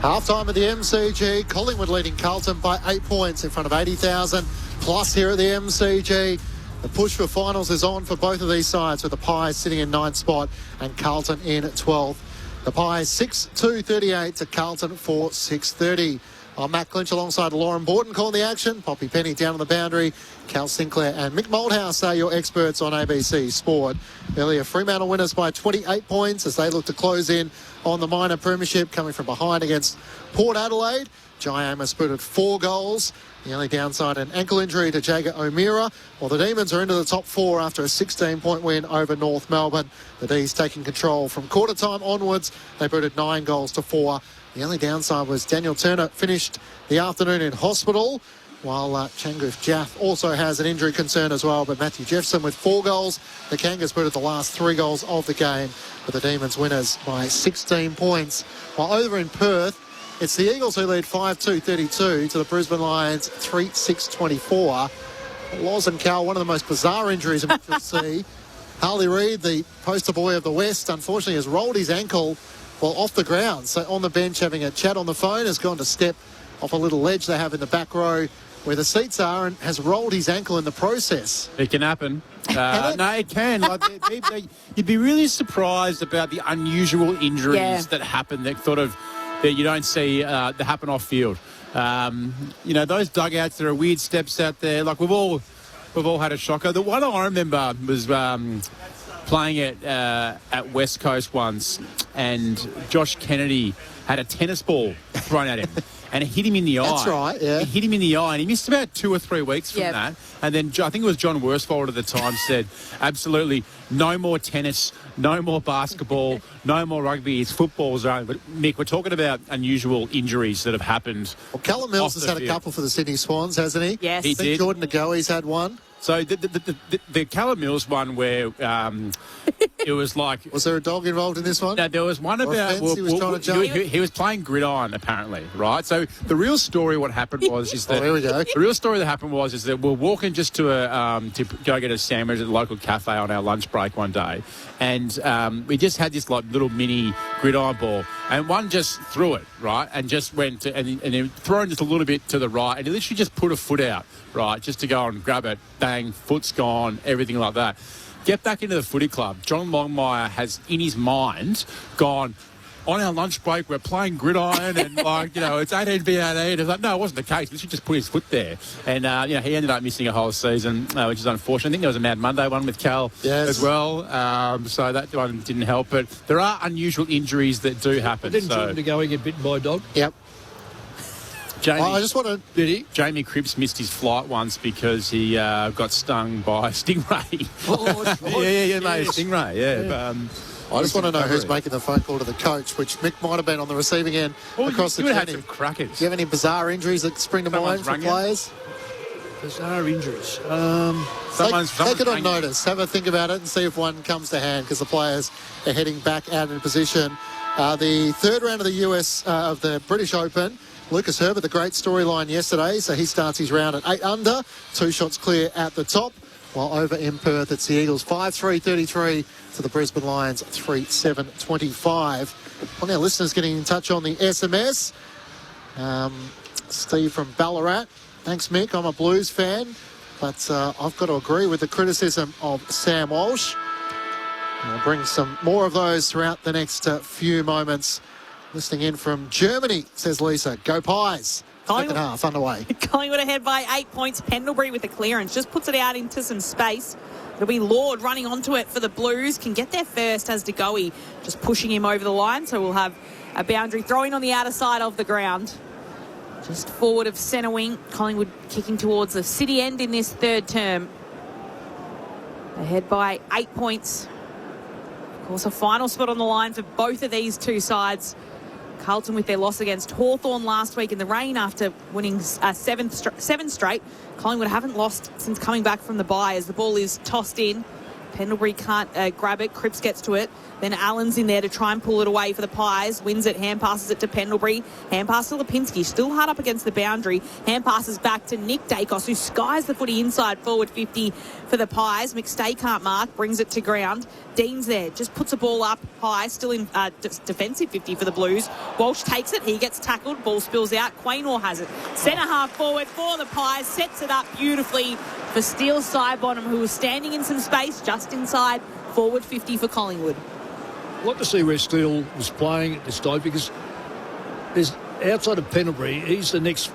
Half-time at the MCG, Collingwood leading Carlton by 8 points in front of 80,000 plus here at the MCG. The push for finals is on for both of these sides, with the Pies sitting in 9th spot and Carlton in 12th. The Pies 6-2-38 to Carlton 4-6-30. I'm Matt Clinch alongside Lauren Borton calling the action. Poppy Penny down on the boundary. Cal Sinclair and Mick Moldhouse are your experts on ABC Sport. Earlier, Fremantle winners by 28 points as they look to close in on the minor premiership, coming from behind against Port Adelaide. Jai Amos booted 4 goals. The only downside, an ankle injury to Jager O'Meara. While the Demons are into the top 4 after a 16-point win over North Melbourne. The D's taking control from quarter time onwards. They booted 9 goals to 4. The only downside was Daniel Turner finished the afternoon in hospital, while Changuf Jaff also has an injury concern as well. But Matthew Jefferson with 4 goals. The Kangas booted the last 3 goals of the game, with the Demons winners by 16 points. While over in Perth, it's the Eagles who lead 5-2-32 to the Brisbane Lions 3-6-24. Loz and Cal, one of the most bizarre injuries in which you'll see. Harley Reid, the poster boy of the West, unfortunately has rolled his ankle while off the ground. So on the bench having a chat on the phone, has gone to step off a little ledge they have in the back row where the seats are, and has rolled his ankle in the process. It can happen. No, it can. You'd be really surprised about the unusual injuries that happen that you don't see that happen off field. Those dugouts, there are weird steps out there. Like we've all had a shocker. The one I remember was playing at West Coast once, and Josh Kennedy had a tennis ball thrown at him. And it hit him in the eye. That's right, yeah. It hit him in the eye, and he missed about 2 or 3 weeks from that. And then I think it was John Worsfold at the time said, absolutely no more tennis, no more basketball, no more rugby. It's football zone. But, Mick, we're talking about unusual injuries that have happened. Well, Callum Mills has had a couple for the Sydney Swans, hasn't he? Yes. He did. Jordan Ngoe's had one. So the Callum Mills one where it was like... Was there a dog involved in this one? No, there was one about... He was trying to jump? He was playing gridiron, apparently, right? So the real story what happened was is that... here we go. The real story that happened was is that we're walking just to to go get a sandwich at the local cafe on our lunch break one day, and we just had this like little mini gridiron ball, and one just threw it, right, and just went to, and then thrown just a little bit to the right, and he literally just put a foot out, right, just to go and grab it. Bang, foot's gone, everything like that. Get back into the footy club. John Longmire has, in his mind, gone, on our lunch break, we're playing gridiron and, it's 18 v 18. It's like, no, it wasn't the case. We should just put his foot there. And, he ended up missing a whole season, which is unfortunate. I think there was a Mad Monday one with Cal as well. So that one didn't help. But there are unusual injuries that do happen. Didn't Jordan DeGoey get bitten by a dog? Yep. I just want to... Did he? Jamie Cripps missed his flight once because he got stung by a stingray. Yeah, mate, a stingray, yeah. I just want to know who's making the phone call to the coach, which Mick might have been on the receiving end across the journey. had some crackers. Do you have any bizarre injuries that spring to mind for players? Bizarre injuries. Take it on notice. Have a think about it and see if one comes to hand, because the players are heading back out in position. The third round of the US of the British Open, Lucas Herbert, the great storyline yesterday. So he starts his round at 8 under, 2 shots clear at the top. While over in Perth, it's the Eagles 5-3-33 to the Brisbane Lions 3-7-25. One of our listeners getting in touch on the SMS. Steve from Ballarat. Thanks, Mick. I'm a Blues fan, but I've got to agree with the criticism of Sam Walsh. I'll bring some more of those throughout the next few moments. Listening in from Germany, says Lisa. Go Pies. Second half underway. Collingwood ahead by 8 points. Pendlebury with the clearance. Just puts it out into some space. It'll be Lord running onto it for the Blues. Can get there first as DeGoey just pushing him over the line. So we'll have a boundary throwing on the outer side of the ground. Just forward of centre wing. Collingwood kicking towards the city end in this third term. Ahead by 8 points. Of course, a final spot on the line for both of these two sides. Carlton with their loss against Hawthorn last week in the rain after winning seven straight. Collingwood haven't lost since coming back from the bye as the ball is tossed in. Pendlebury can't grab it. Cripps gets to it. Then Allen's in there to try and pull it away for the Pies. Wins it. Hand passes it to Pendlebury. Hand pass to Lipinski. Still hard up against the boundary. Hand passes back to Nick Dacos, who skies the footy inside forward 50 for the Pies. McStay can't mark. Brings it to ground. Dean's there. Just puts a ball up high. Still in defensive 50 for the Blues. Walsh takes it. He gets tackled. Ball spills out. Quaynor has it. Centre half forward for the Pies. Sets it up beautifully for Steele Sidebottom, who was standing in some space just inside forward 50 for Collingwood. I'd like to see where Steele was playing at this time, because there's outside of Pendlebury, he's the next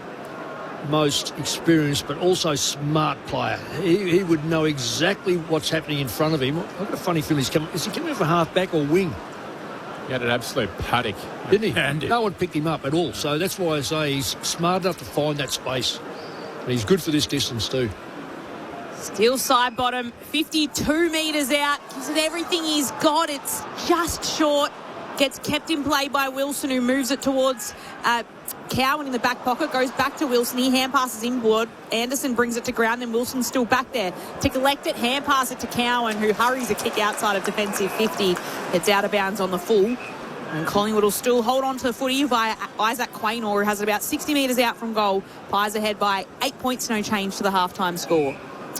most experienced but also smart player. He would know exactly what's happening in front of him. I've got a funny feeling is he coming for half back or wing? He had an absolute paddock, didn't he? No one picked him up at all. So that's why I say he's smart enough to find that space. And he's good for this distance too. Steele Sidebottom, 52 metres out. Gives it everything he's got. It's just short. Gets kept in play by Wilson, who moves it towards Cowan in the back pocket. Goes back to Wilson. He hand passes inboard. Anderson brings it to ground. Then Wilson's still back there to collect it. Hand pass it to Cowan, who hurries a kick outside of defensive 50. It's out of bounds on the full. And Collingwood will still hold on to the footy via Isaac Quaynor, who has it about 60 metres out from goal. Pies ahead by 8 points, no change to the halftime score.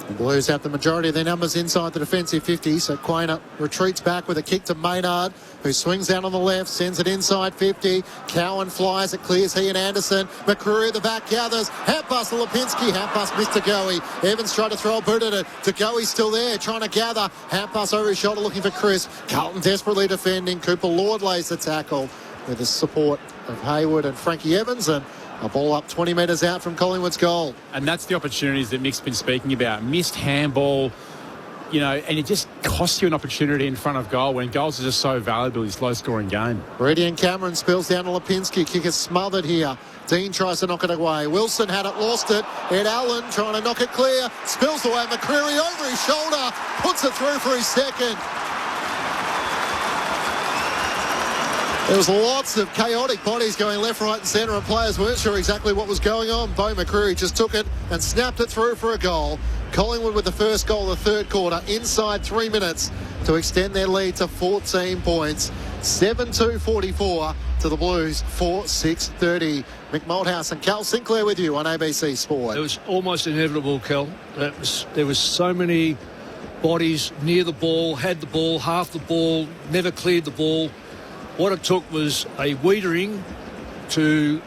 The Blues have the majority of their numbers inside the defensive 50, so Quaynor retreats back with a kick to Maynard, who swings down on the left, sends it inside 50. Cowan flies, it clears he and Anderson. McCreary at the back gathers. Hand pass to Lipinski. Hand pass missed to Goey. Evans tried to throw a boot at it. To Goey's still there, trying to gather. Hand pass over his shoulder looking for Chris. Carlton desperately defending. Cooper Lord lays the tackle with the support of Hayward and Frankie Evans, and a ball up 20 metres out from Collingwood's goal. And that's the opportunities that Mick's been speaking about. Missed handball, and it just costs you an opportunity in front of goal when goals are just so valuable in this low-scoring game. Reedy and Cameron spills down to Lipinski. Kick is smothered here. Dean tries to knock it away. Wilson had it, lost it. Ed Allen trying to knock it clear. Spills away. McCreary over his shoulder. Puts it through for his second. There was lots of chaotic bodies going left, right and centre, and players weren't sure exactly what was going on. Bo McCreary just took it and snapped it through for a goal. Collingwood with the first goal of the third quarter inside 3 minutes to extend their lead to 14 points. 7-2-44 to the Blues, 4-6-30. Mick Malthouse and Cal Sinclair with you on ABC Sport. It was almost inevitable, Cal. There was so many bodies near the ball, had the ball, half the ball, never cleared the ball. What it took was a Wiedering to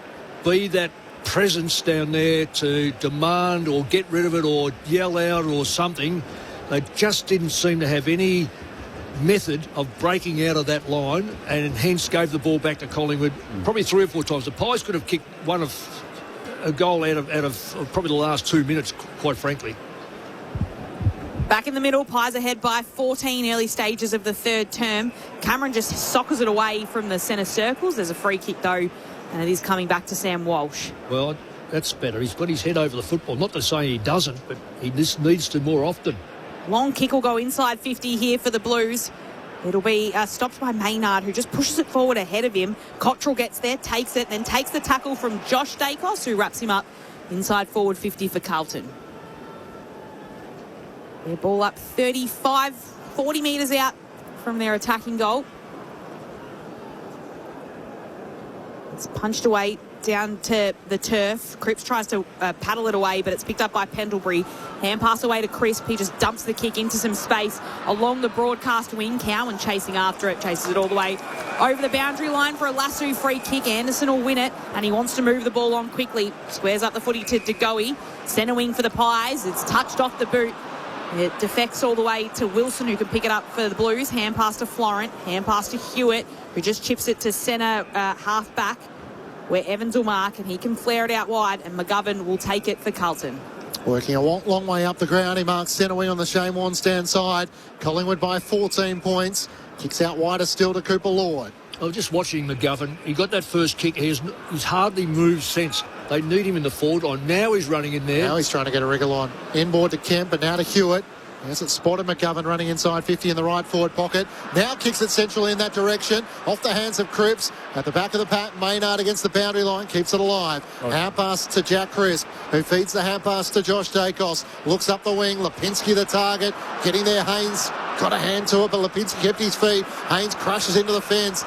be that presence down there to demand or get rid of it or yell out or something. They just didn't seem to have any method of breaking out of that line, and hence gave the ball back to Collingwood probably 3 or 4 times. The Pies could have kicked a goal out of probably the last 2 minutes, quite frankly. Back in the middle, Pies ahead by 14 early stages of the third term. Cameron just soccers it away from the centre circles. There's a free kick though, and it is coming back to Sam Walsh. Well, that's better. He's got his head over the football. Not to say he doesn't, but he just needs to more often. Long kick will go inside 50 here for the Blues. It'll be stopped by Maynard, who just pushes it forward ahead of him. Cottrell gets there, takes it, then takes the tackle from Josh Dacos, who wraps him up inside forward 50 for Carlton. Their ball up 40 metres out from their attacking goal. It's punched away down to the turf. Cripps tries to paddle it away, but it's picked up by Pendlebury. Hand pass away to Crisp. He just dumps the kick into some space along the broadcast wing. Cowan chasing after it, chases it all the way over the boundary line for a lasso free kick. Anderson will win it, and he wants to move the ball on quickly. Squares up the footy to DeGoey. Centre wing for the Pies. It's touched off the boot. It defects all the way to Wilson, who can pick it up for the Blues. Hand pass to Florent. Hand pass to Hewitt, who just chips it to centre half back. where Evans will mark and he can flare it out wide, and McGovern will take it for Carlton. Working a long way up the ground, he marks centre wing on the Shane Warnstand side. Collingwood by 14 points. Kicks out wider still to Cooper Lord. I was just watching McGovern. He got that first kick. He's hardly moved since. They need him in the forward line. Now he's running in there. Now he's trying to get a wriggle on. Inboard to Kemp, but now to Hewitt. He hasn't spotted McGovern running inside 50 in the right forward pocket. Now kicks it centrally in that direction. Off the hands of Cripps. At the back of the pack, Maynard against the boundary line. Keeps it alive. Hand pass to Jack Crisp, who feeds the hand pass to Josh Dacos. Looks up the wing. Lipinski the target. Getting there, Haynes got a hand to it, but Lipinski kept his feet. Haynes crashes into the fence.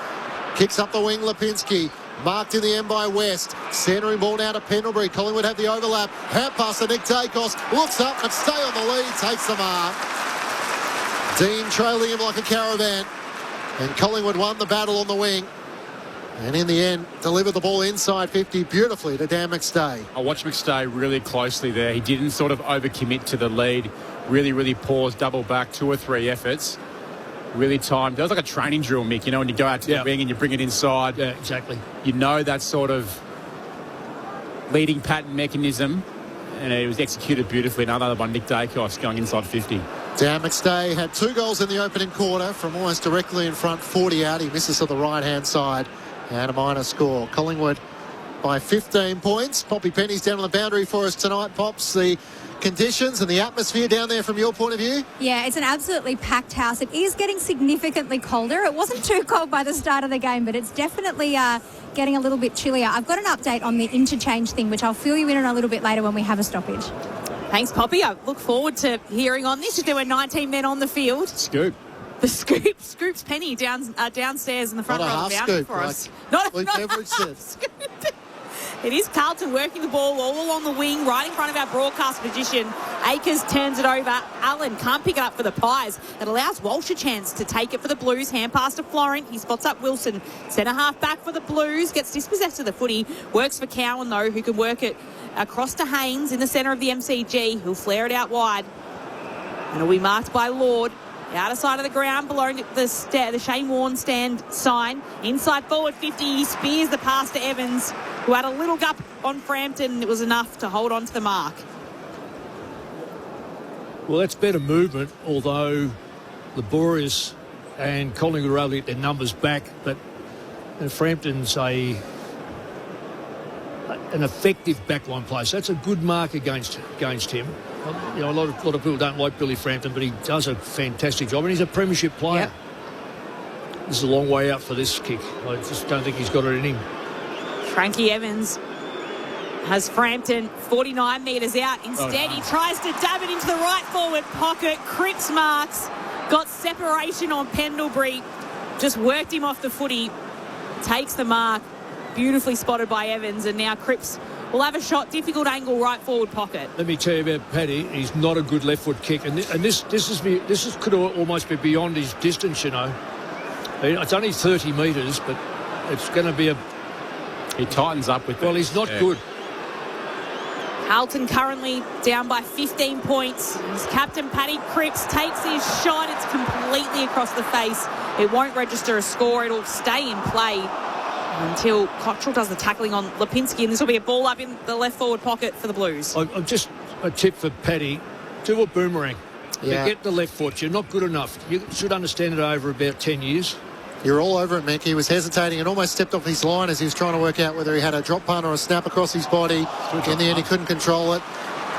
Kicks up the wing, Lipinski. Marked in the end by West. Centering ball down to Pendlebury. Collingwood have the overlap. Hand pass to Nick Dacos. Looks up and stay on the lead. Takes the mark. Dean trailing him like a caravan. And Collingwood won the battle on the wing. And in the end, delivered the ball inside 50 beautifully to Dan McStay. I watched McStay really closely there. He didn't sort of overcommit to the lead. Really paused, double back, 2 or 3 efforts. Really timed. That was like a training drill, Mick. You know, when you go out to the wing and you bring it inside. Yeah, exactly. You know that sort of leading pattern mechanism, and it was executed beautifully. Another by Nick Dacos going inside 50. Dan McStay had 2 goals in the opening quarter from almost directly in front, 40 out. He misses to the right-hand side. And a minor score. Collingwood by 15 points. Poppy Penny's down on the boundary for us tonight. Pops, the conditions and the atmosphere down there from your point of view? Yeah, it's an absolutely packed house. It is getting significantly colder. It wasn't too cold by the start of the game, but it's definitely getting a little bit chillier. I've got an update on the interchange thing, which I'll fill you in on a little bit later when we have a stoppage. Thanks, Poppy. I look forward to hearing on this. There were 19 men on the field. Scoop. The Scoops Penny downstairs in the front row of the boundary for us. Not a half scoop. It is Carlton working the ball all along the wing, right in front of our broadcast position. Akers turns it over. Allen can't pick it up for the Pies. It allows Walsh a chance to take it for the Blues. Hand pass to Florent. He spots up Wilson. Centre half back for the Blues. Gets dispossessed of the footy. Works for Cowan, though, who can work it across to Haynes in the centre of the MCG. He'll flare it out wide. And it'll be marked by Lord. Outer side of the ground, below the Shane Warne stand sign. Inside forward 50, he spears the pass to Evans, who had a little gap on Frampton. It was enough to hold on to the mark. Well, that's better movement, although Laborious and Collingwood were able to get their numbers back. But Frampton's an effective backline play. So that's a good mark against him. You know, a lot of people don't like Billy Frampton, but he does a fantastic job, and he's a premiership player. Yep. This is a long way out for this kick. I just don't think he's got it in him. Frankie Evans has Frampton 49 metres out. Instead, he tries to dab it into the right forward pocket. Cripps marks. Got separation on Pendlebury. Just worked him off the footy. Takes the mark. Beautifully spotted by Evans, and now Cripps will have a shot, difficult angle, right forward pocket. Let me tell you about Paddy. He's not a good left foot kick, and this could almost be beyond his distance. You know, it's only 30 metres, but it's going to be a. He tightens up with. Well, he's not good. Carlton currently down by 15 points. His captain Paddy Cripps takes his shot. It's completely across the face. It won't register a score. It'll stay in play until Cottrell does the tackling on Lipinski, and this will be a ball up in the left forward pocket for the Blues. I'm just a tip for Paddy. Do a boomerang. Yeah. Get the left foot. You're not good enough. You should understand it over about 10 years. You're all over it, Mick. He was hesitating and almost stepped off his line as he was trying to work out whether he had a drop punt or a snap across his body. In the end, he couldn't control it.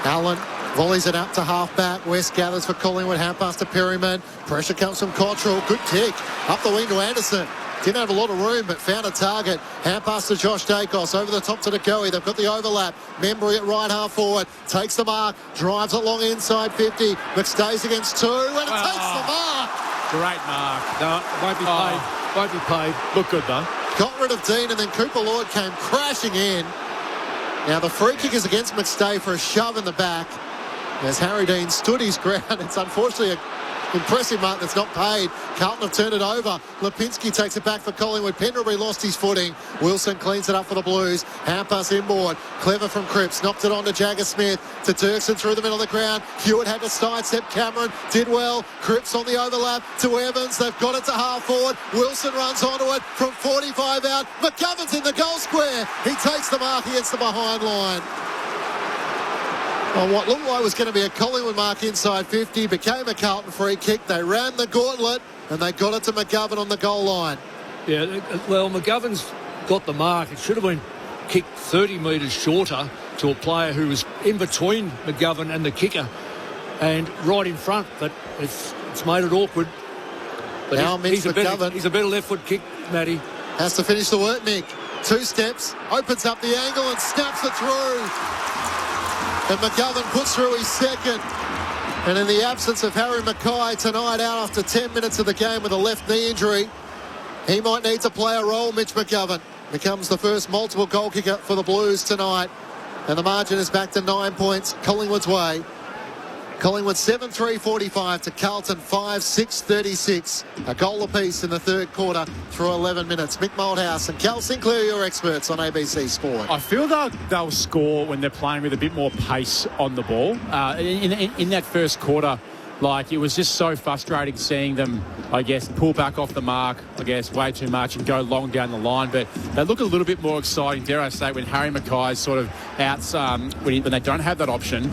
Allen volleys it up to half-back. West gathers for Collingwood. Hand pass to Perryman. Pressure comes from Cottrell. Good kick. Up the wing to Anderson. Didn't have a lot of room, but found a target. Hand pass to Josh Dacos. Over the top to Degoe. They've got the overlap. Membry at right half forward. Takes the mark. Drives it long inside 50. McStay's against 2. And it takes the mark. Great mark. No, it won't be paid. Won't be paid. Look good, though. Got rid of Dean, and then Cooper Lord came crashing in. Now, the free kick is against McStay for a shove in the back. As Harry Dean stood his ground, it's unfortunately a Impressive mark that's not paid. Carlton have turned it over. Lipinski takes it back for Collingwood. Pendlebury lost his footing. Wilson cleans it up for the Blues. Hand pass inboard. Clever from Cripps. Knocked it on to Jagger Smith. To Dirksen through the middle of the ground. Hewitt had to sidestep Cameron. Did well. Cripps on the overlap to Evans. They've got it to half forward. Wilson runs onto it from 45 out. McGovern's in the goal square. He takes the mark against the behind line. On what looked like was going to be a Collingwood mark inside 50, became a Carlton free kick. They ran the gauntlet and they got it to McGovern on the goal line. Yeah, well, McGovern's got the mark. It should have been kicked 30 metres shorter to a player who was in between McGovern and the kicker and right in front, but it's made it awkward. But now he's a McGovern. He's a better left foot kick, Matty. Has to finish the work, Mick. 2 steps, opens up the angle and snaps it through. And McGovern puts through his second. And in the absence of Harry Mackay tonight, out after 10 minutes of the game with a left knee injury, he might need to play a role. Mitch McGovern becomes the first multiple goal kicker for the Blues tonight. And the margin is back to 9 points, Collingwood's way. Collingwood 7-3-45 to Carlton 5-6-36. A goal apiece in the third quarter through 11 minutes. Mick Malthouse and Cal Sinclair, your experts on ABC Sport. I feel they'll score when they're playing with a bit more pace on the ball. In that first quarter, like, it was just so frustrating seeing them, I guess, pull back off the mark, I guess, way too much and go long down the line. But they look a little bit more exciting, dare I say, when Harry Mackay's sort of out, when they don't have that option.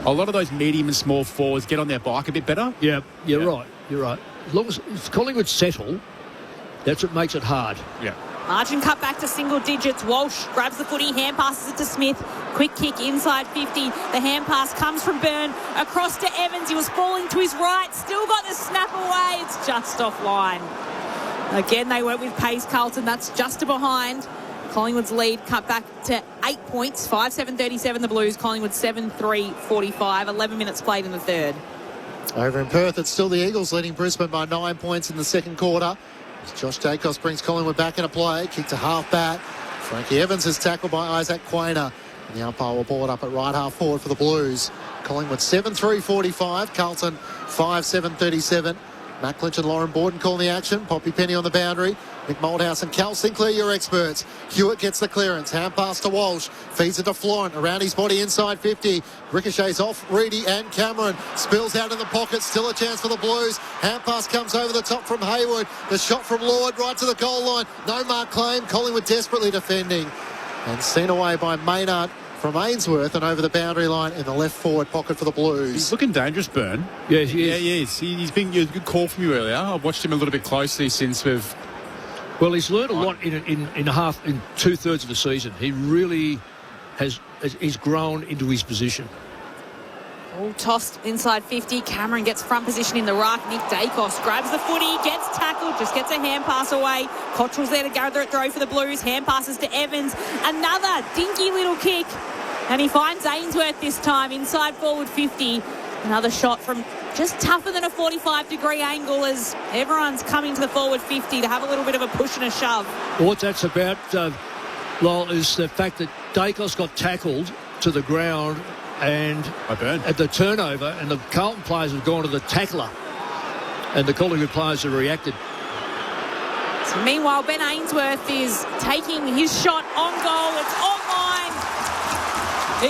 A lot of those medium and small forwards get on their bike a bit better. Yeah, you're right. You're right. As long as Collingwood settle, that's what makes it hard. Yeah. Margin cut back to single digits. Walsh grabs the footy, hand passes it to Smith. Quick kick inside 50. The hand pass comes from Byrne across to Evans. He was falling to his right. Still got the snap away. It's just offline. Again, they went with pace, Carlton. That's just to behind. Collingwood's lead cut back to 8 points. 5-7-37 the Blues. Collingwood 7-3-45. 11 minutes played in the third. Over in Perth, it's still the Eagles leading Brisbane by 9 points in the second quarter. Josh Dacos brings Collingwood back into play. Kick to half back. Frankie Evans is tackled by Isaac Quainer. And the umpire will ball it up at right half forward for the Blues. Collingwood 7-3-45. Carlton 5-7-37. Matt Clinch and Lauren Borden calling the action. Poppy Penny on the boundary. Mick Malthouse and Cal Sinclair, your experts. Hewitt gets the clearance. Hand pass to Walsh. Feeds it to Florent. Around his body inside 50. Ricochets off Reedy and Cameron. Spills out in the pocket. Still a chance for the Blues. Hand pass comes over the top from Hayward. The shot from Lord right to the goal line. No mark claim. Collingwood desperately defending. And sent away by Maynard from Ainsworth and over the boundary line in the left forward pocket for the Blues. He's looking dangerous, Byrne. Yeah, he is. Yeah, he is. He's been a good call from you earlier. I've watched him a little bit closely since we've... Well, he's learned a lot in 2/3 of the season. He really he's grown into his position. All tossed inside 50. Cameron gets front position in the ruck. Nick Dacos grabs the footy, gets tackled, just gets a hand pass away. Cottrell's there to gather it throw for the Blues. Hand passes to Evans. Another dinky little kick. And he finds Ainsworth this time inside forward 50. Another shot from just tougher than a 45-degree angle as everyone's coming to the forward 50 to have a little bit of a push and a shove. What that's about, Lyle, is the fact that Dacos got tackled to the ground and at the turnover, and the Carlton players have gone to the tackler, and the Collingwood players have reacted. So meanwhile, Ben Ainsworth is taking his shot on goal. It's online.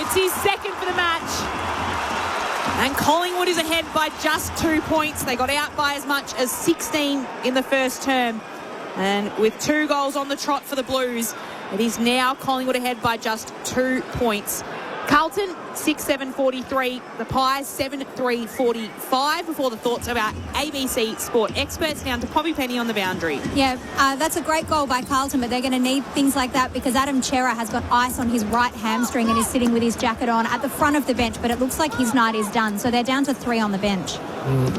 It's his second for the match. And Collingwood is ahead by just 2 points. They got out by as much as 16 in the first term. And with 2 goals on the trot for the Blues, it is now Collingwood ahead by just 2 points. Carlton, 6-7-43. The Pies, 7-3-45. Before the thoughts of our ABC Sport experts, down to Poppy Penny on the boundary. Yeah, that's a great goal by Carlton, but they're going to need things like that because Adam Chera has got ice on his right hamstring and is sitting with his jacket on at the front of the bench, but it looks like his night is done. So they're down to 3 on the bench.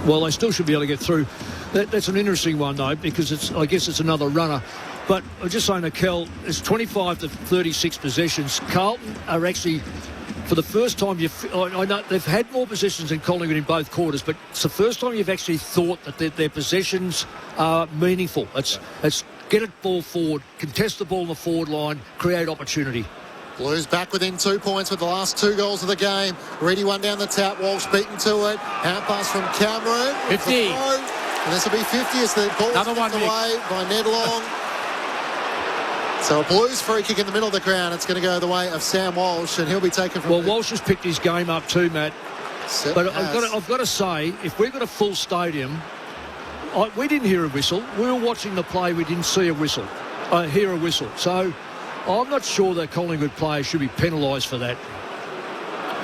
Well, they still should be able to get through. That's an interesting one, though, because I guess it's another runner. But I'm just saying to Kel, it's 25 to 36 possessions. Carlton are actually... For the first time, I know they've had more possessions than Collingwood in both quarters, but it's the first time you've actually thought that their possessions are meaningful. It's get it ball forward, contest the ball in the forward line, create opportunity. Blues back within 2 points with the last 2 goals of the game. Reedy one down the tap. Walsh beaten to it. Hand pass from Cameron. 50. And this will be 50 as the ball is kicked away by Ned Long. So a Blues free kick in the middle of the ground. It's going to go the way of Sam Walsh, and he'll be taken from... Well, Walsh has picked his game up too, Matt. But I've got to say, if we've got a full stadium, we didn't hear a whistle. We were watching the play. We didn't see a whistle. Hear a whistle. So I'm not sure that Collingwood players should be penalised for that.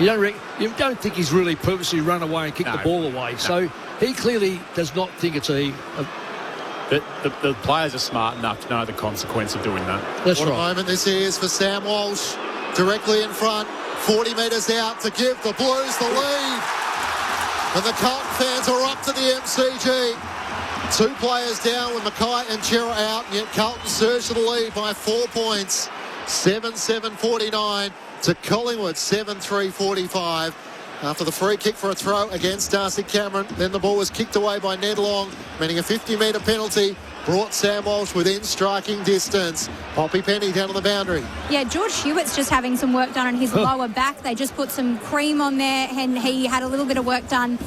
You don't think he's really purposely run away and kicked the ball away. No. So he clearly does not think it's the players are smart enough to know the consequence of doing that. That's what right. a moment this is for Sam Walsh. Directly in front, 40 metres out to give the Blues the lead. And the Carlton fans are up to the MCG. 2 players down with Mackay and Chera out, and yet Carlton surged to the lead by 4 points. 7-7-49 to Collingwood, 7-3-45. After the free kick for a throw against Darcy Cameron, then the ball was kicked away by Ned Long, meaning a 50-metre penalty brought Sam Walsh within striking distance. Poppy Penny down on the boundary. Yeah, George Hewitt's just having some work done on his lower back. They just put some cream on there, and he had a little bit of work done.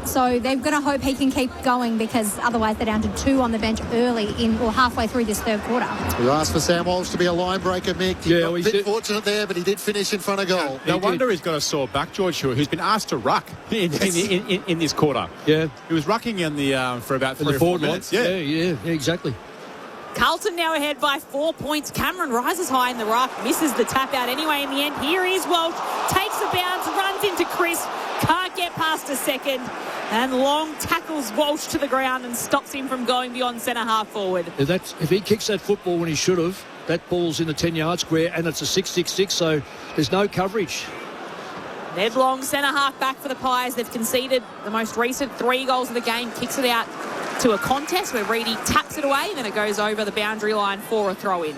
So they're going to hope he can keep going, because otherwise they're down to 2 on the bench early or halfway through this third quarter. We asked for Sam Walsh to be a line breaker, Mick. He got a bit fortunate there, but he did finish in front of goal. No wonder he's got a sore back, George Hewitt, who's been asked to ruck in this quarter. Yeah. He was rucking in the for about 3 or 4 minutes. Yeah, exactly. Carlton now ahead by 4 points. Cameron rises high in the ruck, misses the tap out anyway in the end. Here is Walsh, takes a bounce, runs into Chris, can't get past a second, and Long tackles Walsh to the ground and stops him from going beyond centre half forward. If he kicks that football when he should have, that ball's in the 10-yard square, and it's a 6-6-6, so there's no coverage. Ned Long, centre half back for the Pies. They've conceded the most recent 3 goals of the game, kicks it out to a contest where Reedy taps it away, and then it goes over the boundary line for a throw-in.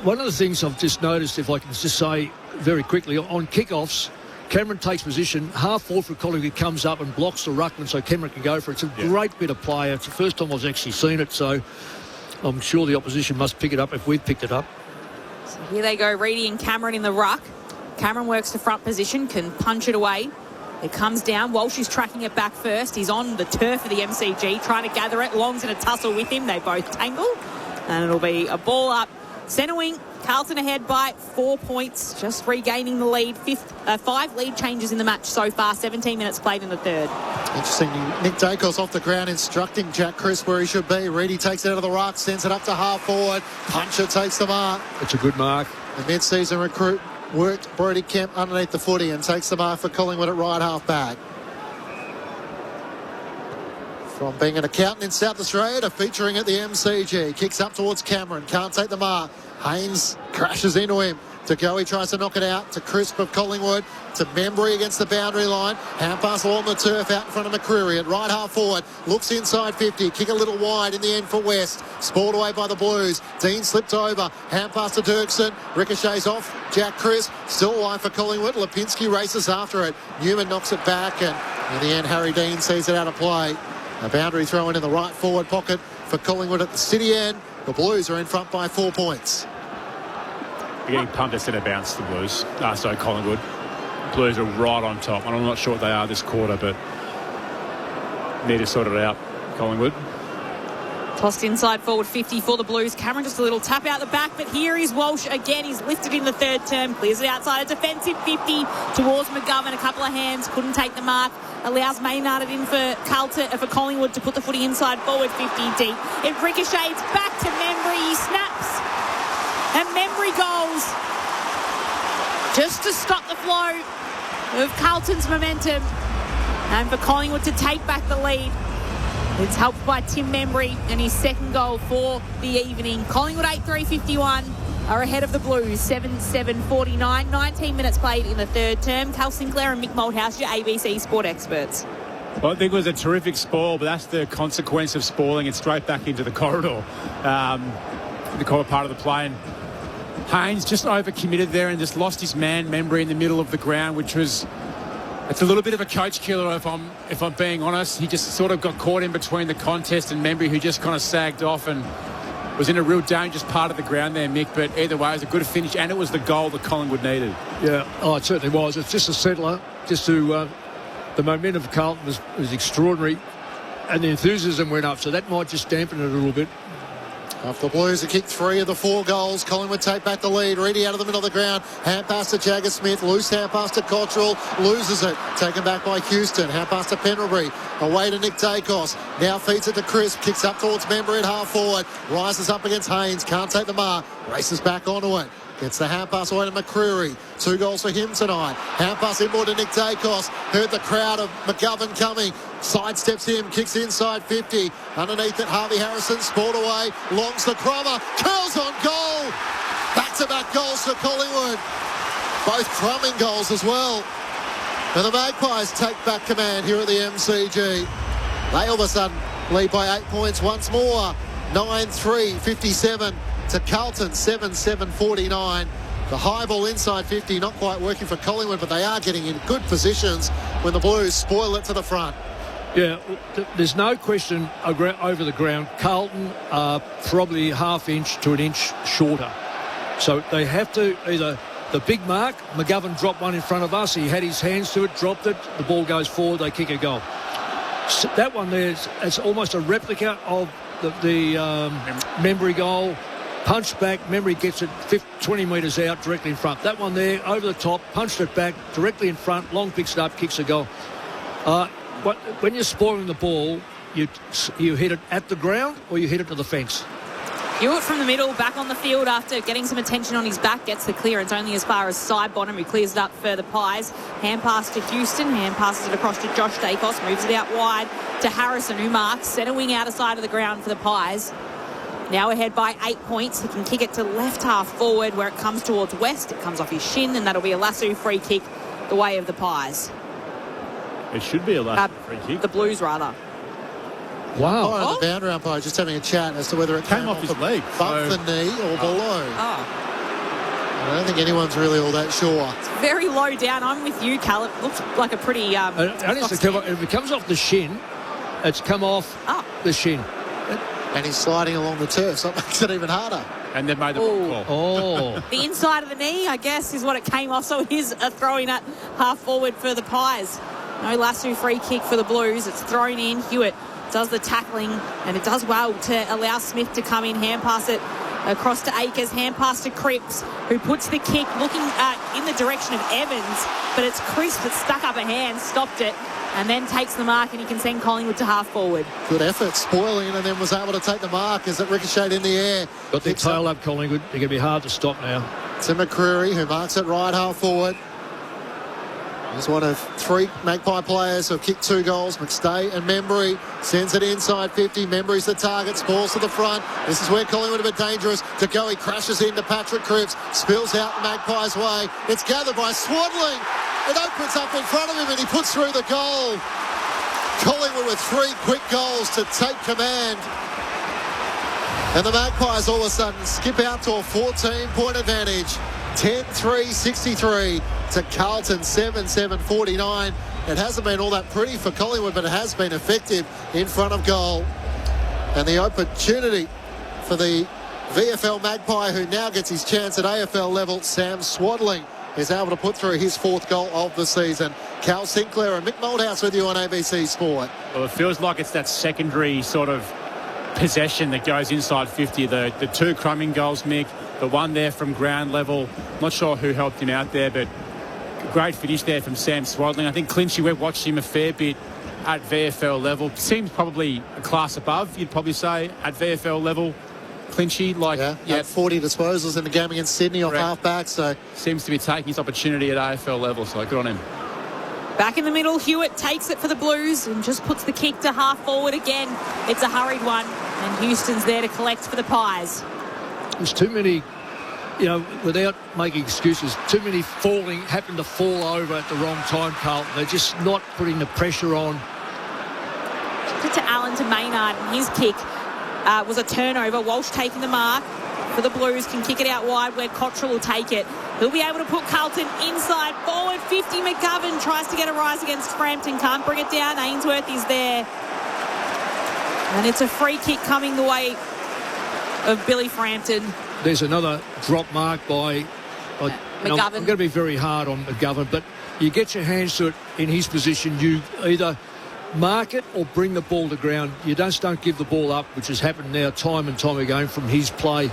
One of the things I've just noticed, if I can just say very quickly, on kickoffs, Cameron takes position, half forward for Collingwood comes up and blocks the ruckman so Cameron can go for it. It's a great bit of play. It's the first time I've actually seen it, so I'm sure the opposition must pick it up if we've picked it up. So here they go, Reedy and Cameron in the ruck. Cameron works to front position, can punch it away. It comes down. Walsh is tracking it back first. He's on the turf of the MCG, trying to gather it. Long's in a tussle with him. They both tangle. And it'll be a ball up. Centre wing, Carlton ahead by 4 points, just regaining the lead. 5 lead changes in the match so far. 17 minutes played in the third. Interesting. Nick Dacos off the ground instructing Jack Crisp where he should be. Reedy takes it out of the ruck, sends it up to half forward. Puncher takes the mark. It's a good mark. The mid-season recruit worked Brody Kemp underneath the footy and takes the mark for Collingwood at right half back. From being an accountant in South Australia to featuring at the MCG. Kicks up towards Cameron. Can't take the mark. Haynes crashes into him. To go, he tries to knock it out to Crisp of Collingwood, to Membry against the boundary line. Hand pass along the turf out in front of McCreary at right half forward. Looks inside 50, kick a little wide in the end for West. Spoiled away by the Blues. Dean slipped over. Hand pass to Dirksen. Ricochets off Jack Crisp. Still alive for Collingwood. Lipinski races after it. Newman knocks it back, and in the end Harry Dean sees it out of play. A boundary throw in the right forward pocket for Collingwood at the city end. The Blues are in front by 4 points. They're getting pumped at centre bounce, the Blues. Collingwood. Blues are right on top. And I'm not sure what they are this quarter, but need to sort it out, Collingwood. Tossed inside forward 50 for the Blues. Cameron just a little tap out the back, but here is Walsh again. He's lifted in the third term. Clears it outside a defensive 50 towards McGovern. A couple of hands, couldn't take the mark. Allows Maynard it in for Collingwood to put the footy inside forward 50 deep. It ricochets back to Membry. He snaps. And Membry goals just to stop the flow of Carlton's momentum and for Collingwood to take back the lead. It's helped by Tim Membry and his second goal for the evening. Collingwood 8-3-51 are ahead of the Blues 7-7-49. 19 minutes played in the third term. Cal Sinclair and Mick Moldhouse, your ABC sport experts. Well, I think it was a terrific spoil, but that's the consequence of spoiling it straight back into the corridor. The core part of the play, and Haynes just overcommitted there and just lost his man Membry in the middle of the ground, which was, it's a little bit of a coach killer if I'm being honest. He just sort of got caught in between the contest and Membry, who just kind of sagged off, and was in a real dangerous part of the ground there, Mick, but either way, it was a good finish, and it was the goal that Collingwood needed. Yeah, it certainly was. It's just a settler, just to... the momentum of Carlton was extraordinary, and the enthusiasm went up, so that might just dampen it a little bit. After the Blues have kicked 3 of the 4 goals, Collingwood take back the lead. Reedy out of the middle of the ground. Hand pass to Jagger Smith. Loose hand pass to Cottrell. Loses it. Taken back by Houston. Hand pass to Pendlebury. Away to Nick Dacos. Now feeds it to Crisp. Kicks up towards Membry at half forward. Rises up against Haynes. Can't take the mark. Races back onto it. Gets the hand pass away to McCreary. 2 goals for him tonight. Hand pass inboard to Nick Dacos. Heard the crowd of McGovern coming. Sidesteps him. Kicks inside 50. Underneath it, Harvey Harrison. Sport away. Longs to Crummer. Curls on goal. Back-to-back goals for Collingwood. Both Crumming goals as well. And the Magpies take back command here at the MCG. They all of a sudden lead by 8 points once more. 9-3, 57. To Carlton, 7-7-49. The high ball inside 50, not quite working for Collingwood, but they are getting in good positions when the Blues spoil it to the front. Yeah, there's no question over the ground. Carlton are probably half inch to an inch shorter. So they have to either... The big mark, McGovern dropped one in front of us. He had his hands to it, dropped it. The ball goes forward, they kick a goal. So that one there, it's almost a replica of the Membry goal. Punch back, Membry gets it 20 metres out, directly in front. That one there, over the top, punched it back, directly in front. Long picks it up, kicks a goal. When you're spoiling the ball, you hit it at the ground or you hit it to the fence. Hewitt from the middle, back on the field after getting some attention on his back, gets the clearance only as far as side bottom, who clears it up for the Pies. Hand pass to Houston, hand passes it across to Josh Dacos, moves it out wide to Harrison, who marks, centre wing out of side of the ground for the Pies. Now ahead by 8 points. He can kick it to left half forward where it comes towards West. It comes off his shin, and that'll be a lasso free kick the way of the Pies. It should be a lasso free kick. The Blues, rather. Wow. The boundary umpire just having a chat as to whether it came off his leg, above the knee or below. I don't think anyone's really all that sure. It's very low down. I'm with you, Cal. It looks like a pretty... if it comes off the shin, it's come off the shin. And he's sliding along the turf, so it makes it even harder. And they've made the ball call. The inside of the knee, I guess, is what it came off. So it is a throwing at half forward for the Pies. No lasso free kick for the Blues. It's thrown in. Hewitt does the tackling, and it does well to allow Smith to come in, hand pass it across to Akers, hand pass to Cripps, who puts the kick looking in the direction of Evans, but it's Crisp that stuck up a hand, stopped it, and then takes the mark, and he can send Collingwood to half forward. Good effort, spoiling, and then was able to take the mark as it ricocheted in the air. Got their tail up, Collingwood. They're going to be hard to stop now. To McCreary, who marks it right half forward. He's one of 3 Magpie players who have kicked 2 goals. McStay and Membry sends it inside 50. Membry's the target, spalls to the front. This is where Collingwood are a bit dangerous to go. He crashes into Patrick Cripps, spills out the Magpies' way. It's gathered by Swadling. It opens up in front of him and he puts through the goal. Collingwood with 3 quick goals to take command. And the Magpies all of a sudden skip out to a 14-point advantage. 10-3-63 to Carlton, 7-7-49. It hasn't been all that pretty for Collingwood, but it has been effective in front of goal. And the opportunity for the VFL Magpie, who now gets his chance at AFL level, Sam Swadling, is able to put through his 4th goal of the season. Cal Sinclair and Mick Moldhouse with you on ABC Sport. Well, it feels like it's that secondary sort of possession that goes inside 50. The 2 Crumming goals, Mick, the one there from ground level. Not sure who helped him out there, but great finish there from Sam Swadling. I think Clinchy, we've watched him a fair bit at VFL level. Seems probably a class above, you'd probably say, at VFL level. Clinchy, had 40 disposals in the game against Sydney off half-back, so... Seems to be taking his opportunity at AFL level, so good on him. Back in the middle, Hewitt takes it for the Blues and just puts the kick to half forward again. It's a hurried one, and Houston's there to collect for the Pies. There's too many, without making excuses, too many happen to fall over at the wrong time, Carlton. They're just not putting the pressure on. To Allen to Maynard, and his kick was a turnover. Walsh taking the mark for the Blues, can kick it out wide where Cottrell will take it. He'll be able to put Carlton inside forward. 50, McGovern tries to get a rise against Frampton, can't bring it down. Ainsworth is there. And it's a free kick coming the way of Billy Frampton. There's another drop mark by McGovern. I'm going to be very hard on McGovern, but you get your hands to it in his position. You either mark it or bring the ball to ground. You just don't give the ball up, which has happened now time and time again from his play.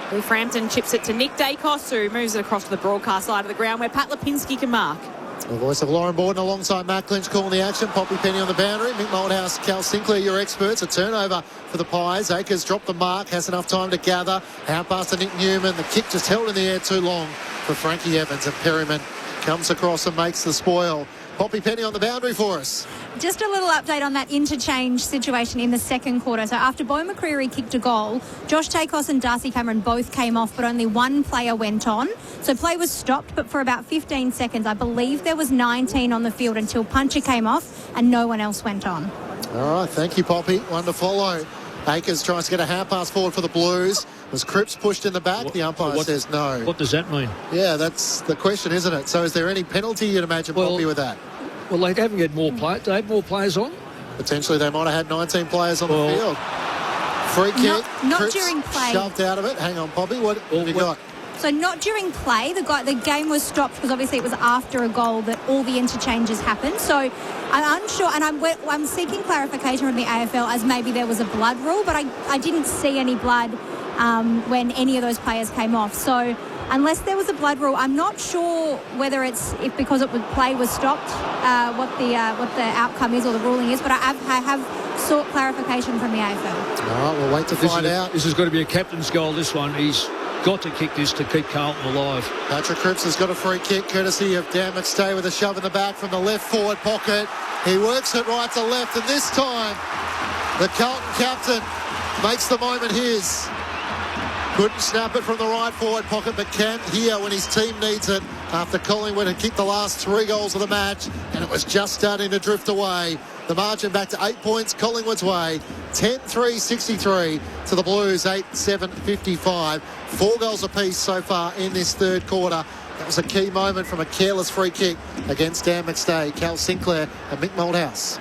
Billy Frampton chips it to Nick Dacos, who moves it across to the broadcast side of the ground where Pat Lipinski can mark. The voice of Lauren Borden alongside Matt Clinch calling the action. Poppy Penny on the boundary. Mick Moldhouse, Cal Sinclair, your experts. A turnover for the Pies. Akers dropped the mark. Has enough time to gather. Out past to Nick Newman. The kick just held in the air too long for Frankie Evans. And Perryman comes across and makes the spoil. Poppy Penny on the boundary for us. Just a little update on that interchange situation in the second quarter. So after Beau McCreary kicked a goal, Josh Dacos and Darcy Cameron both came off, but only one player went on. So play was stopped, but for about 15 seconds. I believe there was 19 on the field until Puncher came off and no one else went on. All right, thank you, Poppy. One to follow. Akers tries to get a hand pass forward for the Blues. Was Cripps pushed in the back? The umpire says no. What does that mean? Yeah, that's the question, isn't it? So is there any penalty, you'd imagine, Poppy, with that? Well, they haven't had more players. Do they have more players on? Potentially they might have had 19 players on the field. Free kick. Not Cripps during play. Shoved out of it. Hang on, Poppy. What have you got? So not during play. The game was stopped because obviously it was after a goal that all the interchanges happened. So I'm unsure, and I'm seeking clarification from the AFL as maybe there was a blood rule, but I didn't see any blood when any of those players came off. So unless there was a blood rule, I'm not sure whether it's because play was stopped, what the outcome is or the ruling is. But I have sought clarification from the AFL. All right, we'll wait to find out. This has got to be a captain's goal. This one, he's got to kick this to keep Carlton alive. Patrick Cripps has got a free kick courtesy of Dan McStay with a shove in the back from the left forward pocket. He works it right to left, and this time the Carlton captain makes the moment his. Couldn't snap it from the right forward pocket, but can here when his team needs it after Collingwood had kicked the last 3 goals of the match, and it was just starting to drift away. The margin back to 8 points Collingwood's way. 10-3-63 to the Blues, 8-7-55. 4 goals apiece so far in this third quarter. That was a key moment from a careless free kick against Dan McStay, Cal Sinclair and Mick Moldhouse.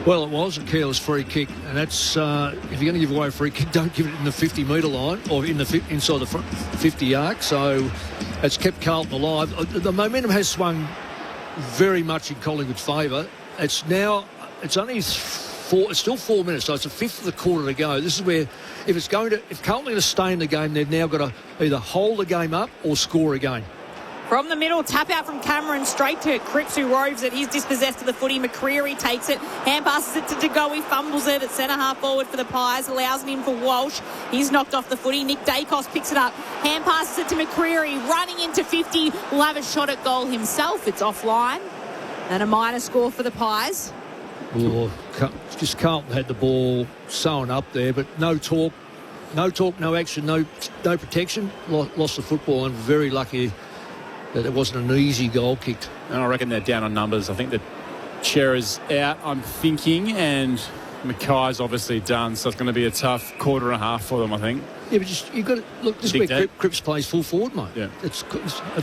Well, it was a careless free kick, and that's if you're going to give away a free kick, don't give it in the 50-metre line or inside the 50 arc. So it's kept Carlton alive. The momentum has swung very much in Collingwood's favour. It's only it's still 4 minutes, so it's a fifth of the quarter to go. This is where if Carlton are going to stay in the game, they've now got to either hold the game up or score again. From the middle, tap out from Cameron straight to Cripps, who roves it. He's dispossessed of the footy. McCreary takes it, hand passes it to Degoe, fumbles it at centre half forward for the Pies, allows it in for Walsh. He's knocked off the footy. Nick Dacos picks it up, hand passes it to McCreary, running into 50. Will have a shot at goal himself. It's offline, and a minor score for the Pies. Oh, just Carlton had the ball sewn up there, but no talk, no action, no protection. Lost the football, and very lucky that it wasn't an easy goal kicked. And I reckon they're down on numbers. I think that Cherra's out, I'm thinking, and Mackay's obviously done, so it's going to be a tough quarter and a half for them, I think. Yeah, but you've got to look. This is where Cripps plays full forward, mate. Yeah, it's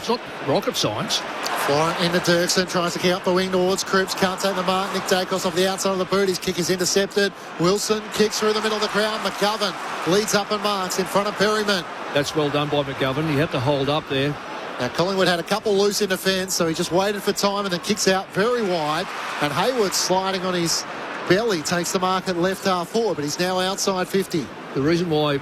not rocket science. Florent into Dirksen, tries to kick up the wing towards Cripps, can't take the mark. Nick Dacos off the outside of the boot, his kick is intercepted. Wilson kicks through the middle of the ground. McGovern leads up and marks in front of Perryman. That's well done by McGovern. He had to hold up there. Now, Collingwood had a couple loose in defence, so he just waited for time and then kicks out very wide. And Hayward sliding on his belly takes the mark at left half forward, but he's now outside 50. The reason why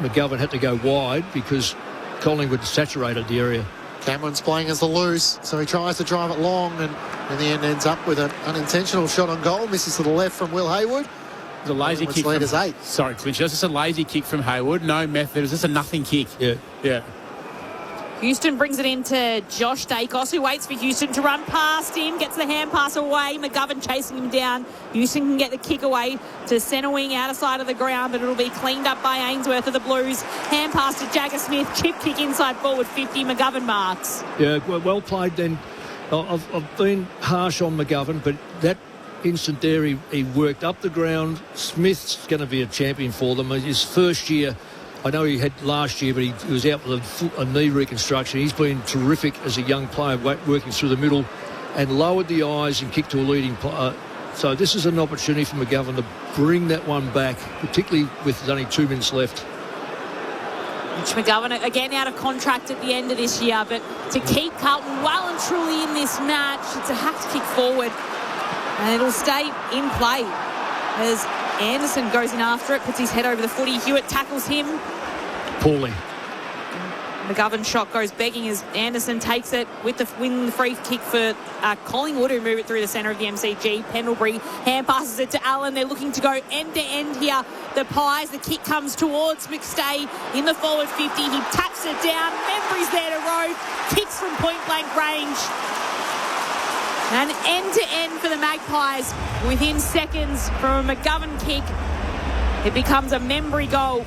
McGovern had to go wide because Collingwood saturated the area. Cameron's playing as the loose, so he tries to drive it long and in the end ends up with an unintentional shot on goal. Misses to the left from Will Hayward. It was a lazy kick from 8. Sorry, Clinch. It was just a lazy kick from Hayward. No method. It was just a nothing kick. Yeah. Houston brings it into Josh Dacos, who waits for Houston to run past him, gets the hand pass away. McGovern chasing him down. Houston can get the kick away to centre wing, outer side of the ground, but it'll be cleaned up by Ainsworth of the Blues. Hand pass to Jagger Smith, chip kick inside forward 50. McGovern marks. Yeah, well played then. I've been harsh on McGovern, but that instant there he worked up the ground. Smith's going to be a champion for them. His first year, I know he had last year, but he was out with a knee reconstruction. He's been terrific as a young player, working through the middle and lowered the eyes and kicked to a leading So this is an opportunity for McGovern to bring that one back, particularly with only 2 minutes left. Mitch McGovern, again, out of contract at the end of this year, but to keep Carlton well and truly in this match, it's a hacked kick forward, and it'll stay in play as Anderson goes in after it, puts his head over the footy. Hewitt tackles him. Poorly. McGovern's shot goes begging as Anderson takes it with the free kick for Collingwood, who move it through the centre of the MCG. Pendlebury hand passes it to Allen. They're looking to go end to end here. The Pies, the kick comes towards McStay in the forward 50. He taps it down. Membry's there to row. Kicks from point blank range. And end to end for the Magpies within seconds from a McGovern kick. It becomes a Membry goal.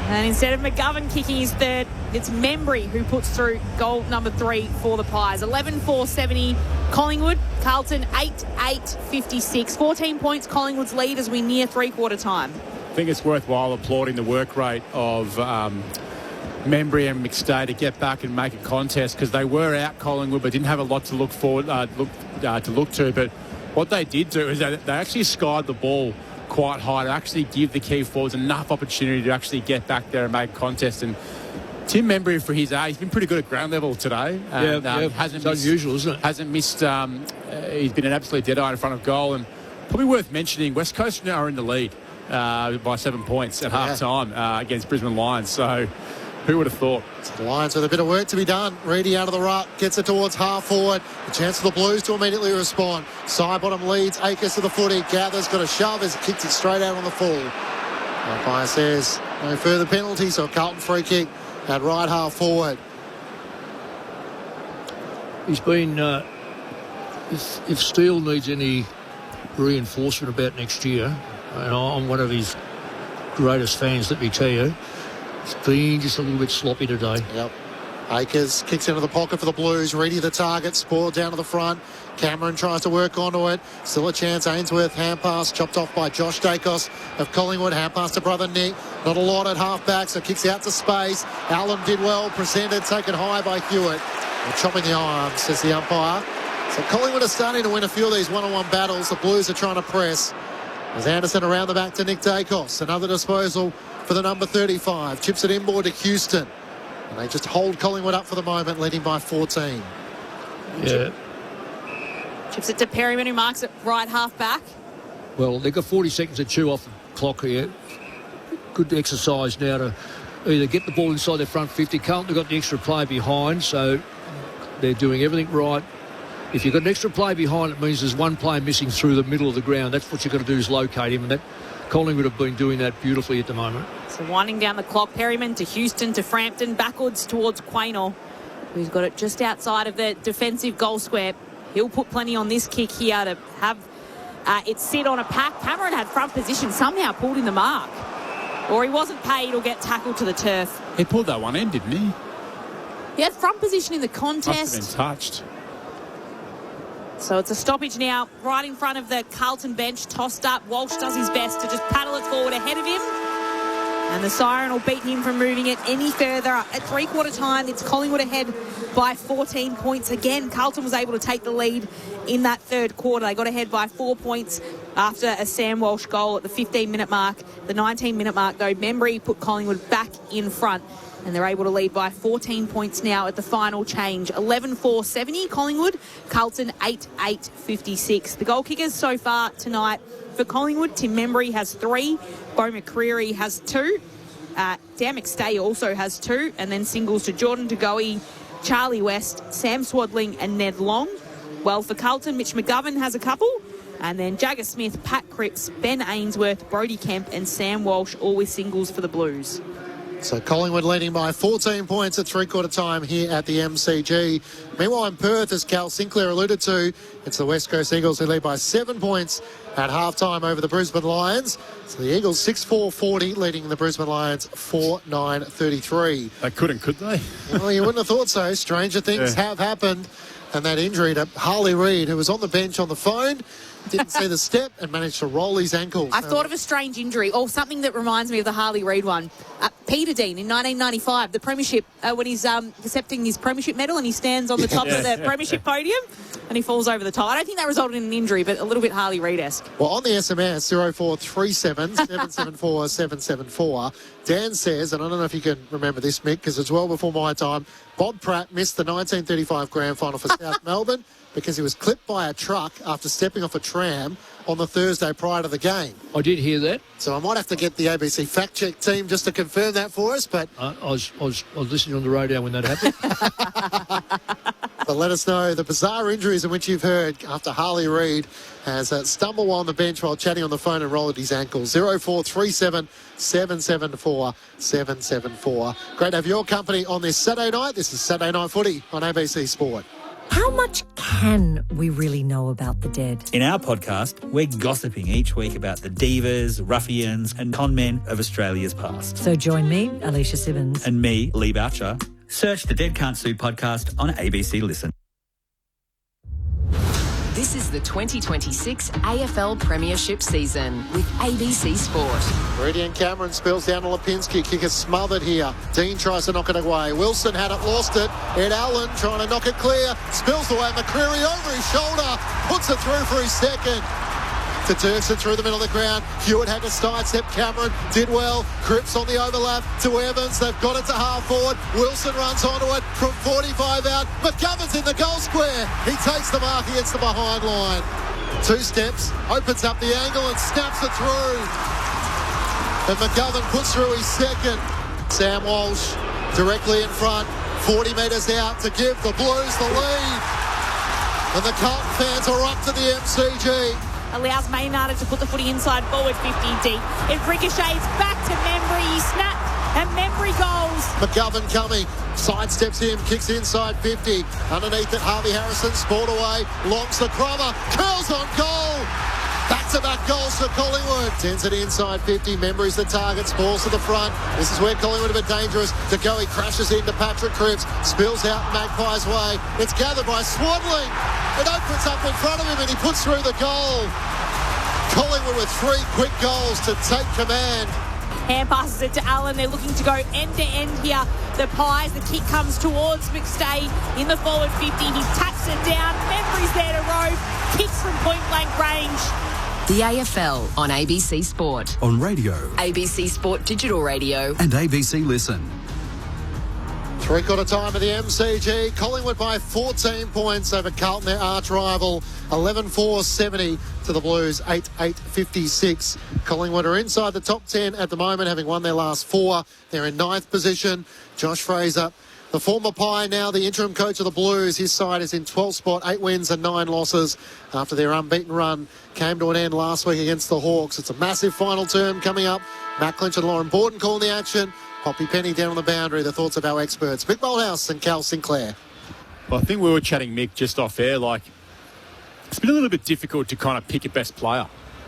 And instead of McGovern kicking his third, it's Membry who puts through goal number 3 for the Pies. 11-4-70 Collingwood. Carlton 8-8-56. 14 points Collingwood's lead as we near three-quarter time. I think it's worthwhile applauding the work rate of Membry and McStay to get back and make a contest, because they were out Collingwood but didn't have a lot to look forward to look to. But what they did do is they actually skied the ball quite high to actually give the key forwards enough opportunity to actually get back there and make a contest. And Tim Membry, for his age, he's been pretty good at ground level today. It's unusual, isn't it? Hasn't missed. He's been an absolute dead eye in front of goal. And probably worth mentioning, West Coast now are in the lead by 7 points at half time against Brisbane Lions. So who would have thought? So the Lions with a bit of work to be done. Reedy out of the ruck, gets it towards half forward. A chance for the Blues to immediately respond. Side bottom leads, Akers to the footy. Gather's got a shove as he kicks it straight out on the full. Umpire says no further penalty, so a Carlton free kick at right half forward. He's been, if Steele needs any reinforcement about next year, and I'm one of his greatest fans, let me tell you, it's been just a little bit sloppy today. Yep. Akers kicks into the pocket for the Blues. Reedy the target. Spoiled down to the front. Cameron tries to work onto it. Still a chance. Ainsworth hand pass chopped off by Josh Dacos of Collingwood. Hand pass to brother Nick. Not a lot at half back, so kicks out to space. Allen did well. Presented. Taken high by Hewitt. They're chopping the arms, says the umpire. So Collingwood are starting to win a few of these one-on-one battles. The Blues are trying to press. There's Anderson around the back to Nick Dacos. Another disposal for the number 35. Chips it inboard to Houston. And they just hold Collingwood up for the moment, leading by 14. Yeah. Chips it to Perryman, who marks it right half back. Well, they've got 40 seconds to chew off the clock here. Good exercise now to either get the ball inside their front 50. Carlton got the extra play behind, so they're doing everything right. If you've got an extra play behind, it means there's one player missing through the middle of the ground. That's what you've got to do, is locate him, and that Collingwood have been doing that beautifully at the moment. So winding down the clock, Perryman to Houston to Frampton, backwards towards Quaynor, who's got it just outside of the defensive goal square. He'll put plenty on this kick here to have it sit on a pack. Cameron had front position, somehow pulled in the mark. Or he wasn't paid or get tackled to the turf. He pulled that one in, didn't he? He had front position in the contest. Must have been touched. So it's a stoppage now, right in front of the Carlton bench, tossed up. Walsh does his best to just paddle it forward ahead of him. And the siren will beat him from moving it any further. At three-quarter time, it's Collingwood ahead by 14 points. Again, Carlton was able to take the lead in that third quarter. They got ahead by 4 points after a Sam Walsh goal at the 15-minute mark. The 19-minute mark, though, Membry put Collingwood back in front. And they're able to lead by 14 points now at the final change. 11-4-70 Collingwood, Carlton 8-8-56. The goal kickers so far tonight for Collingwood, Tim Membry has 3, Beau McCreery has 2, Dan McStay also has 2, and then singles to Jordan DeGoey, Charlie West, Sam Swadling and Ned Long. Well, for Carlton, Mitch McGovern has a couple, and then Jagger Smith, Pat Cripps, Ben Ainsworth, Brodie Kemp and Sam Walsh, all with singles for the Blues. So Collingwood leading by 14 points at three-quarter time here at the MCG. Meanwhile in Perth, as Cal Sinclair alluded to, it's the West Coast Eagles who lead by 7 points at half-time over the Brisbane Lions. So the Eagles 6-4-40, leading the Brisbane Lions 4-9-33. They couldn't, could they? Well, you wouldn't have thought so. Stranger things have happened. And that injury to Harley Reid, who was on the bench on the phone, didn't see the step and managed to roll his ankles. I thought of a strange injury, or something that reminds me of the Harley Reid one. Peter Dean in 1995, the premiership, when he's accepting his premiership medal and he stands on the top of the premiership podium and he falls over the top. I don't think that resulted in an injury, but a little bit Harley Reid-esque. Well, on the SMS, 0437 774 774, Dan says, and I don't know if you can remember this, Mick, because it's well before my time, Bob Pratt missed the 1935 Grand Final for South Melbourne because he was clipped by a truck after stepping off a tram on the Thursday prior to the game. I did hear that. So I might have to get the ABC fact-check team just to confirm that for us, but... I was listening on the radio when that happened. But let us know the bizarre injuries in which you've heard after Harley Reid has stumbled on the bench while chatting on the phone and rolled his ankles. 0437 774 774. Great to have your company on this Saturday night. This is Saturday Night Footy on ABC Sport. How much can we really know about the dead? In our podcast, we're gossiping each week about the divas, ruffians and con men of Australia's past. So join me, Alicia Simmons. And me, Lee Boucher. Search the Dead Can't Sue podcast on ABC Listen. This is the 2026 AFL Premiership season with ABC Sport. Brady and Cameron spills down to Lipinski. Kick is smothered here. Dean tries to knock it away. Wilson had it, lost it. Ed Allen trying to knock it clear. Spills away. McCreary over his shoulder. Puts it through for his second. To Turkson through the middle of the ground. Hewitt had to sidestep. Cameron did well. Cripps on the overlap to Evans. They've got it to half forward. Wilson runs onto it from 45 out. McGovern's in the goal square. He takes the mark against the behind line. 2 steps, opens up the angle and snaps it through. And McGovern puts through his second. Sam Walsh directly in front. 40 metres out to give the Blues the lead. And the Carlton fans are up to the MCG. Allows Maynard to put the footy inside forward 50 deep. It ricochets back to Membry. He snapped and Membry goals. McGovern coming. Sidesteps him. Kicks inside 50. Underneath it, Harvey Harrison. Sport away. Longs the Cromer. Curls on goal. Back-to-back goals for Collingwood. Sends it inside 50. Membry's the target. Balls to the front. This is where Collingwood are a bit dangerous. To go, he crashes into Patrick Cripps. Spills out Magpie's way. It's gathered by Swadling. It opens up in front of him and he puts through the goal. Collingwood with 3 quick goals to take command. Hand passes it to Allen. They're looking to go end-to-end here. The Pies, the kick comes towards McStay in the forward 50. He taps it down. Membry's there to rope. Kicks from point-blank range. The AFL on ABC Sport. On radio. ABC Sport Digital Radio. And ABC Listen. 3/4 time of the MCG. Collingwood by 14 points over Carlton, their arch rival. 11-4-70 to the Blues, 8-8-56. Collingwood are inside the top 10 at the moment, having won their last 4. They're in 9th position. Josh Fraser, the former Pie, now the interim coach of the Blues. His side is in 12th spot, 8 wins and 9 losses after their unbeaten run came to an end last week against the Hawks. It's a massive final term coming up. Matt Clinch and Lauren Borden calling the action. Poppy Penny down on the boundary. The thoughts of our experts, Mick Bolthouse and Cal Sinclair. Well, I think we were chatting, Mick, just off air. Like, it's been a little bit difficult to kind of pick a best player.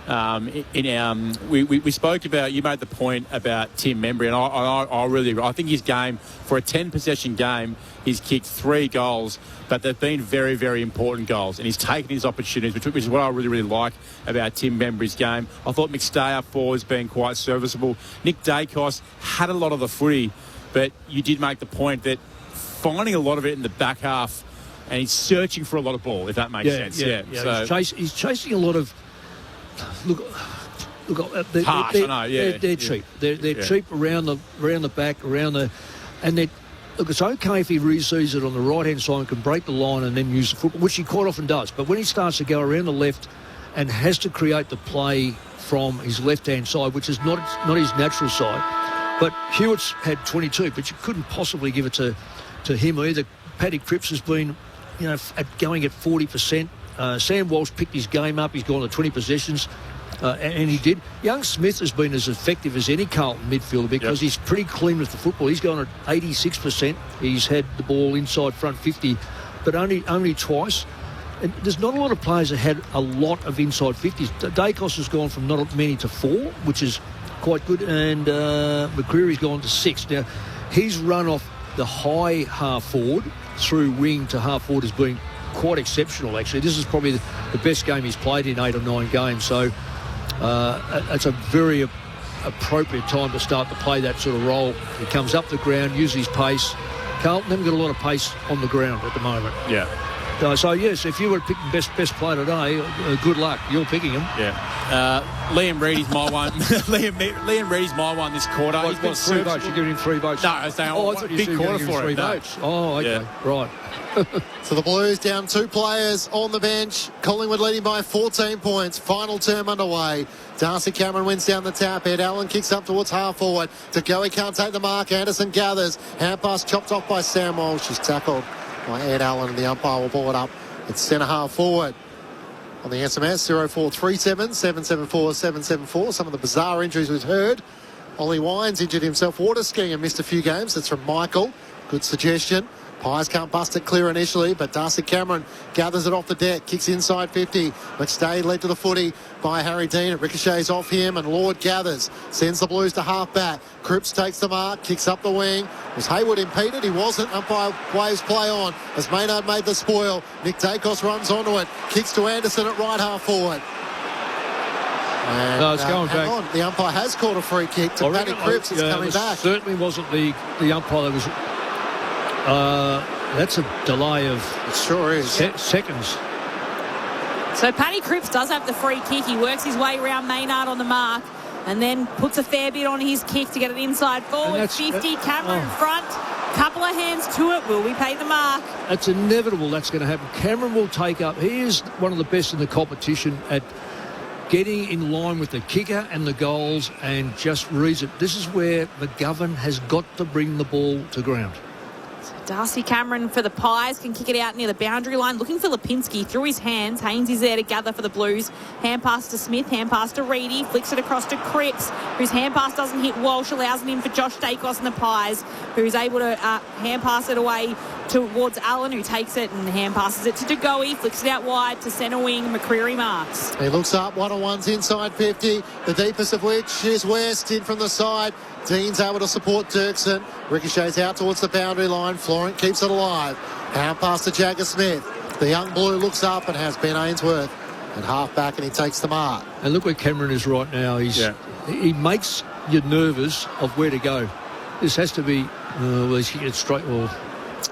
We spoke about, you made the point about Tim Membry, and I think his game, for a 10-possession game, he's kicked 3 goals, but they've been very, very important goals, and he's taken his opportunities, which is what I really, really like about Tim Membry's game. I thought McStay up forward has been quite serviceable. Nick Dacos had a lot of the footy, but you did make the point that finding a lot of it in the back half, and he's searching for a lot of ball, if that makes sense. Yeah. So, he's chasing a lot of... Look, they're, harsh, they're, I know, yeah. They're cheap. They're cheap around the back, and they're... Look, it's okay if he re-sees it on the right-hand side and can break the line and then use the football, which he quite often does. But when he starts to go around the left and has to create the play from his left-hand side, which is not his natural side. But Hewitt's had 22, but you couldn't possibly give it to him either. Paddy Cripps has been, going at 40%. Sam Walsh picked his game up. He's gone to 20 possessions, and he did. Young Smith has been as effective as any Carlton midfielder because he's pretty clean with the football. He's gone at 86%. He's had the ball inside front 50, but only twice. And there's not a lot of players that had a lot of inside 50s. Dacos has gone from not many to 4, which is quite good, and McCreary's gone to 6. Now, his run off the high half forward through wing to half forward has been quite exceptional, actually. This is probably the best game he's played in 8 or 9 games. So it's a very appropriate time to start to play that sort of role. He comes up the ground, uses his pace. Carlton haven't got a lot of pace on the ground at the moment. Yeah. So yes, if you were picking best player today, good luck. You're picking him. Yeah. Liam Reedy's my one. Liam Reedy's my one this quarter. He's got 3 votes. You're giving him 3 votes. No, I was saying, I thought you big said quarter you were for giving him 3 it. votes. Oh, okay. Yeah. Right. So the Blues down 2 players on the bench. Collingwood leading by 14 points. Final term underway. Darcy Cameron wins down the tap head. Allen kicks up towards half forward. To go, he can't take the mark. Anderson gathers. Hand pass chopped off by Sam Walsh. She's tackled by Ed Allen, and the umpire will ball it up. It's centre half forward. On the SMS, 0437 774 774. Some of the bizarre injuries we've heard. Ollie Wines injured himself water skiing and missed a few games. That's from Michael. Good suggestion. Pies can't bust it clear initially, but Darcy Cameron gathers it off the deck, kicks inside 50. McStay led to the footy by Harry Dean. It ricochets off him, and Lord gathers, sends the Blues to half back. Cripps takes the mark, kicks up the wing. Was Hayward impeded? He wasn't. Umpire waves play on as Maynard made the spoil. Nick Dacos runs onto it, kicks to Anderson at right half forward. And, no, it's going back. On. The umpire has called a free kick to Paddy Cripps. It's coming back. Certainly wasn't the umpire that was. That's a delay of seconds. So Paddy Cripps does have the free kick. He works his way around Maynard on the mark and then puts a fair bit on his kick to get it inside forward. 50, Cameron in front. Couple of hands to it. Will we pay the mark? It's inevitable that's going to happen. Cameron will take up. He is one of the best in the competition at getting in line with the kicker and the goals and just reads it. This is where McGovern has got to bring the ball to ground. Darcy Cameron for the Pies can kick it out near the boundary line. Looking for Lipinski through his hands. Haynes is there to gather for the Blues. Hand pass to Smith. Hand pass to Reedy. Flicks it across to Cripps, whose hand pass doesn't hit Walsh, allows it in for Josh Dacos and the Pies, who's able to hand pass it away towards Allen, who takes it and hand passes it to DeGoey. Flicks it out wide to centre wing. McCreary marks. He looks up. 1-on-1's inside 50. The deepest of which is West in from the side. Dean's able to support Dirksen. Ricochets out towards the boundary line. Florent keeps it alive. Hand pass to Jagger Smith. The young Blue looks up and has Ben Ainsworth at half back, and he takes the mark. And look where Cameron is right now. He makes you nervous of where to go. This has to be. Well, he gets straight. Well,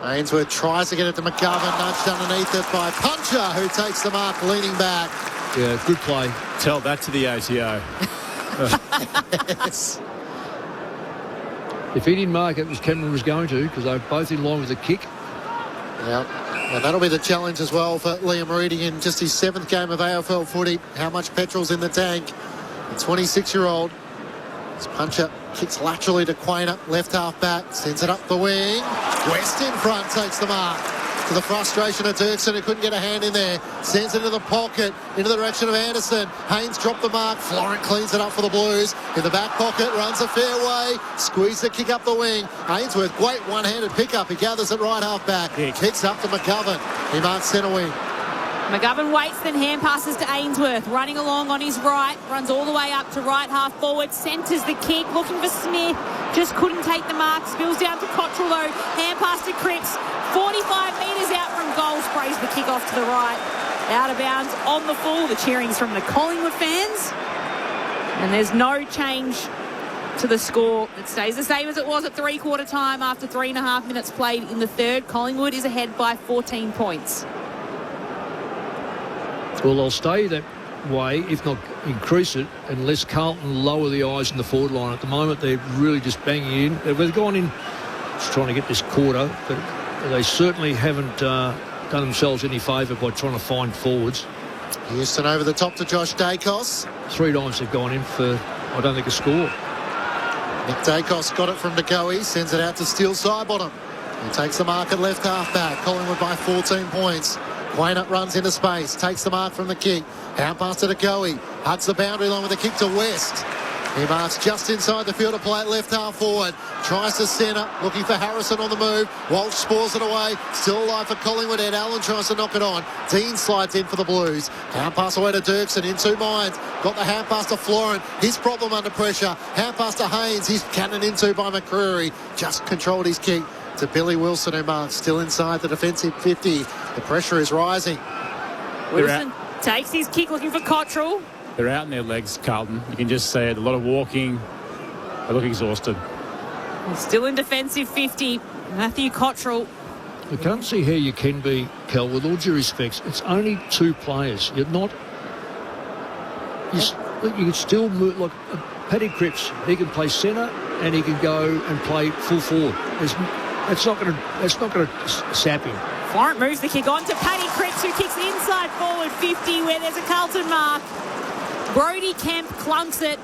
Ainsworth tries to get it to McGovern, nudged underneath it by Puncher, who takes the mark, leaning back. Yeah, good play. Tell that to the ATO. Yes. If he didn't mark it, Cameron was going to, because they were both in line with the kick. Yep. And that'll be the challenge as well for Liam Reedy in just his 7th game of AFL footy. How much petrol's in the tank? The 26-year-old. Puncher kicks laterally to Quainer, left half back, sends it up the wing. West in front takes the mark. To the frustration of Dirksen, who couldn't get a hand in there. Sends it into the pocket, into the direction of Anderson. Haynes dropped the mark. Florent cleans it up for the Blues. In the back pocket, runs a fair way. Squeeze the kick up the wing. Ainsworth, great one-handed pickup. He gathers it right half back. Kicks up to McGovern. He marks centre wing. McGovern waits, then hand passes to Ainsworth. Running along on his right. Runs all the way up to right half forward. Centres the kick. Looking for Smith. Just couldn't take the mark. Spills down to Cottrell though. Hand pass to Cripps. 45 metres out from goal. Sprays the kick off to the right. Out of bounds on the full. The cheering's from the Collingwood fans. And there's no change to the score. It stays the same as it was at three-quarter time after 3.5 minutes played in the third. Collingwood is ahead by 14 points. Well, they'll stay that way, if not increase it, unless Carlton lower the eyes in the forward line. At the moment, they're really just banging in. They've gone in just trying to get this quarter, but they certainly haven't done themselves any favour by trying to find forwards. Houston over the top to Josh Dacos. 3 times they've gone in for, I don't think, a score. Nick Dacos got it from DeGoey, sends it out to Steele Sidebottom. He takes the mark at left half back. Collingwood by 14 points. Quainer runs into space, takes the mark from the kick. Hand pass to DeGoey. Hugs the boundary line with a kick to West. He marks just inside the field of play at left half forward. Tries to centre, looking for Harrison on the move. Walsh spores it away. Still alive for Collingwood. Ed Allen tries to knock it on. Dean slides in for the Blues. Hand pass away to Dirksen in 2 minds. Got the hand pass to Florent. His problem under pressure. Hand pass to Haynes. He's cannoned into by McCreary. Just controlled his kick to Billy Wilson, who marks still inside the defensive 50. The pressure is rising. Wilson takes his kick looking for Cottrell. They're out in their legs, Carlton. You can just see it. A lot of walking. They look exhausted. He's still in defensive 50. Matthew Cottrell. I can't see how you can be, Cal, with all due respects. It's only 2 players. You're not... You can still move... Like Paddy Cripps, he can play centre and he can go and play full forward. That's not going to sap him. Florent moves the kick on to Paddy Cripps, who kicks inside forward 50, where there's a Carlton mark. Brodie Kemp clunks it,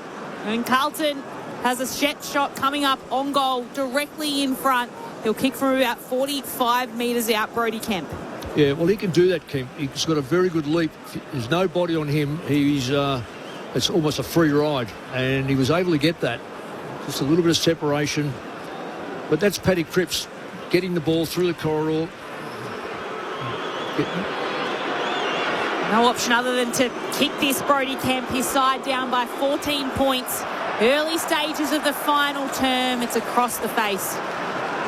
and Carlton has a set shot coming up on goal directly in front. He'll kick from about 45 metres out, Brodie Kemp. Yeah, well, he can do that, Kemp. He's got a very good leap. There's no body on him. It's almost a free ride, and he was able to get that. Just a little bit of separation. But that's Paddy Cripps getting the ball through the corridor. No option other than to kick this Brodie Kemp, his side down by 14 points. Early stages of the final term. It's across the face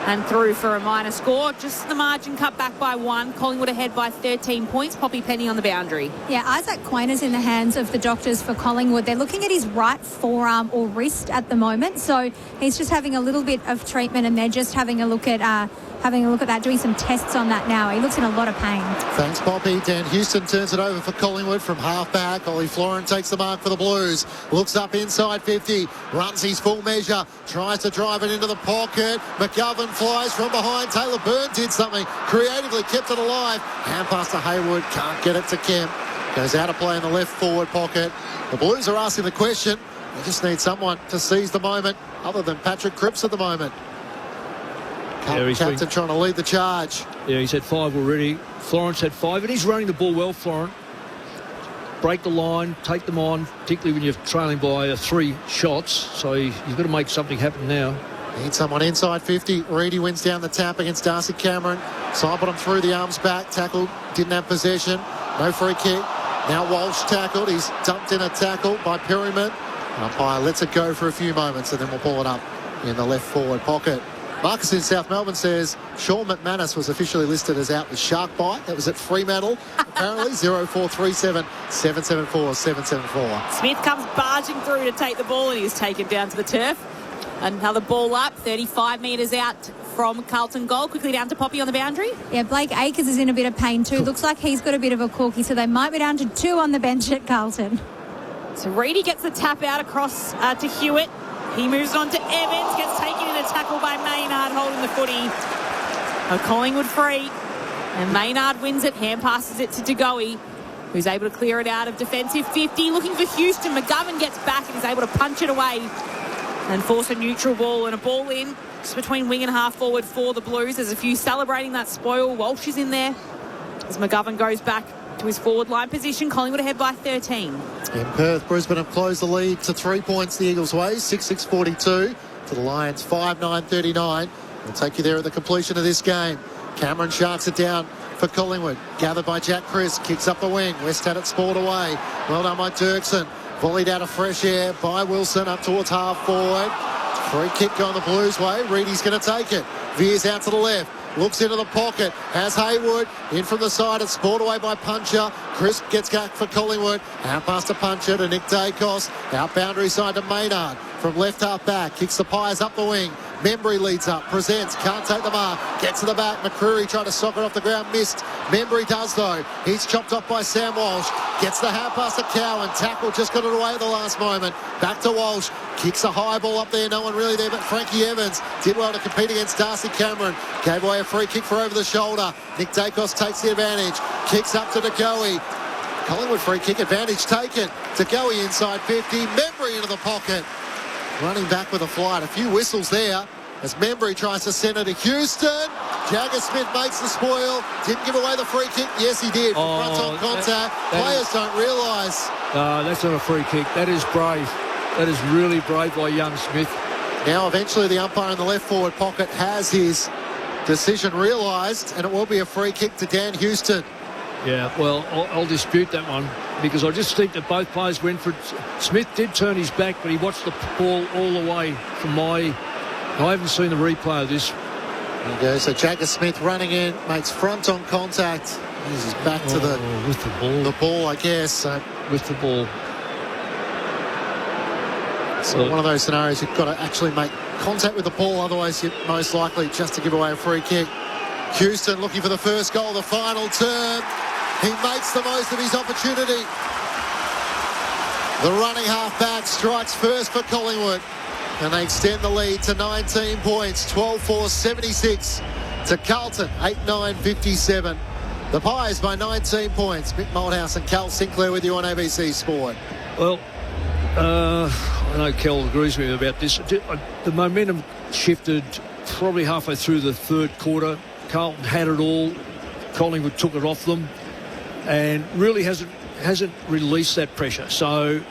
and through for a minor score. Just the margin cut back by 1. Collingwood ahead by 13 points. Poppy Penny on the boundary. Yeah, Isaac Quainer's in the hands of the doctors for Collingwood. They're looking at his right forearm or wrist at the moment. So he's just having a little bit of treatment, and they're just having a look at that, doing some tests on that now. He looks in a lot of pain. Thanks, Poppy. Dan Houston turns it over for Collingwood from half-back. Ollie Florent takes the mark for the Blues. Looks up inside 50. Runs his full measure. Tries to drive it into the pocket. McGovern flies from behind. Taylor Byrne did something. Creatively kept it alive. Hand pass to Hayward. Can't get it to Kemp. Goes out of play in the left forward pocket. The Blues are asking the question. They just need someone to seize the moment other than Patrick Cripps at the moment. Captain trying to lead the charge. Yeah, he's had 5 already. Florence had 5, and he's running the ball well, Florent. Break the line, take them on, particularly when you're trailing by 3 shots. So you've got to make something happen now. Need someone inside 50. Reedy wins down the tap against Darcy Cameron. Sidebottom through the arms back. Tackled, didn't have possession. No free kick. Now Walsh tackled. He's dumped in a tackle by Perryman. Umpire lets it go for a few moments, and then we'll pull it up in the left forward pocket. Marcus in South Melbourne says Sean McManus was officially listed as out with shark bite. That was at Fremantle, apparently. 0437 774 774. Smith comes barging through to take the ball, and he's taken down to the turf. Another ball up, 35 metres out from Carlton goal. Quickly down to Poppy on the boundary. Yeah, Blake Acres is in a bit of pain too. Looks like he's got a bit of a corky, so they might be down to 2 on the bench at Carlton. So Reedy gets the tap out across to Hewitt. He moves on to Evans, gets taken in a tackle by Maynard, holding the footy. A Collingwood free, and Maynard wins it, hand passes it to DeGoey, who's able to clear it out of defensive 50. Looking for Houston, McGovern gets back and is able to punch it away and force a neutral ball, and a ball in just between wing and half forward for the Blues. There's a few celebrating that spoil. Walsh is in there as McGovern goes back to his forward line position. Collingwood ahead by 13. In Perth, Brisbane have closed the lead to 3 points the Eagles' way, 6-6-42 to the Lions, 5-9-39. We'll take you there at the completion of this game. Cameron sharks it down for Collingwood. Gathered by Jack Chris, kicks up the wing. West had it spoiled away. Well done by Dirksen. Volleyed out of fresh air by Wilson up towards half forward. Free kick going the Blues' way. Reedy's going to take it. Veers out to the left. Looks into the pocket, has Hayward in from the side. It's spoiled away by Puncher. Crisp gets back for Collingwood. Out past to Puncher to Nick Dacos. Out boundary side to Maynard. From left half back, kicks the Pies up the wing. Membry leads up, presents, can't take the mark. Gets to the back, McCreary trying to sock it off the ground, missed. Membry does though. He's chopped off by Sam Walsh. Gets the half pass to Cowan. Tackle, just got it away at the last moment. Back to Walsh. Kicks a high ball up there, no one really there but Frankie Evans. Did well to compete against Darcy Cameron. Gave away a free kick for over the shoulder. Nick Dacos takes the advantage. Kicks up to DeGoey. Collingwood free kick advantage taken. DeGoey inside 50. Membry into the pocket. Running back with a flight. A few whistles there as Membry tries to send it to Houston. Jagger Smith makes the spoil. Didn't give away the free kick. Yes, he did. Front on contact. Players don't realise. That's not a free kick. That is brave. That is really brave by young Smith. Now eventually the umpire in the left forward pocket has his decision realised, and it will be a free kick to Dan Houston. Yeah, well, I'll dispute that one because I just think that both players went for it. Smith did turn his back, but he watched the ball all the way from I haven't seen the replay of this. There you go. So Jagger Smith running in, makes front on contact He's back to with the ball. The ball, I guess. With the ball. So one of those scenarios you've got to actually make contact with the ball, otherwise you're most likely just to give away a free kick. Houston looking for the first goal, the final term. He makes the most of his opportunity. The running half-back strikes first for Collingwood, and they extend the lead to 19 points, 12-4-76 to Carlton, 8-9-57. The Pies by 19 points. Mick Malthouse and Cal Sinclair with you on ABC Sport. Well, I know Cal agrees with me about this. The momentum shifted probably halfway through the third quarter. Carlton had it all. Collingwood took it off them, and really hasn't released that pressure. So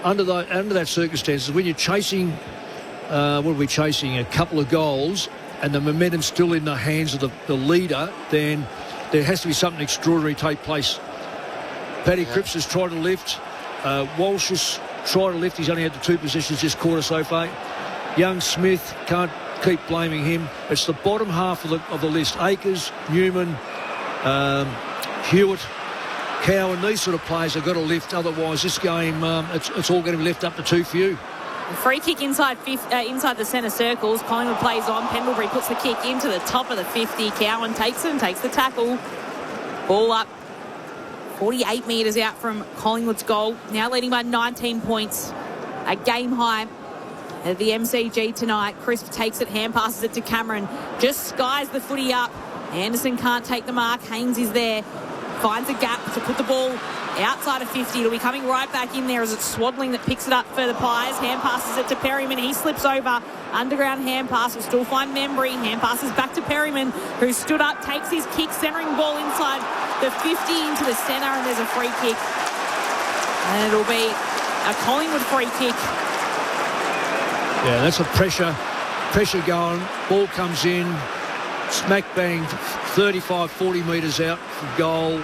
under that circumstances, when you're chasing, what are we chasing? A couple of goals, and the momentum's still in the hands of the leader, then there has to be something extraordinary take place. Paddy Cripps has tried to lift. Walsh has tried to lift. He's only had the 2 positions this quarter so far. Young Smith, can't keep blaming him. It's the bottom half of the list. Akers, Newman, Hewitt, Cowan, these sort of players have got to lift. Otherwise, this game, it's all going to be left up to too few. Free kick inside the centre circles. Collingwood plays on. Pendlebury puts the kick into the top of the 50. Cowan takes it and takes the tackle. Ball up. 48 metres out from Collingwood's goal. Now leading by 19 points. A game high at the MCG tonight. Crisp takes it, hand passes it to Cameron. Just skies the footy up. Anderson can't take the mark. Haynes is there. Finds a gap to put the ball outside of 50. It'll be coming right back in there as it's Swaddling that picks it up for the Pies. Hand passes it to Perryman. He slips over. Underground hand pass will still find Membry. Hand passes back to Perryman, who stood up, takes his kick, centering ball inside the 50 into the centre, and there's a free kick. And it'll be a Collingwood free kick. Yeah, that's a pressure going. Ball comes in, smack bang, 35, 40 metres out from goal.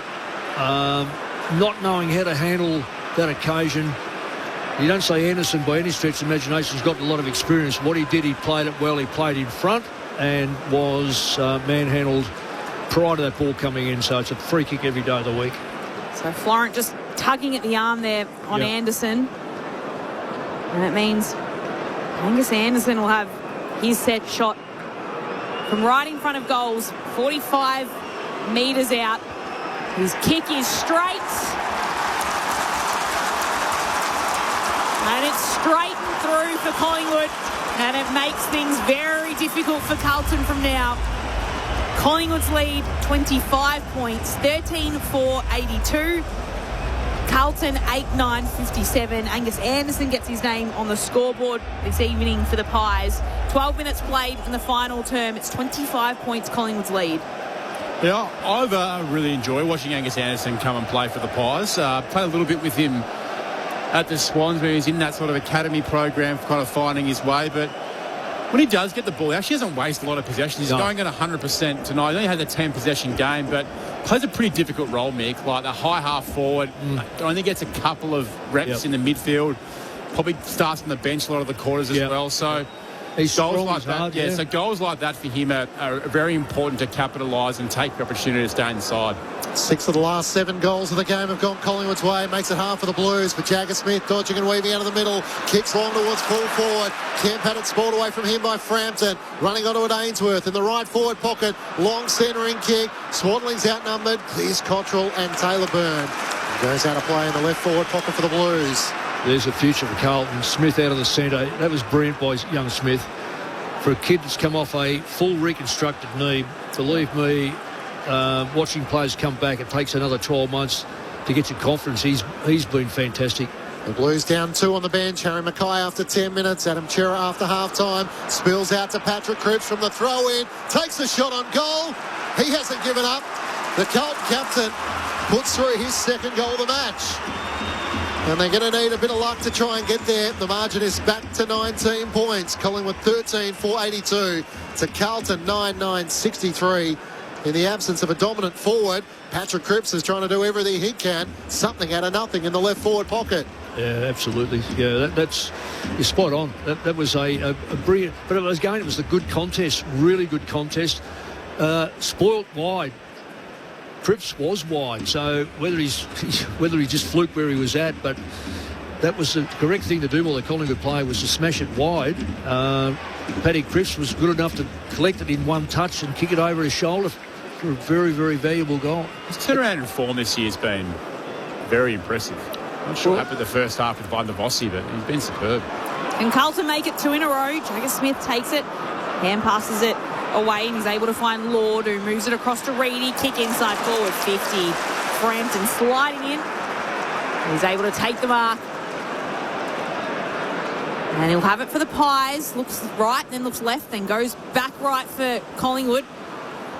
Not knowing how to handle that occasion. You don't say Anderson by any stretch of imagination has got a lot of experience. What he did, he played it well. He played in front and was manhandled prior to that ball coming in. So it's a free kick every day of the week. So Florent just tugging at the arm there on Anderson. And that means Angus Anderson will have his set shot from right in front of goals, 45 metres out. His kick is straight. And it's straight and through for Collingwood. And it makes things very difficult for Carlton from now. Collingwood's lead, 25 points, 13-4-82. Carlton, 8-9-57. Angus Anderson gets his name on the scoreboard this evening for the Pies. 12 minutes played in the final term. It's 25 points, Collingwood's lead. Yeah, I've really enjoyed watching Angus Anderson come and play for the Pies. Played a little bit with him at the Swans, where he's in that sort of academy program, kind of finding his way. But when he does get the ball, he actually doesn't waste a lot of possession. He's going at 100% tonight. He only had the 10-possession game, but plays a pretty difficult role, Mick. Like the high half forward, only gets a couple of reps in the midfield. Probably starts on the bench a lot of the quarters as well. So he's goals like that, hard, so goals like that for him are very important to capitalise and take the opportunity to stay inside. 6 of the last 7 goals of the game have gone Collingwood's way. Makes it hard for the Blues. But Jagger Smith dodging and weaving out of the middle. Kicks long towards full forward. Kemp had it spoiled away from him by Frampton. Running onto it, Ainsworth in the right forward pocket. Long centering kick. Swaddling's outnumbered. Clears Cottrell and Taylor Byrne. Goes out of play in the left forward pocket for the Blues. There's a future for Carlton. Smith out of the centre. That was brilliant by young Smith. For a kid that's come off a full reconstructed knee, believe me, watching players come back, it takes another 12 months to get your confidence. He's been fantastic. The Blues down 2 on the bench. Harry Mackay after 10 minutes. Adam Chera after half-time. Spills out to Patrick Cripps from the throw-in. Takes the shot on goal. He hasn't given up. The Carlton captain puts through his second goal of the match. And they're going to need a bit of luck to try and get there. The margin is back to 19 points. Collingwood 13-4-82 to Carlton 9-9-63. In the absence of a dominant forward, Patrick Cripps is trying to do everything he can. Something out of nothing in the left forward pocket. Yeah, absolutely. Yeah, that's you're spot on. That was a brilliant. But again, it was a good contest, really good contest. Spoilt wide Cripps was wide, so whether he just fluked where he was at, but that was the correct thing to do while the Collingwood player was to smash it wide. Paddy Cripps was good enough to collect it in one touch and kick it over his shoulder for a very, very valuable goal. His turnaround in form this year has been very impressive. I'm not sure what happened the first half with Van der Vossi, but he's been superb. And Carlton make it 2 in a row. Jagger Smith takes it, hand passes it away, and he's able to find Lord, who moves it across to Reedy. Kick inside forward, 50. Frampton sliding in. He's able to take the mark. And he'll have it for the Pies. Looks right, then looks left, then goes back right for Collingwood.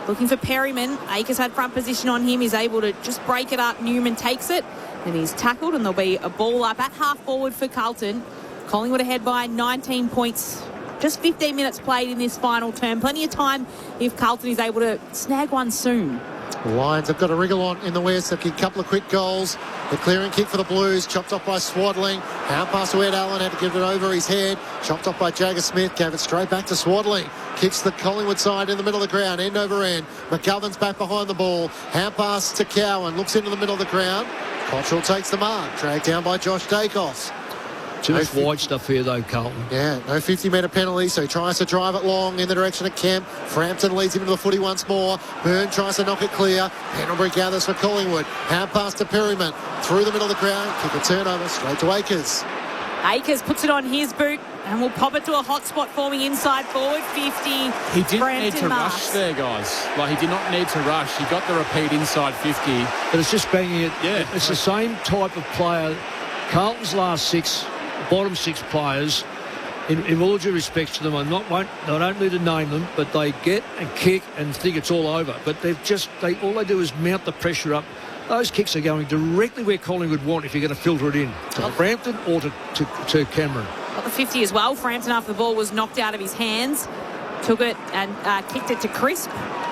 Looking for Perryman. Akers had front position on him. He's able to just break it up. Newman takes it, and he's tackled, and there'll be a ball up at half forward for Carlton. Collingwood ahead by 19 points. Just 15 minutes played in this final term. Plenty of time if Carlton is able to snag one soon. The Lions have got a wriggle on in the west. They've kicked a couple of quick goals. The clearing kick for the Blues, chopped off by Swaddling. Hand pass to Ed Allen, had to give it over his head. Chopped off by Jagger Smith, gave it straight back to Swaddling. Kicks the Collingwood side in the middle of the ground, end over end. McGovern's back behind the ball. Hand pass to Cowan, looks into the middle of the ground. Cottrell takes the mark, dragged down by Josh Dacos. Too much wide stuff here, though, Carlton. Yeah, no 50-metre penalty, so he tries to drive it long in the direction of Kemp. Frampton leads him into the footy once more. Byrne tries to knock it clear. Pendlebury gathers for Collingwood. Hand pass to Perryman. Through the middle of the ground. Kick a turnover straight to Akers. Akers puts it on his boot and will pop it to a hot spot forming inside forward, 50. He didn't need to rush there, guys. Like, he did not need to rush. He got the repeat inside 50. But it's just banging it. Yeah. It's the same type of player. Carlton's last bottom six players, in all due respect to them, I don't need to name them, but they get and kick and think it's all over. But all they do is mount the pressure up. Those kicks are going directly where Collingwood want if you're going to filter it in, to Frampton or to Cameron. Got the 50 as well. Frampton, after the ball was knocked out of his hands, took it and kicked it to Crisp,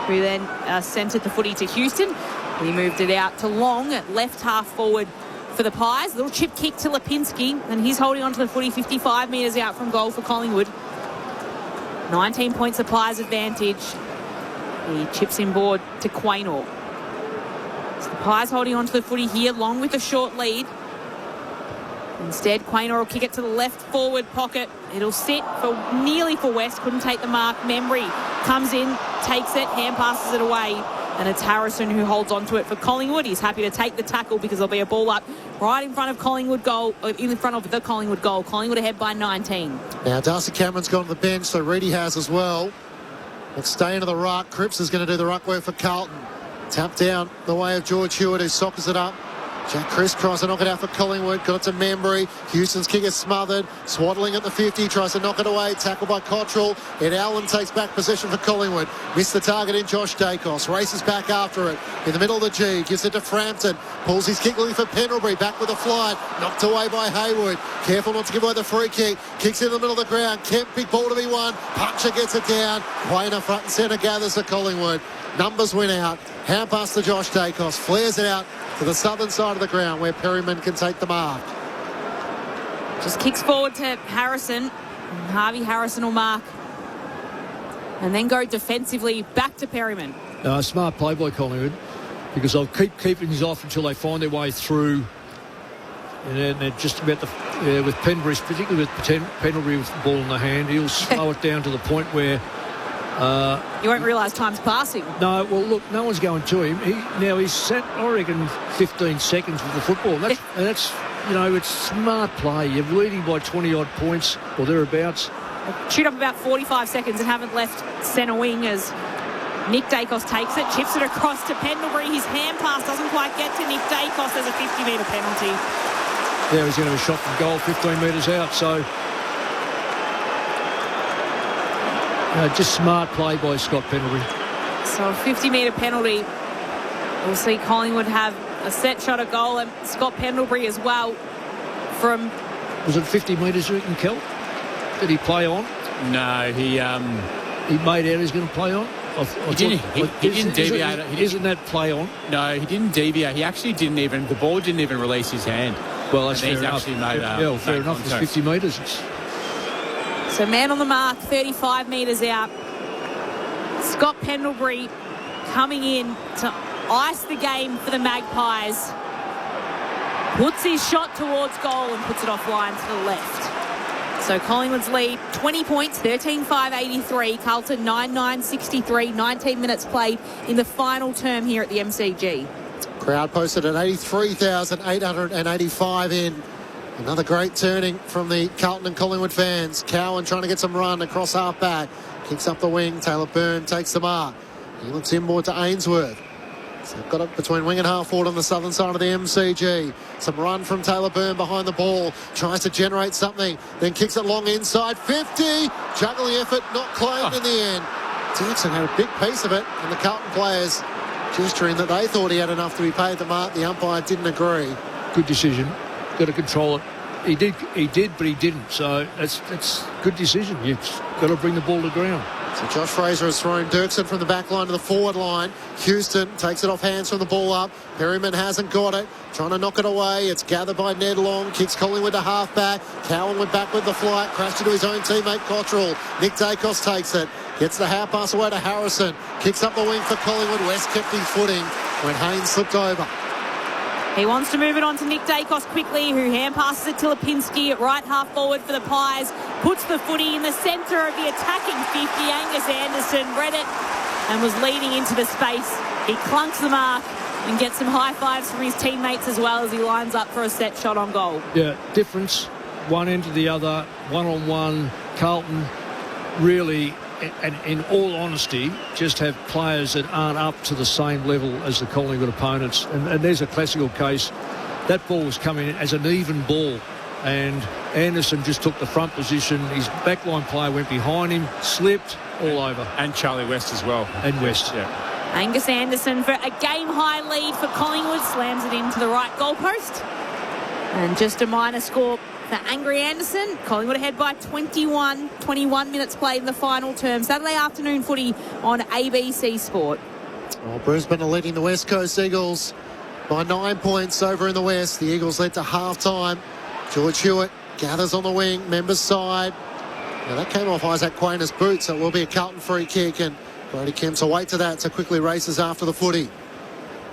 who then sent it the footy to Houston. He moved it out to Long at left half forward for the Pies. Little chip kick to Lipinski, and he's holding on to the footy 55 metres out from goal for Collingwood. 19 points the Pies advantage. He chips inboard to Quaynor. So the Pies holding on to the footy here, Long with a short lead. Instead, Quaynor will kick it to the left forward pocket. It'll sit nearly for West. Couldn't take the mark. Membry comes in, takes it, hand passes it away. And it's Harrison who holds on to it for Collingwood. He's happy to take the tackle because there'll be a ball up right in front of Collingwood goal, in front of the Collingwood goal. Collingwood ahead by 19. Now, Darcy Cameron's gone to the bench, so Reedy has as well. Let's stay into the ruck. Cripps is going to do the ruck work for Carlton. Tap down the way of George Hewitt, who sockers it up. Jack Crisp tries to knock it out for Collingwood. Got it to Membry. Houston's kick is smothered. Swaddling at the 50. Tries to knock it away. Tackled by Cottrell. Ed Allen takes back possession for Collingwood. Missed the target in Josh Dacos. Races back after it. In the middle of the G. Gives it to Frampton. Pulls his kick looking for Pendlebury. Back with a flight. Knocked away by Haywood. Careful not to give away the free kick. Kicks in the middle of the ground. Kemp, big ball to be won. Puncher gets it down. Quaynor front and centre gathers for Collingwood. Numbers win out. Hand pass to Josh Dacos. Flares it out to the southern side of the ground where Perryman can take the mark. Just kicks forward to Harrison. Harvey Harrison will mark. And then go defensively back to Perryman. Smart play by Collingwood, because they'll keep keeping these off until they find their way through. And they're just about with Pendlebury, particularly with Pendlebury with the ball in the hand, he'll slow it down to the point where you won't realise time's passing. No, well, look, no one's going to him. He's sat, I reckon, 15 seconds with the football. And that's it's smart play. You're leading by 20-odd points or thereabouts. Shoot up about 45 seconds and haven't left centre wing as Nick Dacos takes it, chips it across to Pendlebury. His hand pass doesn't quite get to Nick Dacos. There's a 50-metre penalty. Yeah, he's going to have a shot from goal 15 metres out, so... just smart play by Scott Pendlebury. So a 50-metre penalty. We'll see Collingwood have a set shot at goal, and Scott Pendlebury as well from... Was it 50 metres in Kel? Did he play on? No, he made out he's going to play on? He didn't deviate. Isn't that play on? No, he didn't deviate. He actually didn't even... The ball didn't even release his hand. Well, that's fair enough. Actually made, yeah, fair enough. It's 50 metres. So man on the mark, 35 metres out. Scott Pendlebury coming in to ice the game for the Magpies. Puts his shot towards goal and puts it offline to the left. So Collingwood's lead, 20 points, 13-5-83. Carlton 9-9-63, 19 minutes played in the final term here at the MCG. Crowd posted at 83,885 in. Another great turning from the Carlton and Collingwood fans. Cowan trying to get some run across half-back. Kicks up the wing. Taylor Byrne takes the mark. He looks inboard to Ainsworth. So got it between wing and half forward on the southern side of the MCG. Some run from Taylor Byrne behind the ball. Tries to generate something. Then kicks it long inside. 50. Juggling effort not claimed in the end. Jackson had a big piece of it. And the Carlton players gesturing that they thought he had enough to be paid the mark. The umpire didn't agree. Good decision. Got to control it. He did, but he didn't. So that's good decision. You've got to bring the ball to ground. So Josh Fraser has thrown Dirksen from the back line to the forward line. Houston takes it off hands from the ball up. Perryman hasn't got it. Trying to knock it away. It's gathered by Ned Long. Kicks Collingwood to half-back. Cowan went back with the flight. Crashed into his own teammate Cottrell. Nick Dacos takes it. Gets the half pass away to Harrison. Kicks up the wing for Collingwood. West kept his footing when Haynes slipped over. He wants to move it on to Nick Dacos quickly, who hand passes it to Lipinski at right half forward for the Pies. Puts the footy in the centre of the attacking 50. Angus Anderson read it and was leading into the space. He clunks the mark and gets some high fives from his teammates as well as he lines up for a set shot on goal. Yeah, difference, one end to the other, one-on-one. Carlton really, and in all honesty, just have players that aren't up to the same level as the Collingwood opponents. And there's a classical case. That ball was coming in as an even ball. And Anderson just took the front position. His backline player went behind him, slipped all over. And Charlie West as well. And West. Yeah. Angus Anderson for a game-high lead for Collingwood. Slams it into the right goalpost. And just a minor score for Angry Anderson. Collingwood ahead by 21 minutes played in the final term. Saturday afternoon footy on ABC Sport. Well, Brisbane are leading the West Coast Eagles by 9 points over in the West. The Eagles led to half-time. George Hewitt gathers on the wing, members side. Now that came off Isaac Quayner's boot, so it will be a Carlton free kick, and Brody Kemp's away to that, so quickly races after the footy.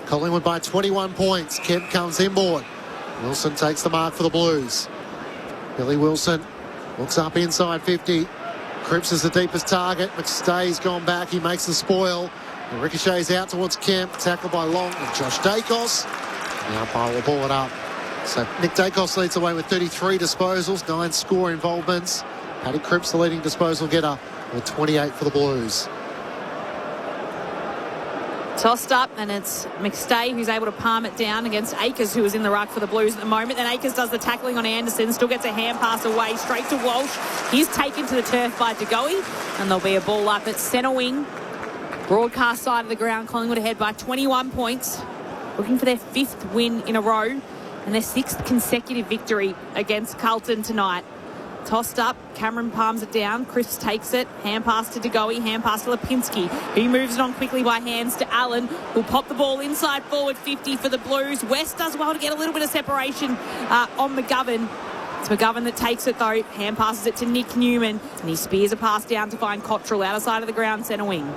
Collingwood by 21 points. Kemp comes inboard. Wilson takes the mark for the Blues. Billy Wilson looks up inside 50. Cripps is the deepest target. McStay's gone back. He makes the spoil. And ricochets out towards Kemp. Tackled by Long and Josh Dacos. The umpire will ball it up. So Nick Dacos leads away with 33 disposals, 9 score involvements. Paddy Cripps, the leading disposal getter, with 28 for the Blues. Tossed up, and it's McStay who's able to palm it down against Akers, who is in the ruck for the Blues at the moment. Then Akers does the tackling on Anderson, still gets a hand pass away straight to Walsh. He's taken to the turf by De Goey, and there'll be a ball up at centre wing. Broadcast side of the ground, Collingwood ahead by 21 points, looking for their 5th win in a row and their 6th consecutive victory against Carlton tonight. Tossed up, Cameron palms it down, Chris takes it, hand pass to De Goey, hand pass to Lipinski. He moves it on quickly by hands to Allen, who'll pop the ball inside forward 50 for the Blues. West does well to get a little bit of separation on McGovern. It's McGovern that takes it though, hand passes it to Nick Newman, and he spears a pass down to find Cottrell out of side of the ground, centre wing.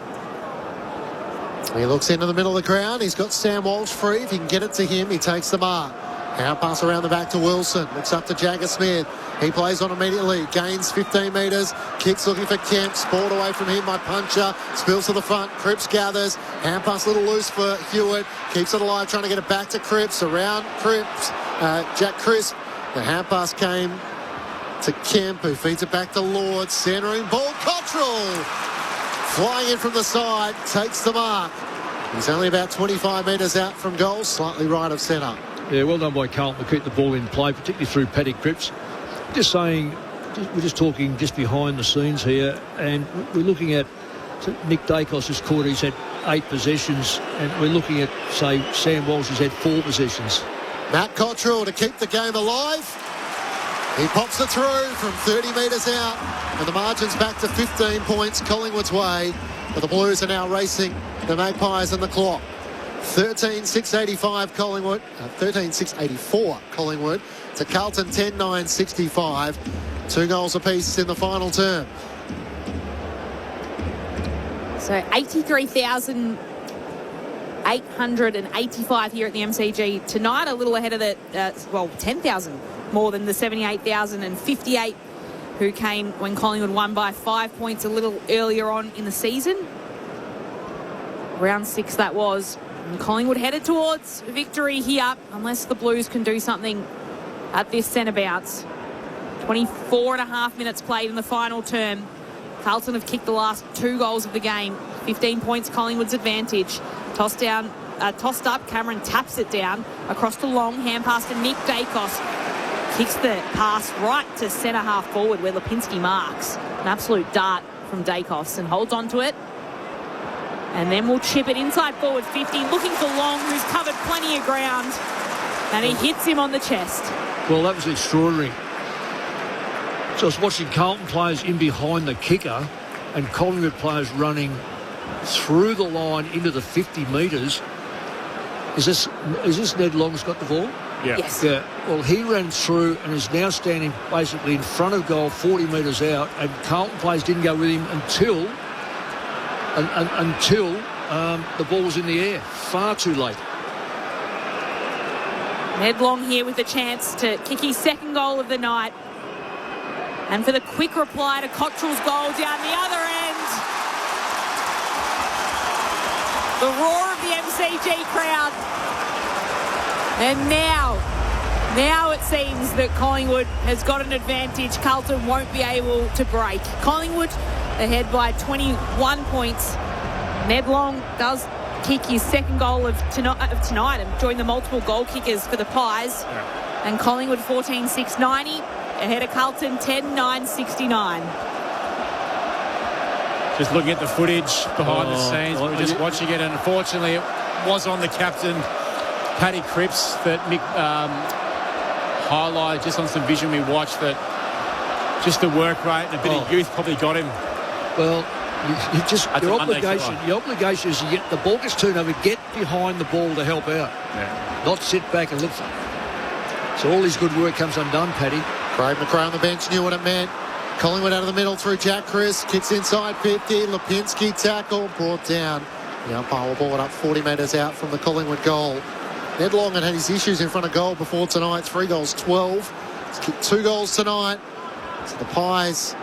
He looks into the middle of the ground. He's got Sam Walsh free. If he can get it to him, he takes the mark. Now pass around the back to Wilson. Looks up to Jagger Smith. He plays on immediately. Gains 15 metres. Kicks looking for Kemp. Spoiled away from him by Puncher. Spills to the front. Cripps gathers. Hand pass a little loose for Hewitt. Keeps it alive, trying to get it back to Cripps. Around Cripps. Jack Crisp. The hand pass came to Kemp, who feeds it back to Lord. Centering ball. Cottrell flying in from the side. Takes the mark. He's only about 25 metres out from goal. Slightly right of centre. Yeah, well done by Carlton to keep the ball in play, particularly through Paddy Cripps. Just saying, we're just talking just behind the scenes here, and we're looking at Nick Dacos this quarter. He's had 8 possessions, and we're looking at, say, Sam Walsh has had 4 possessions. Matt Cottrell to keep the game alive. He pops it through from 30 metres out, and the margin's back to 15 points Collingwood's way. But the Blues are now racing the Magpies and the clock. 13-6-85 Collingwood, 13-6-84 Collingwood to Carlton 10-9-65. 2 goals apiece in the final term. So 83,000 885 here at the MCG tonight, a little ahead of the, 10,000 more than the 78,058 who came when Collingwood won by 5 points a little earlier on in the season. Round 6 that was. And Collingwood headed towards victory here, unless the Blues can do something at this centre bounce. 24 and a half minutes played in the final term. Carlton have kicked the last 2 goals of the game. 15 points Collingwood's advantage. Tossed up, Cameron taps it down across the long, hand pass to Nick Dacos. Kicks the pass right to centre half forward where Lipinski marks. An absolute dart from Dacos and holds on to it. And then we'll chip it inside forward 50, looking for Long, who's covered plenty of ground. And he hits him on the chest. Well, that was extraordinary. So I was watching Carlton players in behind the kicker and Collingwood players running through the line into the 50 metres. Is this Ned Long's got the ball? Yeah. Yes. Yeah. Well, he ran through and is now standing basically in front of goal, 40 metres out, and Carlton players didn't go with him until the ball was in the air. Far too late. Ned Long here with a chance to kick his second goal of the night. And for the quick reply to Cottrell's goal down the other end. The roar of the MCG crowd. And now it seems that Collingwood has got an advantage. Carlton won't be able to break. Collingwood ahead by 21 points. Ned Long does kick his second goal of tonight and join the multiple goal kickers for the Pies. Yeah. And Collingwood 14-6-90 ahead of Carlton 10-9-69. Just looking at the footage behind the scenes, we're just watching it, and unfortunately it was on the captain, Paddy Cripps, that Mick highlighted just on some vision we watched, that just the work rate and a bit of youth probably got him. Well, your obligation is to get the ball gets turned over, get behind the ball to help out, not sit back and look for it. So all his good work comes undone, Paddy. Craig McRae on the bench knew what it meant. Collingwood out of the middle through Jack Chris, kicks inside 50, Lipinski tackle, brought down. The umpire will ball it up 40 metres out from the Collingwood goal. Ned Long had his issues in front of goal before tonight, 3 goals, 12. He's kicked 2 goals tonight. So the Pies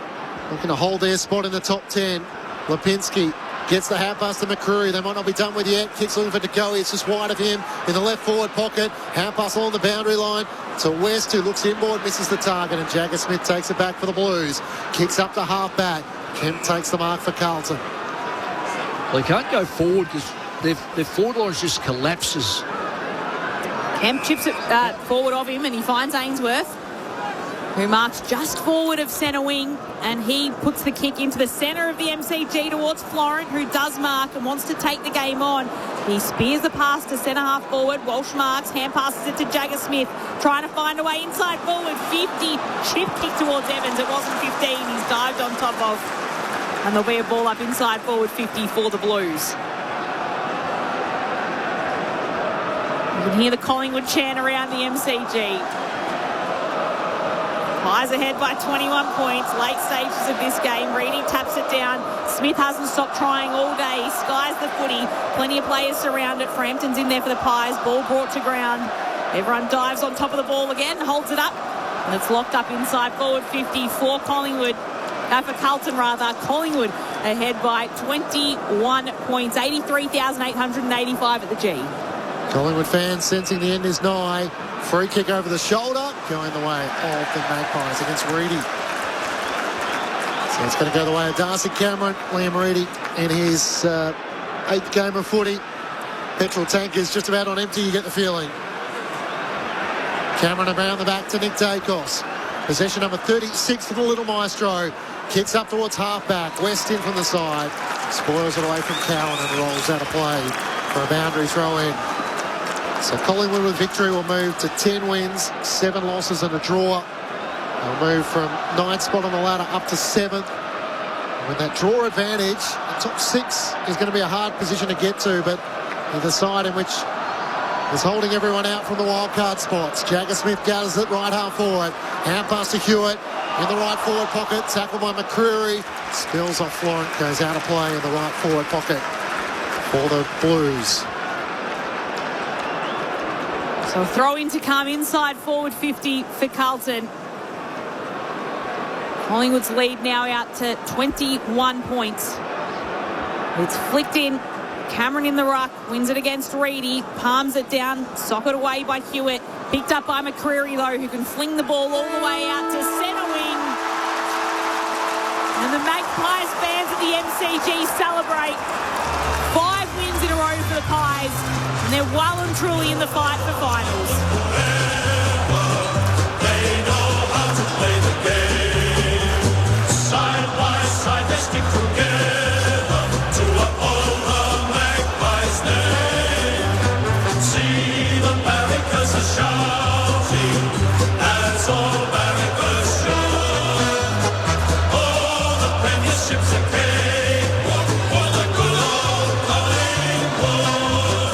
looking to hold their spot in the top 10. Lipinski gets the hand pass to McCreary. They might not be done with yet. Kicks looking for DeGoey. It's just wide of him in the left forward pocket. Hand pass along the boundary line to West, who looks inboard, misses the target, and Jagger Smith takes it back for the Blues. Kicks up to half back. Kemp takes the mark for Carlton. Well, they can't go forward because their forward line just collapses. Kemp chips it forward of him and he finds Ainsworth, who marks just forward of centre wing, and he puts the kick into the centre of the MCG towards Florent, who does mark and wants to take the game on. He spears the pass to centre half forward. Walsh marks, hand passes it to Jagger Smith, trying to find a way inside forward. 50, chip kick towards Evans. It wasn't 15. He's dived on top of. And there'll be a ball up inside forward 50 for the Blues. You can hear the Collingwood chant around the MCG. Pies ahead by 21 points. Late stages of this game. Reedy taps it down. Smith hasn't stopped trying all day. Skies the footy. Plenty of players surround it. Frampton's in there for the Pies. Ball brought to ground. Everyone dives on top of the ball again. Holds it up. And it's locked up inside forward 50 for Collingwood. For Carlton, rather. Collingwood ahead by 21 points. 83,885 at the G. Collingwood fans sensing the end is nigh. Free kick over the shoulder, going the way of the Magpies against Reedy. So it's going to go the way of Darcy Cameron. Liam Reedy in his 8th game of footy. Petrol tank is just about on empty, you get the feeling. Cameron around the back to Nick Dacos. Possession number 36 for the Little Maestro. Kicks up towards half-back. West in from the side. Spoils it away from Cowan and rolls out of play for a boundary throw-in. So Collingwood with victory will move to 10 wins, 7 losses and a draw. They'll move from 9th spot on the ladder up to 7th. And with that draw advantage, the top 6 is going to be a hard position to get to, but the side in which is holding everyone out from the wildcard spots. Jagger Smith gathers it right half forward. Hand pass to Hewitt in the right forward pocket. Tackled by McCreary. Spills off Florent, goes out of play in the right forward pocket for the Blues. So a throw in to come inside forward 50 for Carlton. Collingwood's lead now out to 21 points. It's flicked in. Cameron in the ruck, wins it against Reedy, palms it down, socket away by Hewitt. Picked up by McCreary, though, who can fling the ball all the way out to centre wing. And the Magpies fans at the MCG celebrate. 5 wins in a row for the Pies, and they're well and truly in the fight for finals. They know how to play the game. Side by side, they stick together to uphold the Magpies' name. See the barricades are shouting as all barricades shout. Oh, the premiership's a cakewalk for the good old Collingwood.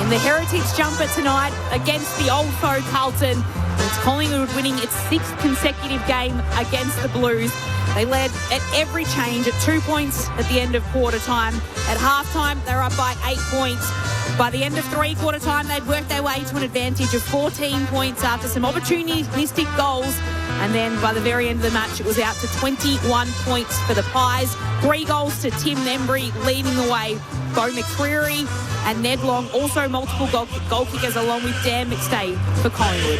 In the Heritage Jumper tonight against the old foe Carlton, it's Collingwood winning its 6th consecutive game against the Blues. They led at every change at 2 points at the end of quarter time. At halftime, they were up by 8 points. By the end of three-quarter time, they'd worked their way to an advantage of 14 points after some opportunistic goals. And then by the very end of the match, it was out to 21 points for the Pies. 3 goals to Tim Membry leading the way. Bo McCreary and Ned Long, also multiple goal kickers, along with Dan McStay for Collingwood.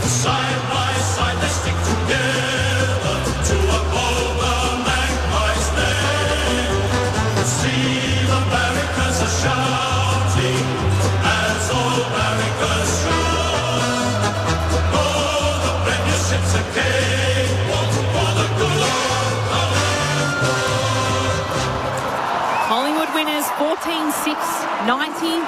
Side by side, they stick together to uphold the Magpies' name. See the barricades are shouting as all barricades shout. Oh, the premiership's a cakewalk for the good old Collingwood. Collingwood winners 14-6-90.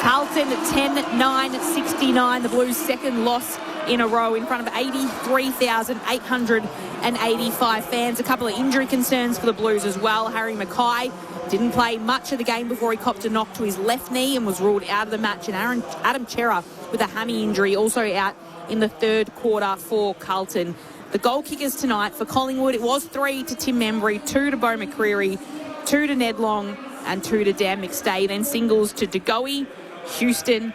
Carlton 10-9-69. The Blues' second loss in a row in front of 83,885 fans. A couple of injury concerns for the Blues as well. Harry Mackay didn't play much of the game before he copped a knock to his left knee and was ruled out of the match. And Adam Chera with a hammy injury also out in the third quarter for Carlton. The goal kickers tonight for Collingwood, it was 3 to Tim Membry, 2 to Bo McCreary, 2 to Ned Long and 2 to Dan McStay. Then singles to De Goey, Houston,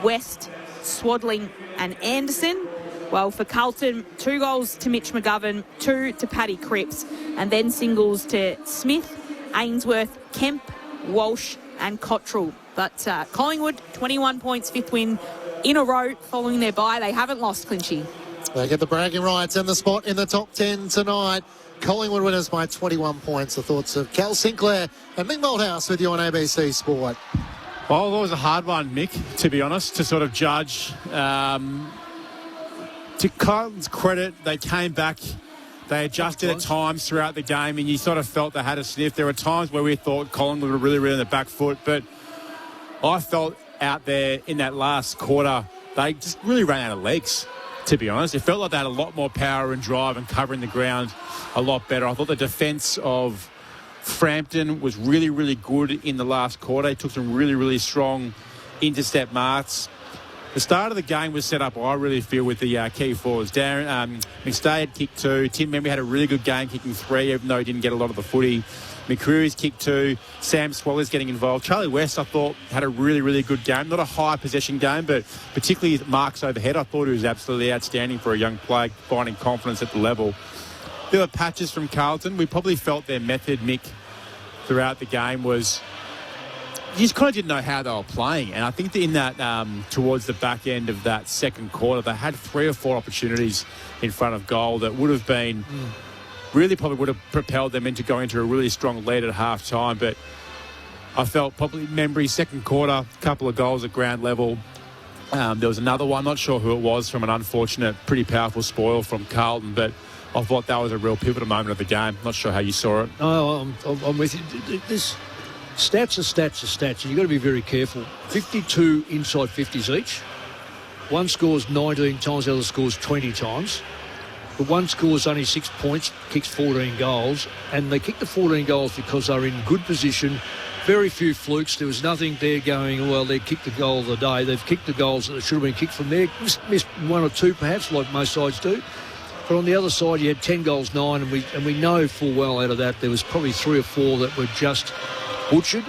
West, Swadling and Anderson. Well, for Carlton, 2 goals to Mitch McGovern, 2 to Paddy Cripps, and then singles to Smith, Ainsworth, Kemp, Walsh and Cottrell. But Collingwood, 21 points, 5th win in a row following their bye. They haven't lost, Clinchy. They get the bragging rights and the spot in the top 10 tonight. Collingwood winners by 21 points. The thoughts of Cal Sinclair and Mick Malthouse with you on ABC Sport. Well, that was a hard one, Mick, to be honest, to sort of judge. To Carlton's credit, they came back. They adjusted at times throughout the game, and you sort of felt they had a sniff. There were times where we thought Collingwood were really on the back foot, but I felt out there in that last quarter, they just really ran out of legs, to be honest. It felt like they had a lot more power and drive and covering the ground a lot better. I thought the defence of Frampton was really, really good in the last quarter. He took some really, really strong intercept marks. The start of the game was set up, I really feel, with the key forwards. McStay had kicked 2. Tim Membry had a really good game, kicking 3, even though he didn't get a lot of the footy. McCreary's kicked 2. Sam Swaller's getting involved. Charlie West, I thought, had a really, really good game. Not a high possession game, but particularly marks overhead. I thought he was absolutely outstanding for a young player, finding confidence at the level. There were patches from Carlton. We probably felt their method, Mick, throughout the game was you just kind of didn't know how they were playing. And I think that in that towards the back end of that second quarter, they had 3 or 4 opportunities in front of goal that would have been really probably would have propelled them into going into a really strong lead at half time. But I felt probably Membry's second quarter, a couple of goals at ground level. There was another one, not sure who it was, from an unfortunate, pretty powerful spoil from Carlton, but I thought that was a real pivotal moment of the game. Not sure how you saw it. No, I'm with you. This stats are stats. You've got to be very careful. 52 inside 50s each. One scores 19 times, the other scores 20 times. But one scores only 6 points, kicks 14 goals, and they kick the 14 goals because they're in good position. Very few flukes. There was nothing there going, well, they kicked the goal of the day. They've kicked the goals that should have been kicked from there. Missed 1 or 2 perhaps, like most sides do. But on the other side, you had 10 goals, 9, and we know full well out of that there was probably 3 or 4 that were just butchered.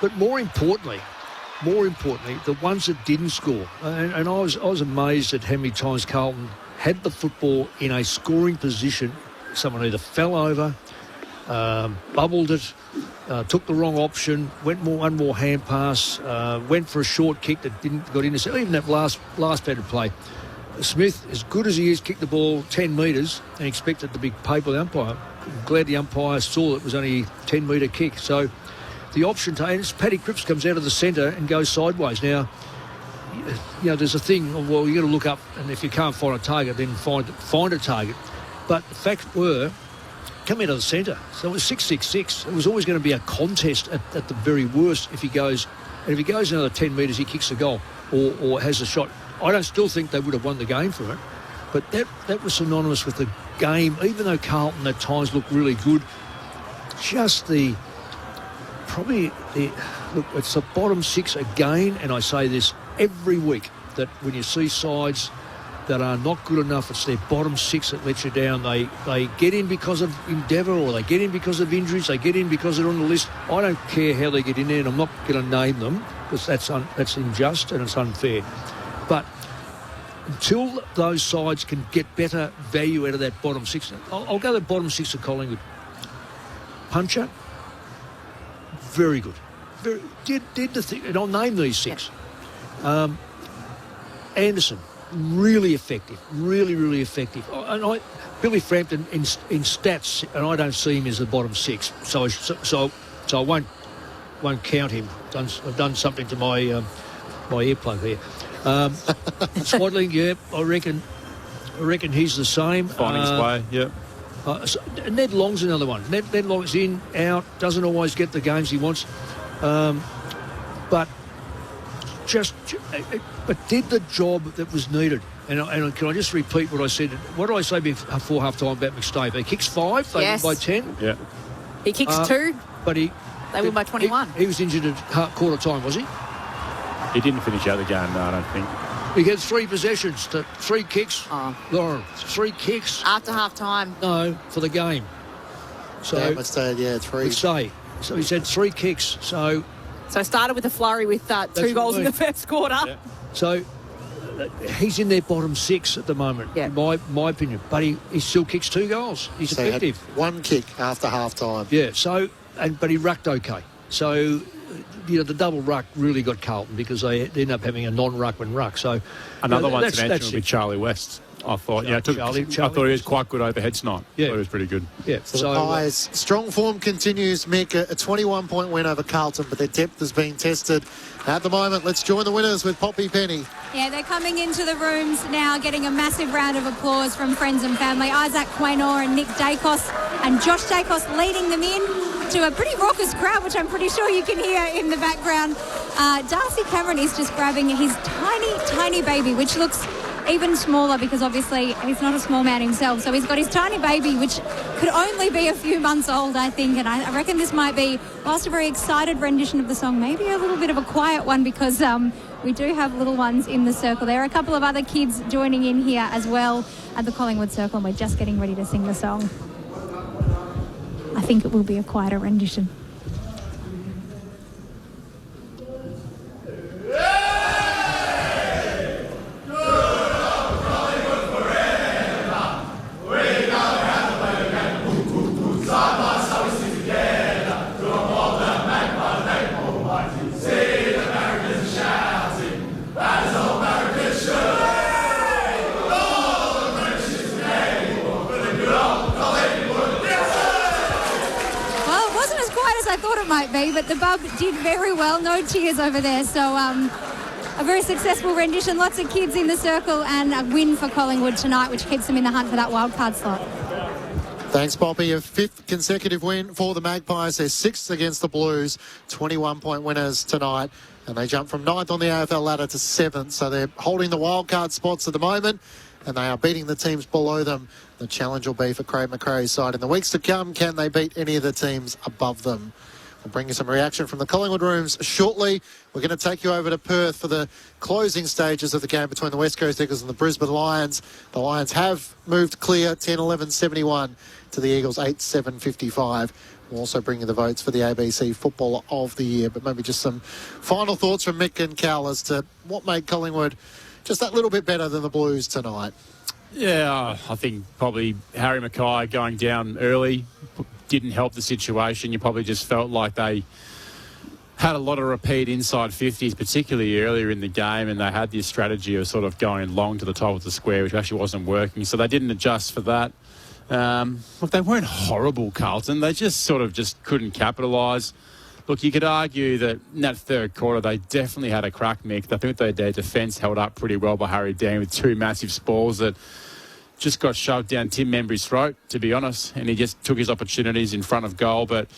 But more importantly, more importantly, the ones that didn't score. And I was amazed at how many times Carlton had the football in a scoring position. Someone either fell over, bubbled it, took the wrong option, one more hand pass, went for a short kick that got in. Even that last batted play. Smith, as good as he is, kicked the ball 10 metres and expected to be paid by the umpire. I'm glad the umpire saw it was only a 10-metre kick. So the option and Paddy Cripps comes out of the centre and goes sideways. Now, there's a thing, well, you've got to look up, and if you can't find a target, then find a target. But the fact were, come out of the centre. So it was 6-6-6. It was always going to be a contest at the very worst if he goes another 10 metres, he kicks the goal or has a shot. I don't still think they would have won the game for it. But that was synonymous with the game, even though Carlton at times looked really good. Just look, it's the bottom six again, and I say this every week, that when you see sides that are not good enough, it's their bottom six that let you down. They get in because of endeavour, or they get in because of injuries, they get in because they're on the list. I don't care how they get in there, and I'm not going to name them because that's unjust and it's unfair. But until those sides can get better value out of that bottom six, I'll go the bottom six of Collingwood. Puncher, very good. Did the thing, and I'll name these six. Anderson, really effective, really effective. And Billy Frampton in stats, and I don't see him as the bottom six, so I won't count him. I've done something to my earplug there. Swaddling, yeah, I reckon he's the same. Finding his way, yeah. Ned Long's another one. Ned Long's in, out, doesn't always get the games he wants, but did the job that was needed. And can I just repeat what I said? What did I say before half time about McStave? He kicks 5, they win by 10. Yeah. He kicks 2, but they win by 21. He was injured at quarter time, was he? He didn't finish out the game, no, I don't think. He gets 3 possessions, 3 kicks. Lauren, 3 kicks. After half time. No, for the game. So yeah, McStave, 3. McStave. So he's had 3 kicks. So it started with a flurry with 2 goals in the first quarter. Yeah. So he's in their bottom 6 at the moment, in my opinion. But he still kicks 2 goals. He's effective. He had 1 kick after half time. Yeah. But he rucked okay. So the double ruck really got Carlton because they ended up having a non-ruckman ruck. So another one to mention would be Charlie West. I thought, I thought he was quite good overhead tonight. Yeah, I thought he was pretty good. Yeah. So the Pies, strong form continues. Mick, a 21-point win over Carlton, but their depth is being tested at the moment. Let's join the winners with Poppy Penny. Yeah, they're coming into the rooms now, getting a massive round of applause from friends and family. Isaac Quaynor and Nick Dacos, and Josh Dacos leading them in to a pretty raucous crowd, which I'm pretty sure you can hear in the background. Darcy Cameron is just grabbing his tiny baby, which looks even smaller because obviously he's not a small man himself. So he's got his tiny baby, which could only be a few months old, I think. And I reckon this might be, whilst a very excited rendition of the song, maybe a little bit of a quiet one because we do have little ones in the circle. There are a couple of other kids joining in here as well at the Collingwood Circle, and we're just getting ready to sing the song. I think it will be a quieter rendition. Might be, but the bub did very well. No tears over there. So a very successful rendition. Lots of kids in the circle and a win for Collingwood tonight, which keeps them in the hunt for that wild card slot. Thanks, Poppy. A 5th consecutive win for the Magpies. They're 6th against the Blues. 21-point winners tonight. And they jump from 9th on the AFL ladder to 7th. So they're holding the wild card spots at the moment. And they are beating the teams below them. The challenge will be for Craig McRae's side. In the weeks to come, can they beat any of the teams above them? We'll bring you some reaction from the Collingwood rooms shortly. We're going to take you over to Perth for the closing stages of the game between the West Coast Eagles and the Brisbane Lions. The Lions have moved clear, 10-11-71 to the Eagles, 8-7-55. We'll also bring you the votes for the ABC Footballer of the Year. But maybe just some final thoughts from Mick and Cal as to what made Collingwood just that little bit better than the Blues tonight. Yeah, I think probably Harry Mackay going down early didn't help the situation. You probably just felt like they had a lot of repeat inside 50s, particularly earlier in the game, and they had this strategy of sort of going long to the top of the square, which actually wasn't working. So they didn't adjust for that. Look, they weren't horrible, Carlton. They just sort of just couldn't capitalise. Look, you could argue that in that third quarter, they definitely had a crack, Mick. I think their defence held up pretty well by Harry Dean with two massive spalls that just got shoved down Tim Membry's throat, to be honest, and he just took his opportunities in front of goal. But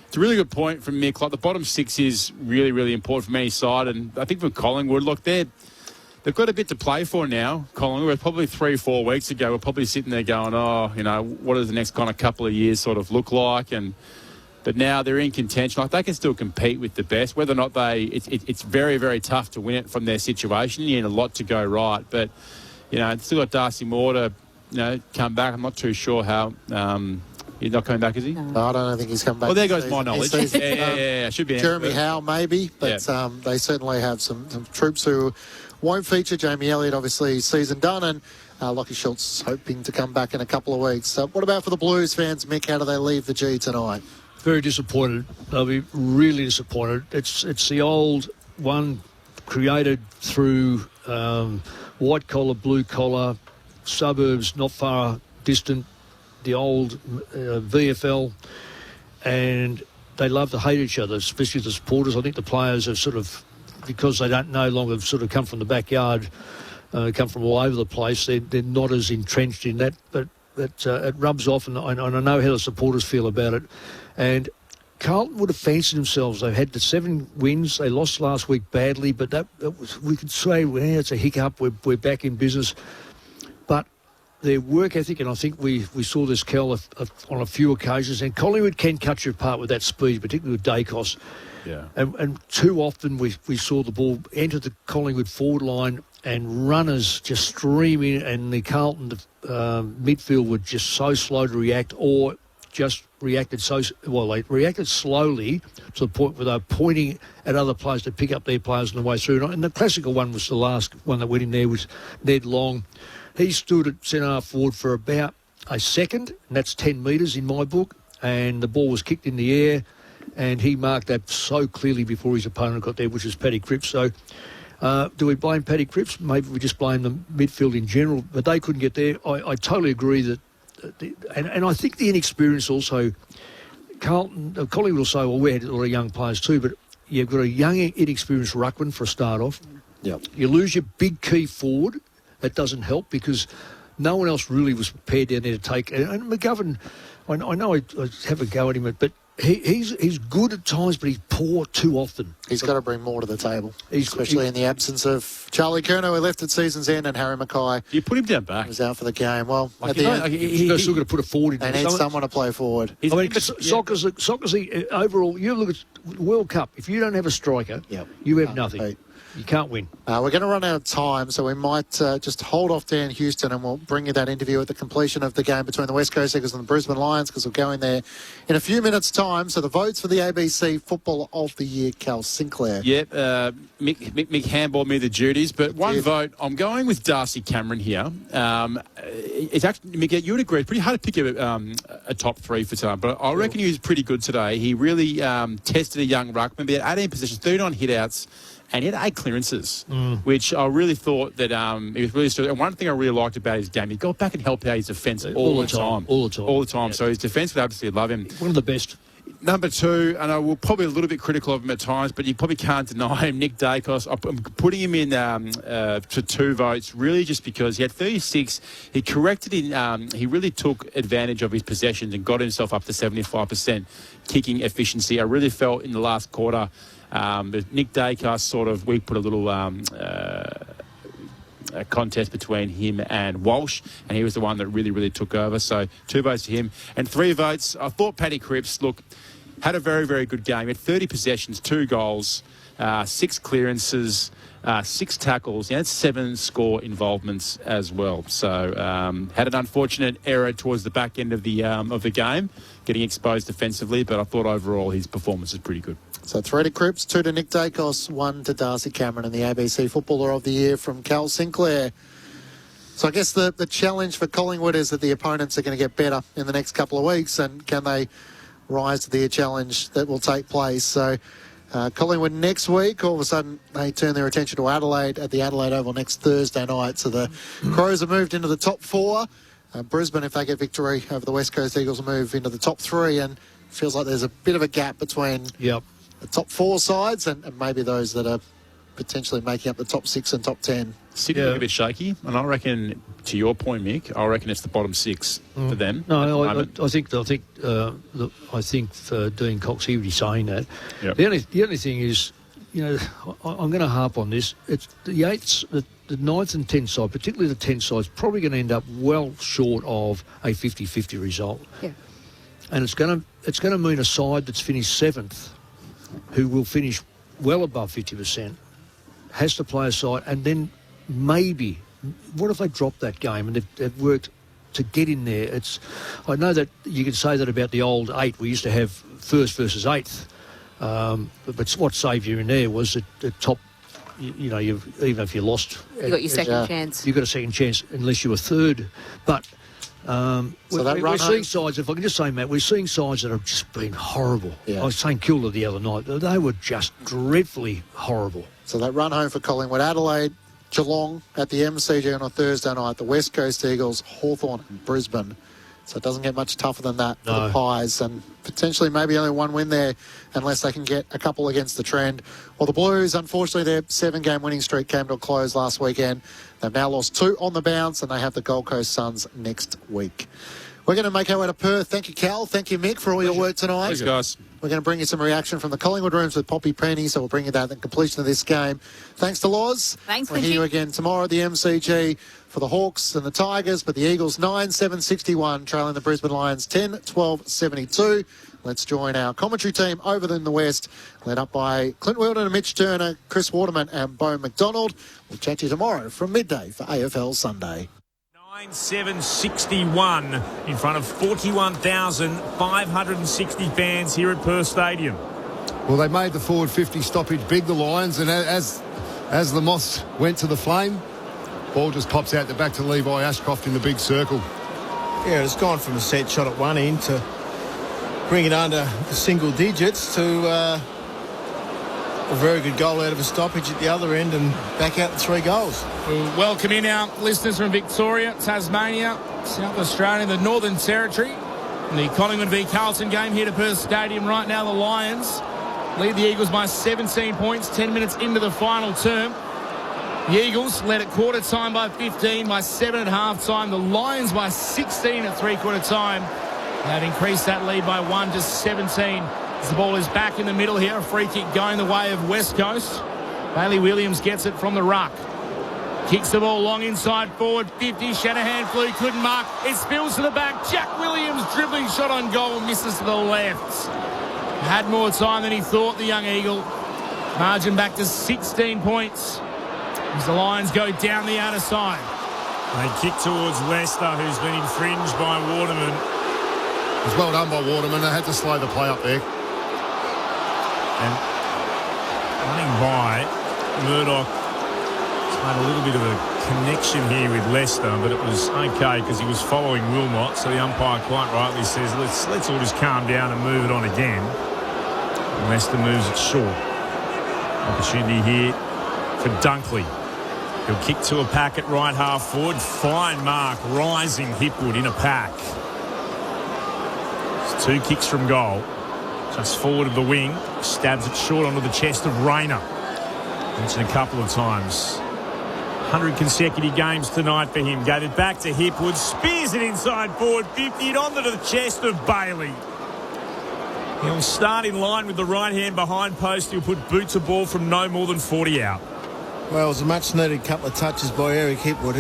it's a really good point from Mick. Like, the bottom six is really, really important from any side, and I think for Collingwood, look, they've got a bit to play for now. Collingwood, probably 3-4 weeks ago, we're probably sitting there going, what does the next kind of couple of years sort of look like? But now they're in contention. Like, they can still compete with the best. Whether or not it's very, very tough to win it from their situation. You need a lot to go right. But, it's still got Darcy Moore to, come back. I'm not too sure how. He's not coming back, is he? No, I don't think he's coming back. Well, there goes my knowledge. Yeah. Should be Jeremy Howe, maybe. But they certainly have some troops who won't feature. Jamie Elliott, obviously, season done. And Lockie Schultz hoping to come back in a couple of weeks. What about for the Blues fans, Mick? How do they leave the G tonight? Very disappointed. They'll be really disappointed. It's the old one created through white collar, blue collar, suburbs not far distant, the old VFL, and they love to hate each other, especially the supporters. I think the players are sort of, because they don't no longer sort of come from the backyard, come from all over the place, they're not as entrenched in that, but it rubs off, and I know how the supporters feel about it. And Carlton would have fancied themselves. They've had the 7 wins. They lost last week badly, but that was, we could say, well, it's a hiccup. We're back in business. But their work ethic, and I think we saw this, Kel, on a few occasions, and Collingwood can cut you apart with that speed, particularly with Dacos. Yeah. And too often we saw the ball enter the Collingwood forward line and runners just stream in, and the Carlton midfield were just so slow to react, or just reacted they reacted slowly to the point where they were pointing at other players to pick up their players on the way through. And the classical one was the last one that went in there, was Ned Long. He stood at centre-half forward for about a second, and that's 10 metres in my book, and the ball was kicked in the air, and he marked that so clearly before his opponent got there, which is Paddy Cripps. So do we blame Paddy Cripps? Maybe we just blame the midfield in general, but they couldn't get there. I totally agree that, and I think the inexperience also, Collingwood will say, well, we had a lot of young players too, but you've got a young, inexperienced ruckman for a start off. Yep. You lose your big key forward. That doesn't help because no one else really was prepared down there to take. And McGovern, I know I have a go at him, but he's good at times, but he's poor too often. He's got to bring more to the table, especially in the absence of Charlie Curnow, who left at season's end, and Harry Mackay. You put him down back. Was out for the game. Well, at the end, he's still got to put a forward in. They need someone to play forward. Soccer's overall, you look at the World Cup, if you don't have a striker, you have nothing. You can't win. We're going to run out of time, so we might just hold off Dan Houston, and we'll bring you that interview at the completion of the game between the West Coast Eagles and the Brisbane Lions, because we'll go in there in a few minutes' time. So the votes for the ABC Footballer of the Year, Cal Sinclair. Yep, Mick handballed me the duties, but one vote, I'm going with Darcy Cameron here. It's actually, Mick, you would agree, it's pretty hard to pick a top 3 for tonight, but I reckon he was pretty good today. He really tested a young ruckman. He had 18 possessions, 39 hit-outs, and he had 8 clearances, which I really thought that he was really strong. And one thing I really liked about his game, he got back and helped out his defence all the time. All the time. Yeah. So his defence would absolutely love him. One of the best. Number 2, and I will probably a little bit critical of him at times, but you probably can't deny him, Nick Dacos. I'm putting him in to 2 votes, really just because he had 36. He corrected he really took advantage of his possessions and got himself up to 75% kicking efficiency. I really felt in the last quarter, Nick Dacos we put a little a contest between him and Walsh, and he was the one that really, really took over. So 2 votes to him. And 3 votes, I thought Paddy Cripps, had a very, very good game. He had 30 possessions, 2 goals. 6 clearances, 6 tackles. He had 7 score involvements as well. So had an unfortunate error towards the back end of the game, getting exposed defensively. But I thought overall his performance was pretty good. So 3 to Cripps, 2 to Nick Dacos, 1 to Darcy Cameron, and the ABC Footballer of the Year from Cal Sinclair. So I guess the challenge for Collingwood is that the opponents are going to get better in the next couple of weeks, and can they rise to the challenge that will take place? So Collingwood next week, all of a sudden they turn their attention to Adelaide at the Adelaide Oval next Thursday night. So the Crows have moved into the top 4. Brisbane, if they get victory over the West Coast Eagles, will move into the top 3, and it feels like there's a bit of a gap between the top 4 sides and maybe those that are potentially making up the top 6 and top 10. Sydney look a bit shaky, and I reckon, to your point, Mick, I reckon it's the bottom 6 for them. No, I think for Dean Cox, he would be saying that. Yep. The only thing is, I'm going to harp on this. It's the 8th, the 9th and 10th side, particularly the 10th side, is probably going to end up well short of a 50-50 result. Yeah. And it's going to mean a side that's finished 7th, who will finish well above 50%, has to play a side, and then maybe, what if they drop that game and they've worked to get in there? I know that you could say that about the old 8. We used to have 1st versus 8th, but what saved you in there was the top. Even if you lost, You got your second chance. You got a second chance unless you were 3rd, but. We're seeing sides, if I can just say, Matt, we're seeing sides that have just been horrible. Yeah. I was saying Kilda the other night. They were just dreadfully horrible. So that run home for Collingwood, Adelaide, Geelong at the MCG on a Thursday night, the West Coast Eagles, Hawthorn and Brisbane. So it doesn't get much tougher than that for the Pies, and potentially maybe only one win there unless they can get a couple against the trend. Well, the Blues, unfortunately, their 7-game winning streak came to a close last weekend. They've now lost 2 on the bounce, and they have the Gold Coast Suns next week. We're going to make our way to Perth. Thank you, Cal. Thank you, Mick, for all your work tonight. Thanks, guys. We're going to bring you some reaction from the Collingwood rooms with Poppy Penny, so we'll bring you that at the completion of this game. Thanks to Loz. Thanks, We'll hear you again tomorrow at the MCG for the Hawks and the Tigers, but the Eagles 9-7-61, trailing the Brisbane Lions 10-12-72. Let's join our commentary team over in the West, led up by Clint Wilden and Mitch Turner, Chris Waterman and Bo McDonald. We'll chat to you tomorrow from midday for AFL Sunday. 9-7-61 in front of 41,560 fans here at Perth Stadium. Well, they made the forward 50 stoppage big, the Lions, and as the Moss went to the flame, ball just pops out the back to Levi Ashcroft in the big circle. Yeah, it's gone from a set shot at one end to bring it under the single digits to a very good goal out of a stoppage at the other end and back out to 3 goals. We'll welcome in our listeners from Victoria, Tasmania, South Australia, the Northern Territory. In the Collingwood v Carlton game here to Perth Stadium right now, the Lions lead the Eagles by 17 points, 10 minutes into the final term. The Eagles led at quarter time by 15, by 7 at half time. The Lions by 16 at three-quarter time. They've increased that lead by 1 to 17. As the ball is back in the middle here, a free kick going the way of West Coast. Bailey Williams gets it from the ruck. Kicks the ball long inside forward, 50. Shanahan flew, couldn't mark. It spills to the back. Jack Williams dribbling shot on goal, misses to the left. Had more time than he thought, the young Eagle. Margin back to 16 points as the Lions go down the outer side. They kick towards Leicester, who's been infringed by Waterman. It was well done by Waterman. They had to slow the play up there. And running by, Murdoch made a little bit of a connection here with Leicester, but it was okay because he was following Wilmot, so the umpire quite rightly says, let's all just calm down and move it on again. And Leicester moves it short. Opportunity here for Dunkley. He'll kick to a pack at right half forward. Fine mark, rising Hipwood in a pack. It's 2 kicks from goal. Just forward of the wing. Stabs it short onto the chest of Rayner. Mentioned a couple of times. 100 consecutive games tonight for him. Gave it back to Hipwood. Spears it inside forward 50. It onto the chest of Bailey. He'll start in line with the right hand behind post. He'll put boot to ball from no more than 40 out. Well, it was a much-needed couple of touches by Eric Hipwood.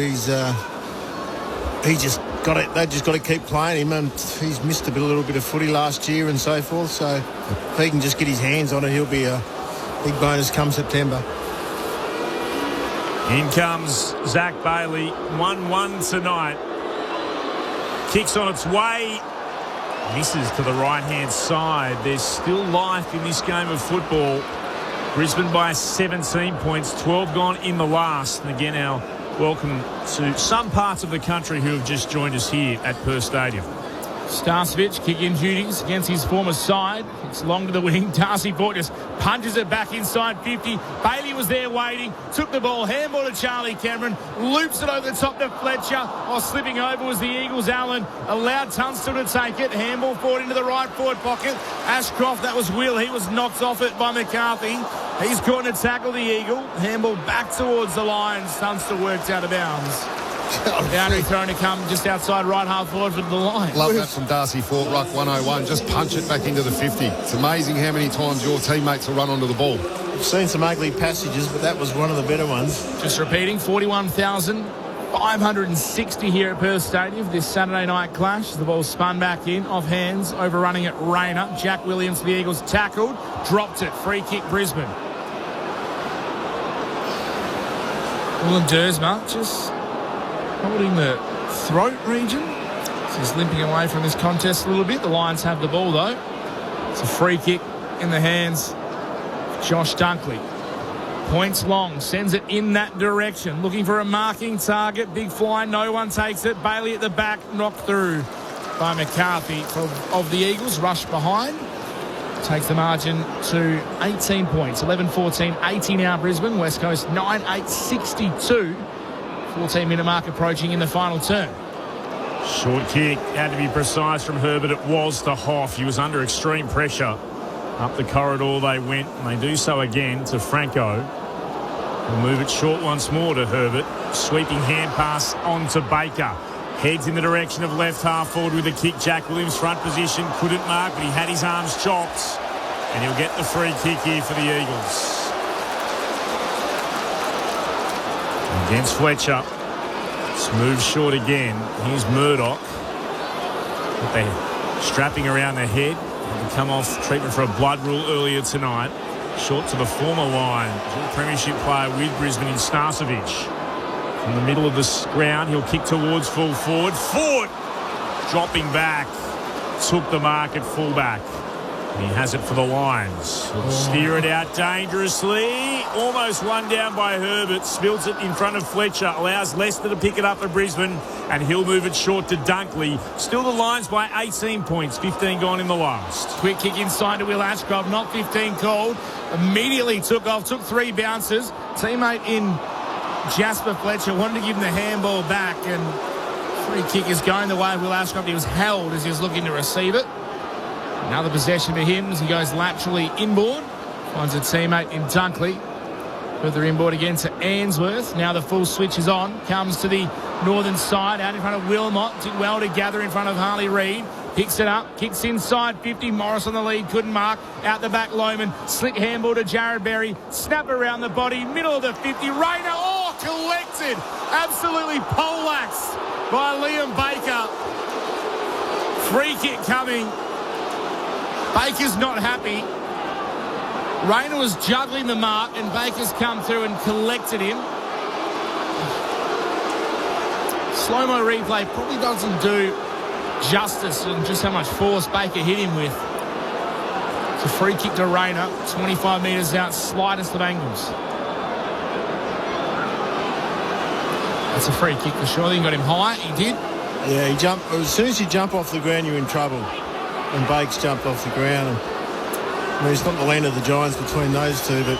He just got it. They just got to keep playing him, and he's missed a little bit of footy last year and so forth. So if he can just get his hands on it, he'll be a Big bonus come September. In comes Zach Bailey. 1-1 tonight. Kicks on its way. Misses to the right-hand side. There's still life in this game of football. Brisbane by 17 points. 12 gone in the last. And again, our welcome to some parts of the country who have just joined us here at Perth Stadium. Starcevich, kick-in duties against his former side. It's long to the wing. Darcy Fort just punches it back inside 50. Bailey was there waiting. Took the ball. Handball to Charlie Cameron. Loops it over the top to Fletcher. While slipping over was the Eagles' Allen. Allowed Tunstall to take it. Handball forward into the right forward pocket. Ashcroft, that was Will. He was knocked off it by McCarthy. He's caught to tackle the Eagle. Handball back towards the Lions. Tunstall worked out of bounds. Boundary thrown to come just outside right half forward for the line. Love that from Darcy Fort, ruck 101. Just punch it back into the 50. It's amazing how many times your teammates will run onto the ball. I've seen some ugly passages, but that was one of the better ones. Just repeating, 41,560 here at Perth Stadium for this Saturday night clash. The ball spun back in, off hands, overrunning it, Rayner. Jack Williams for the Eagles tackled, dropped it, free kick Brisbane. Willem Dersma just holding the throat region. He's limping away from this contest a little bit. The Lions have the ball, though. It's a free kick in the hands of Josh Dunkley. Points long, sends it in that direction. Looking for a marking target. Big fly, no one takes it. Bailey at the back, knocked through by McCarthy of the Eagles. Rush behind. Takes the margin to 18 points. 11-14, 80 now Brisbane. West Coast 9-8-62. 14-minute mark approaching in the final turn. Short kick, had to be precise from Herbert. It was to Hoff. He was under extreme pressure. Up the corridor they went, and they do so again to Franco. He'll move it short once more to Herbert. Sweeping hand pass on to Baker. Heads in the direction of left half forward with a kick. Jack Williams front position. Couldn't mark, but he had his arms chopped. And he'll get the free kick here for the Eagles. Against Fletcher. It's moved short again. Here's Murdoch. With the strapping around the head. And come off treatment for a blood rule earlier tonight. Short to the former line. Premiership player with Brisbane in Starcevich. In the middle of the ground, he'll kick towards full forward. Ford dropping back. Took the mark at fullback. And he has it for the Lions. He'll steer it out dangerously. Almost one down by Herbert. Spills it in front of Fletcher. Allows Leicester to pick it up for Brisbane. And he'll move it short to Dunkley. Still the Lions by 18 points. 15 gone in the last. Quick kick inside to Will Ashcroft. Not 15 called. Immediately took off. Took 3 bounces. Teammate in Jasper Fletcher wanted to give him the handball back. And free kick is going the way of Will Ashcroft. He was held as he was looking to receive it. Another possession for him as he goes laterally inboard. Finds a teammate in Dunkley. Further inboard again to Ainsworth. Now the full switch is on. Comes to the northern side. Out in front of Wilmot. Did well to gather in front of Harley Reid. Picks it up. Kicks inside 50. Morris on the lead. Couldn't mark. Out the back Lohman. Slick handball to Jared Berry. Snap around the body. Middle of the 50. Rayner. Oh, collected. Absolutely poleaxed by Liam Baker. Free kick coming. Baker's not happy. Rayner was juggling the mark and Baker's come through and collected him. Slow-mo replay probably doesn't do justice and just how much force Baker hit him with. It's a free kick to Rayner, 25 metres out, slightest of angles. That's a free kick for sure. He got him high, he did. Yeah, he jumped. As soon as you jump off the ground, you're in trouble. And Bakes jumped off the ground. And, I mean, it's not the land of the Giants between those two, but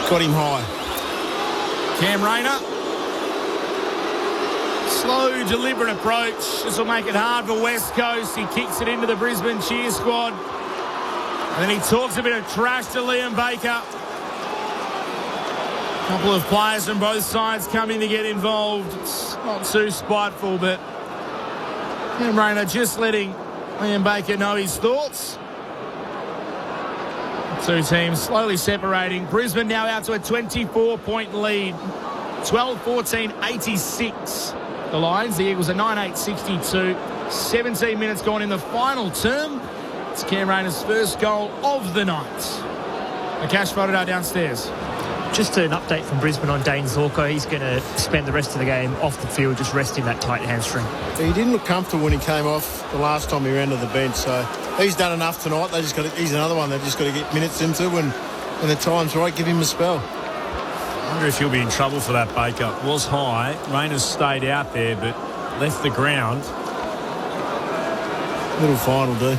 got him high. Cam Rayner. Slow, deliberate approach. This will make it hard for West Coast. He kicks it into the Brisbane cheer squad. And then he talks a bit of trash to Liam Baker. A couple of players from both sides coming to get involved. It's not too spiteful, but Cam Rayner just letting Liam Baker know his thoughts. Two teams slowly separating. Brisbane now out to a 24-point lead. 12-14, 86. The Lions, the Eagles are 9-8-62. 17 minutes gone in the final term. It's Cam Rayner's first goal of the night. Akash Fodder downstairs. Just an update from Brisbane on Dane Zorko. He's going to spend the rest of the game off the field, just resting that tight hamstring. He didn't look comfortable when he came off the last time he ran to the bench, so he's done enough tonight. He's another one they've just got to get minutes into, and when the time's right, give him a spell. I wonder if he'll be in trouble for that, Baker. Was high. Rayners stayed out there, but left the ground. Little final, do.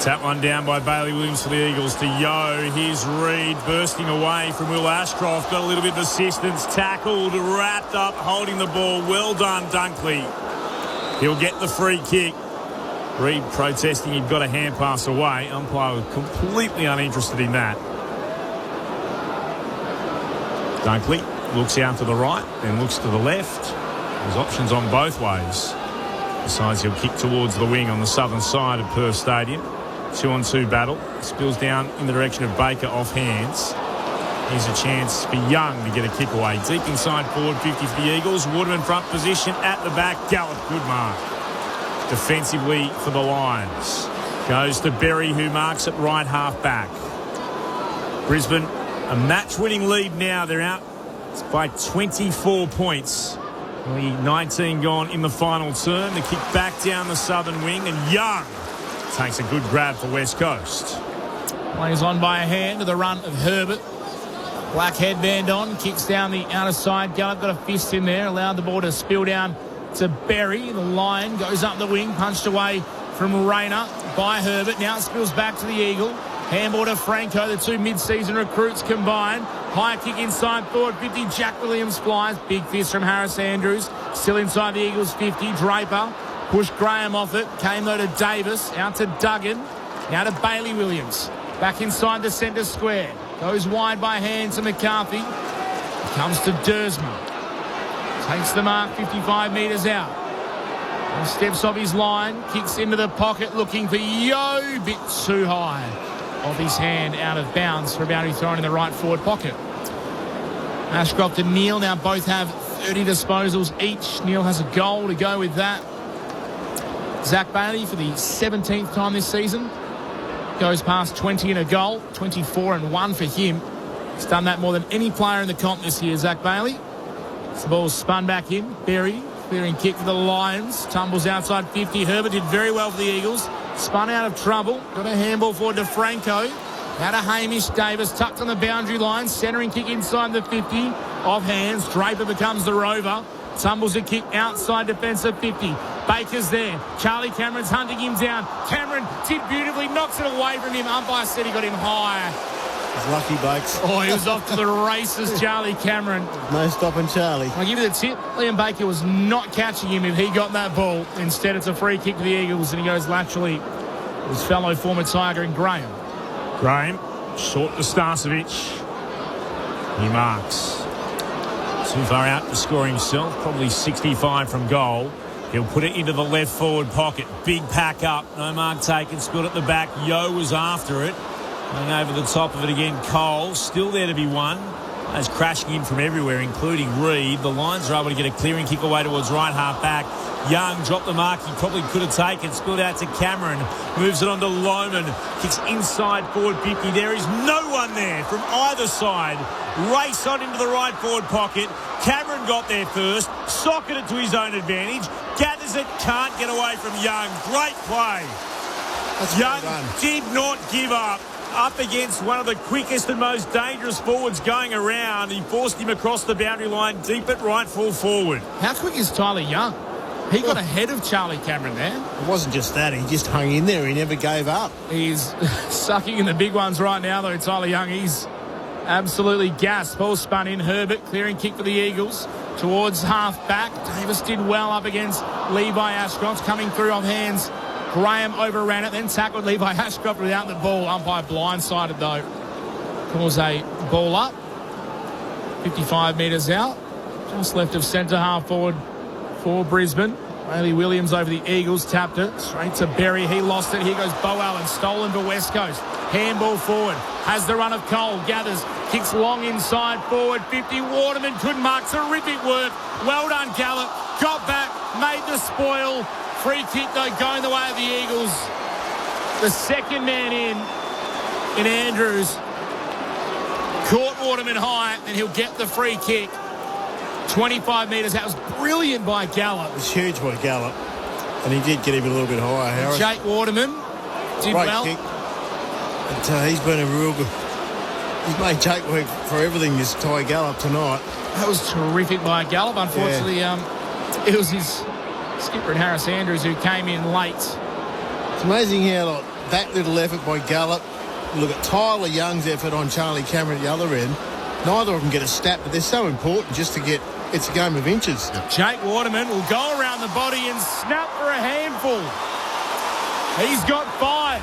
Tap one down by Bailey Williams for the Eagles to Yo. Here's Reid bursting away from Will Ashcroft. Got a little bit of assistance. Tackled, wrapped up, holding the ball. Well done, Dunkley. He'll get the free kick. Reid protesting he'd got a hand pass away. Umpire was completely uninterested in that. Dunkley looks out to the right, then looks to the left. There's options on both ways. Decides he'll kick towards the wing on the southern side of Perth Stadium. 2-on-2 battle. Spills down in the direction of Baker off hands. Here's a chance for Young to get a kick away. Deep inside forward 50 for the Eagles. Waterman front position at the back. Gallup, good mark. Defensively for the Lions. Goes to Berry, who marks at right half back. Brisbane, a match-winning lead now. They're out by 24 points. Only 19 gone in the final term. The kick back down the southern wing, and Young takes a good grab for West Coast. Plays on by a hand to the run of Herbert. Black headband on, kicks down the outer side. Gallup got a fist in there, allowed the ball to spill down to Berry. The Lion goes up the wing, punched away from Rayner by Herbert. Now it spills back to the Eagle. Handball to Franco, the two mid-season recruits combined. High kick inside forward 50. Jack Williams flies. Big fist from Harris Andrews. Still inside the Eagles 50. Draper pushed Graham off it. Came though to Davis. Out to Duggan. Now to Bailey Williams. Back inside the centre square. Goes wide by hand to McCarthy. Comes to Dersma. Takes the mark 55 metres out. And steps off his line. Kicks into the pocket looking for Yo. Bit too high. Off his hand, out of bounds for a boundary thrown in the right forward pocket. Ashcroft and Neal now both have 30 disposals each. Neal has a goal to go with that. Zach Bailey for the 17th time this season goes past 20 and a goal. 24 and 1 for him. He's done that more than any player in the comp this year, Zach Bailey. The ball's spun back in. Berry, clearing kick for the Lions. Tumbles outside 50. Herbert did very well for the Eagles. Spun out of trouble. Got a handball forward to Franco. Out of Hamish Davis. Tucked on the boundary line. Centering kick inside the 50. Off hands. Draper becomes the rover. Tumbles a kick outside defensive 50. Baker's there. Charlie Cameron's hunting him down. Cameron did beautifully. Knocks it away from him. Umpire said he got him higher. He's lucky, Bakes. Oh, he was off to the races, Charlie Cameron. No stopping Charlie. I'll give you the tip. Liam Baker was not catching him if he got that ball. Instead, it's a free kick for the Eagles, and he goes laterally. His fellow former Tiger in Graham. Graham, short to Starcevic. He marks. Too far out to score himself. Probably 65 from goal. He'll put it into the left forward pocket. Big pack up. No mark taken. Spilled at the back. Yo was after it. Going over the top of it again, Cole. Still there to be won. Players crashing in from everywhere, including Reid. The Lions are able to get a clearing kick away towards right half back. Young dropped the mark he probably could have taken. Spilled out to Cameron. Moves it on to Lohman. Kicks inside forward 50. There is no one there from either side. Race on into the right forward pocket. Cameron got there first. Socketed it to his own advantage. Gathers it. Can't get away from Young. Great play. Young did not give up. Up against one of the quickest and most dangerous forwards going around. He forced him across the boundary line deep at right full forward. How quick is Tyler Young? He got ahead of Charlie Cameron there. It wasn't just that. He just hung in there. He never gave up. He's sucking in the big ones right now, though, Tyler Young. He's absolutely gassed. Ball spun in. Herbert, clearing kick for the Eagles. Towards half back. Davis did well up against Levi Ashcroft. Coming through off hands. Graham overran it, then tackled Levi Ashcroft without the ball. Umpire blindsided, though. Calls a ball up. 55 metres out. Just left of centre half forward for Brisbane. Bailey Williams over the Eagles. Tapped it. Straight to Berry. He lost it. Here goes Bo Allen. Stolen for West Coast. Handball forward. Has the run of Cole. Gathers. Kicks long inside forward. 50. Waterman couldn't mark. Terrific work. Well done, Gallup. Got back. Made the spoil. Free kick, though, going the way of the Eagles. The second man in Andrews. Waterman high, and he'll get the free kick. 25 metres. That was brilliant by Gallup. It was huge by Gallup. And he did get even a little bit higher, Harris. Jake Waterman did Great well. kick. But he's been a real good... He's made Jake work for everything, this Ty Gallup tonight. That was terrific by Gallup. Unfortunately, it was his skipper and Harris Andrews who came in late. It's amazing how that little effort by Gallup. Look at Tyler Young's effort on Charlie Cameron at the other end. Neither of them get a stat, but they're so important just to get... It's a game of inches. Jake Waterman will go around the body and snap for a handful. He's got 5.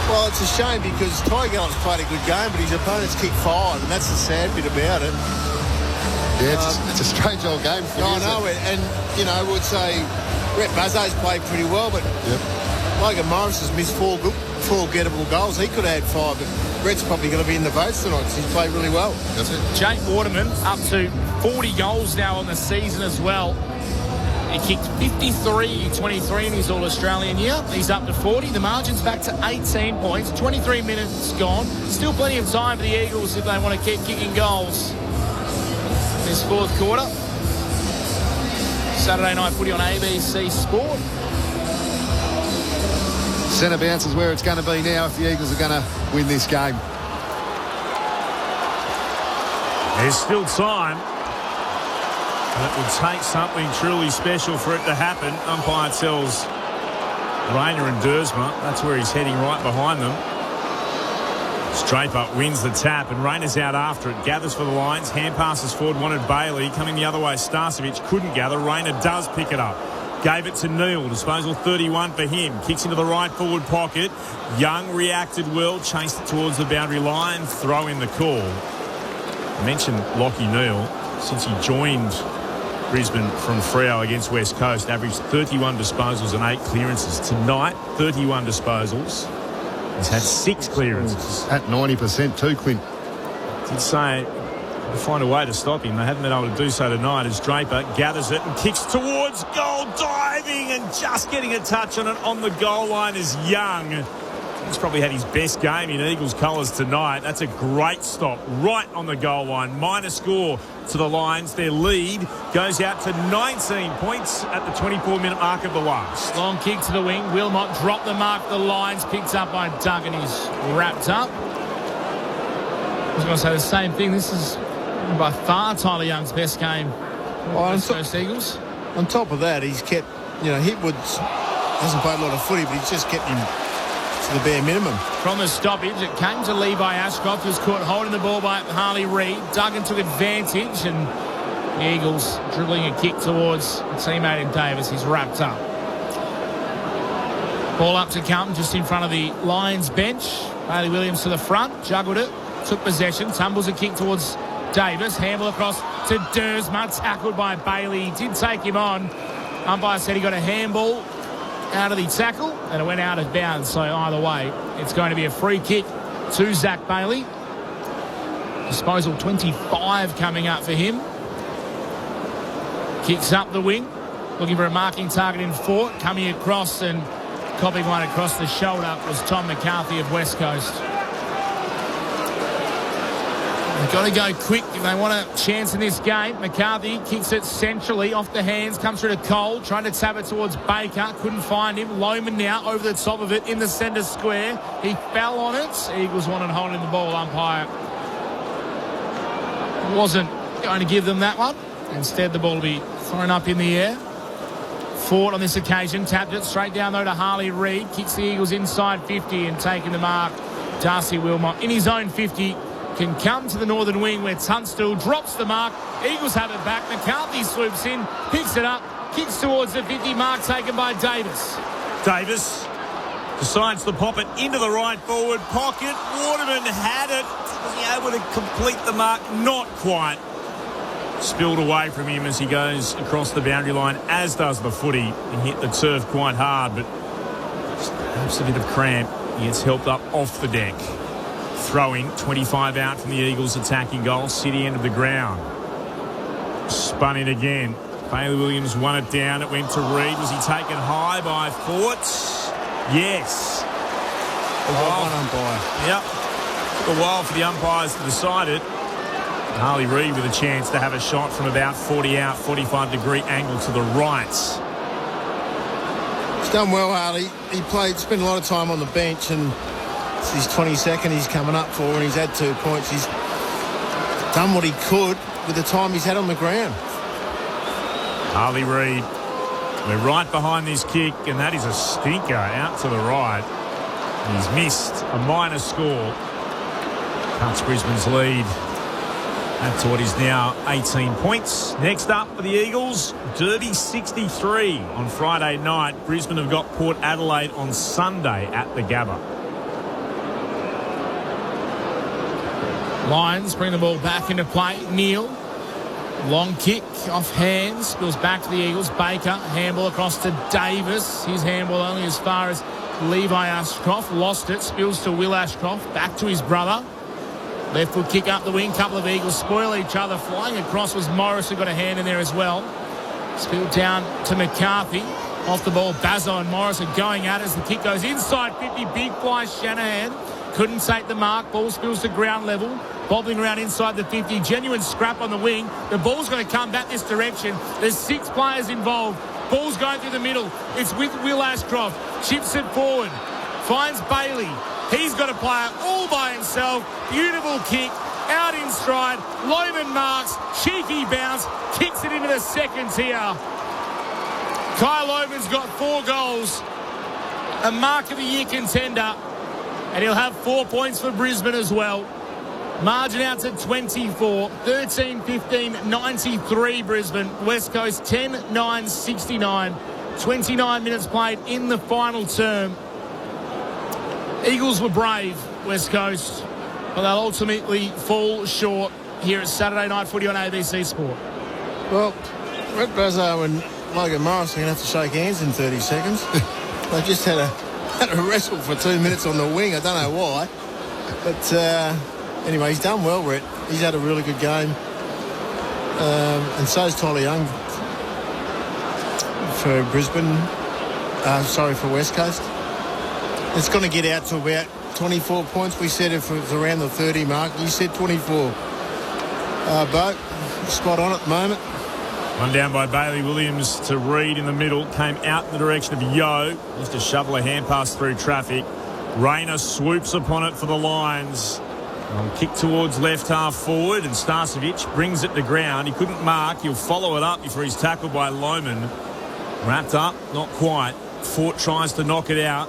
Well, it's a shame because Ty Gallup's played a good game, but his opponents kicked 5, and that's the sad bit about it. Yeah, it's a strange old game for I know, and, you know, we'd say Brett Bazzo's played pretty well, but Logan Morris has missed 4 gettable goals. He could have had 5, but Brett's probably going to be in the votes tonight because he's played really well. That's it. Jake Waterman up to 40 goals now on the season as well. He kicked 53-23 in his All-Australian year. He's up to 40. The margin's back to 18 points. 23 minutes gone. Still plenty of time for the Eagles if they want to keep kicking goals. This fourth quarter. Saturday night footy on ABC Sport. Centre bounce is where it's going to be now if the Eagles are going to win this game. There's still time. And it would take something truly special for it to happen. Umpire tells Rayner and Dersma. That's where he's heading, right behind them. Draper wins the tap and Rayner's out after it. Gathers for the Lions. Hand passes forward. Wanted Bailey. Coming the other way. Starcevic couldn't gather. Rayner does pick it up. Gave it to Neal. Disposal 31 for him. Kicks into the right forward pocket. Young reacted well. Chased it towards the boundary line. Throw in the call. I mentioned Lockie Neal. Since he joined Brisbane from Freo against West Coast, averaged 31 disposals and 8 clearances. Tonight, 31 disposals. He's had 6 clearances. At 90% too, Clint. Did say to find a way to stop him. They haven't been able to do so tonight as Draper gathers it and kicks towards goal, diving and just getting a touch on it on the goal line is Young. He's probably had his best game in Eagles colours tonight. That's a great stop right on the goal line. Minor score to the Lions. Their lead goes out to 19 points at the 24-minute mark of the last. Long kick to the wing. Wilmot dropped the mark. The Lions picked up by Duggan. He's wrapped up. I was going to say the same thing. This is by far Tyler Young's best game. First Eagles. On top of that, he's kept, Hitwood's hasn't played a lot of footy, but he's just kept him to the bare minimum. From the stoppage, it came to Levi Ashcroft, who was caught holding the ball by Harley Reid. Duggan took advantage, and the Eagles dribbling a kick towards a teammate in Davis. He's wrapped up. Ball up to Carlton, just in front of the Lions bench. Bailey Williams to the front, juggled it, took possession, tumbles a kick towards Davis. Handle across to Dersma, tackled by Bailey. He did take him on. Umpire said he got a handball out of the tackle and it went out of bounds, so either way it's going to be a free kick to Zach Bailey. Disposal 25 coming up for him. Kicks up the wing, looking for a marking target in Fort. Coming across and copping one across the shoulder was Tom McCarthy of West Coast. They've got to go quick if they want a chance in this game. McCarthy kicks it centrally off the hands, comes through to Cole, trying to tap it towards Baker. Couldn't find him. Lohman now over the top of it in the centre square. He fell on it. Eagles wanted holding the ball. Umpire wasn't going to give them that one. Instead, the ball will be thrown up in the air. Ford on this occasion tapped it straight down though to Harley Reid. Kicks the Eagles inside 50 and taking the mark. Darcy Wilmot in his own 50. Can come to the northern wing where Tunstall drops the mark. Eagles have it back. McCarthy swoops in, picks it up, kicks towards the 50 mark taken by Davis. Davis decides to pop it into the right forward pocket. Waterman had it. Was he able to complete the mark? Not quite. Spilled away from him as he goes across the boundary line, as does the footy. He hit the turf quite hard, but perhaps a bit of cramp. He gets helped up off the deck. Throwing 25 out from the Eagles attacking goal. City end of the ground. Spun in again. Bailey Williams won it down. It went to Reid. Was he taken high by Fort? Yes. One umpire. Yep. Took a while for the umpires to decide it. Harley Reid with a chance to have a shot from about 40 out, 45-degree angle to the right. He's done well, Harley. He spent a lot of time on the bench, and it's his 22nd he's coming up for, and he's had 2 points. He's done what he could with the time he's had on the ground. Harley Reid, we're right behind this kick, and that is a stinker out to the right. He's missed a minor score. Cuts Brisbane's lead. That's what is now 18 points. Next up for the Eagles, Derby 63 on Friday night. Brisbane have got Port Adelaide on Sunday at the Gabba. Lions bring the ball back into play. Neal, long kick off hands, spills back to the Eagles. Baker, handball across to Davis. His handball only as far as Levi Ashcroft. Lost it, spills to Will Ashcroft. Back to his brother. Left foot kick up the wing. Couple of Eagles spoil each other. Flying across was Morris, who got a hand in there as well. Spilled down to McCarthy. Off the ball, Bazzo and Morris are going at it as the kick goes inside 50. Big fly Shanahan. Couldn't take the mark. Ball spills to ground level. Bobbling around inside the 50. Genuine scrap on the wing. The ball's going to come back this direction. There's 6 players involved. Ball's going through the middle. It's with Will Ashcroft. Chips it forward. Finds Bailey. He's got a player all by himself. Beautiful kick. Out in stride. Loman marks. Cheeky bounce. Kicks it into the second tier. Kyle Loman's got 4 goals. A mark of the year contender. And he'll have 4 points for Brisbane as well. Margin out to 24. 13-15, 93 Brisbane. West Coast 10-9, 69. 29 minutes played in the final term. Eagles were brave, West Coast, but they'll ultimately fall short here at Saturday Night Footy on ABC Sport. Well, Red Bazzo and Logan Morris are going to have to shake hands in 30 seconds. They just had a wrestle for 2 minutes on the wing. I don't know why. But anyway, he's done well, Rhett. He's had a really good game. And so's Tyler Young for Brisbane. For West Coast. It's going to get out to about 24 points. We said if it was around the 30 mark. You said 24. Bo, spot on at the moment. One down by Bailey Williams to Reid in the middle. Came out in the direction of Yo. Just to shovel a hand pass through traffic. Rayner swoops upon it for the Lions. Kick towards left half forward, and Starcevic brings it to ground. He couldn't mark. He'll follow it up before he's tackled by Loman. Wrapped up, not quite. Fort tries to knock it out.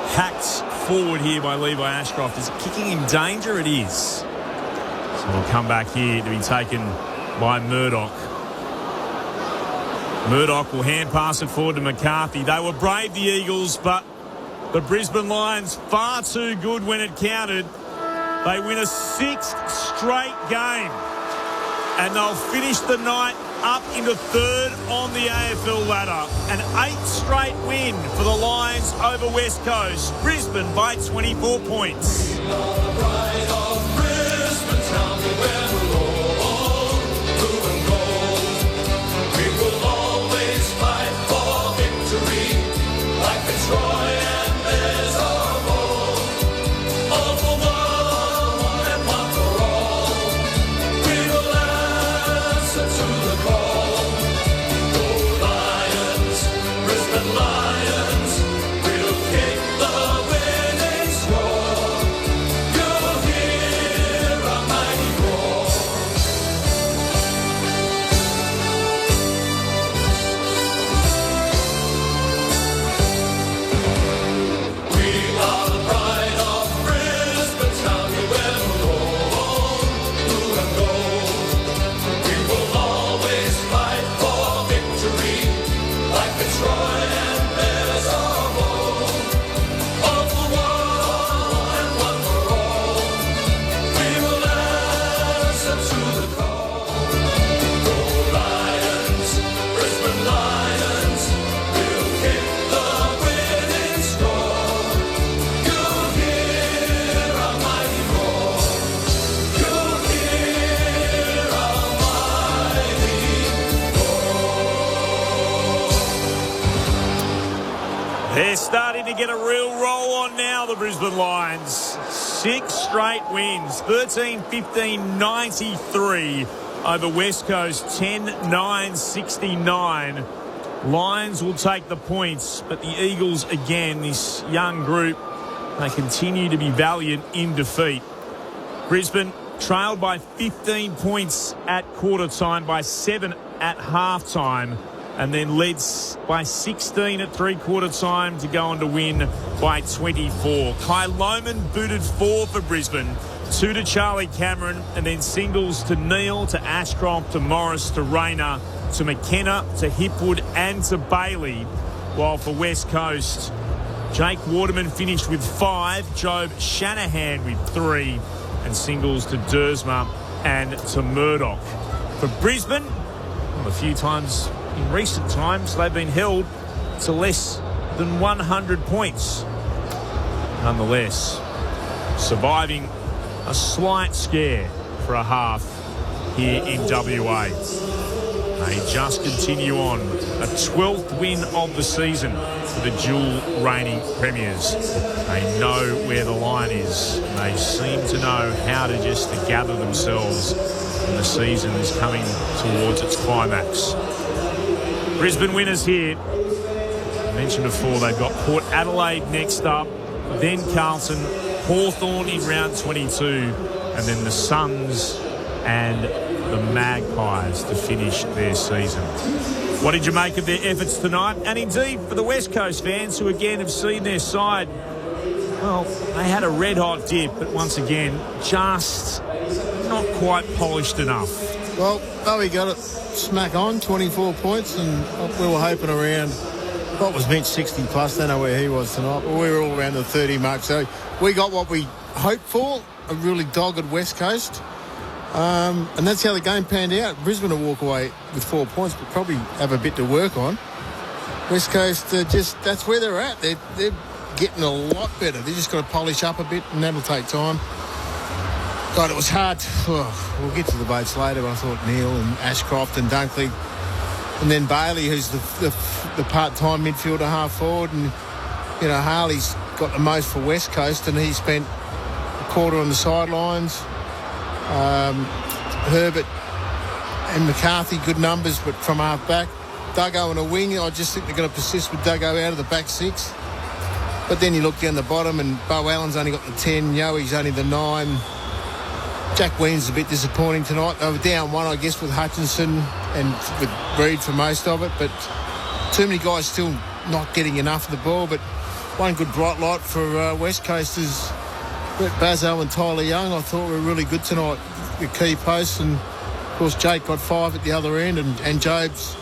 Hacked forward here by Levi Ashcroft. Is it kicking in danger? It is. So we'll come back here to be taken by Murdoch. Murdoch will hand pass it forward to McCarthy. They were brave, the Eagles, but the Brisbane Lions far too good when it counted. They win a 6th straight game, and they'll finish the night up into 3rd on the AFL ladder. An 8th straight win for the Lions over West Coast. Brisbane by 24 points. They're starting to get a real roll on now, the Brisbane Lions. 6 straight wins. 13-15-93 over West Coast. 10-9-69. Lions will take the points, but the Eagles, again, this young group, they continue to be valiant in defeat. Brisbane trailed by 15 points at quarter time, by 7 at half time, and then led by 16 at three-quarter time to go on to win by 24. Kai Lohmann booted 4 for Brisbane, 2 to Charlie Cameron, and then singles to Neal, to Ashcroft, to Morris, to Rayner, to McKenna, to Hipwood and to Bailey. While for West Coast, Jake Waterman finished with 5, Job Shanahan with 3, and singles to Dersma and to Murdoch. For Brisbane, a few times in recent times, they've been held to less than 100 points. Nonetheless, surviving a slight scare for a half here in WA. They just continue on. A 12th win of the season for the dual reigning premiers. They know where the line is. And they seem to know how to just gather themselves when the season is coming towards its climax. Brisbane winners here. I mentioned before, they've got Port Adelaide next up, then Carlton, Hawthorn in round 22, and then the Suns and the Magpies to finish their season. What did you make of their efforts tonight? And indeed, for the West Coast fans who again have seen their side, well, they had a red-hot dip, but once again, just not quite polished enough. Well, Bowie got it smack on, 24 points, and we were hoping around what was meant 60 plus. Don't know where he was tonight, but we were all around the 30 mark. So we got what we hoped for, a really dogged West Coast. And that's how the game panned out. Brisbane will walk away with 4 points, but probably have a bit to work on. West Coast, that's where they're at. They're getting a lot better. They just got to polish up a bit, and that'll take time. God, it was hard. We'll get to the boats later, but I thought Neal and Ashcroft and Dunkley, and then Bailey, who's the part-time midfielder, half forward, and you know Harley's got the most for West Coast, and he spent a quarter on the sidelines. Herbert and McCarthy, good numbers, but from half back. Duggo and a wing, I just think they're going to persist with Duggo out of the back 6. But then you look down the bottom, and Bo Allen's only got the 10, Yoey's only the 9. Jack Ween's a bit disappointing tonight. They were down 1, I guess, with Hutchinson and with Reid for most of it, but too many guys still not getting enough of the ball. But one good bright light for West Coast is Brett Bazzo and Tyler Young. I thought were really good tonight, the key posts, and of course Jake got 5 at the other end, and Job's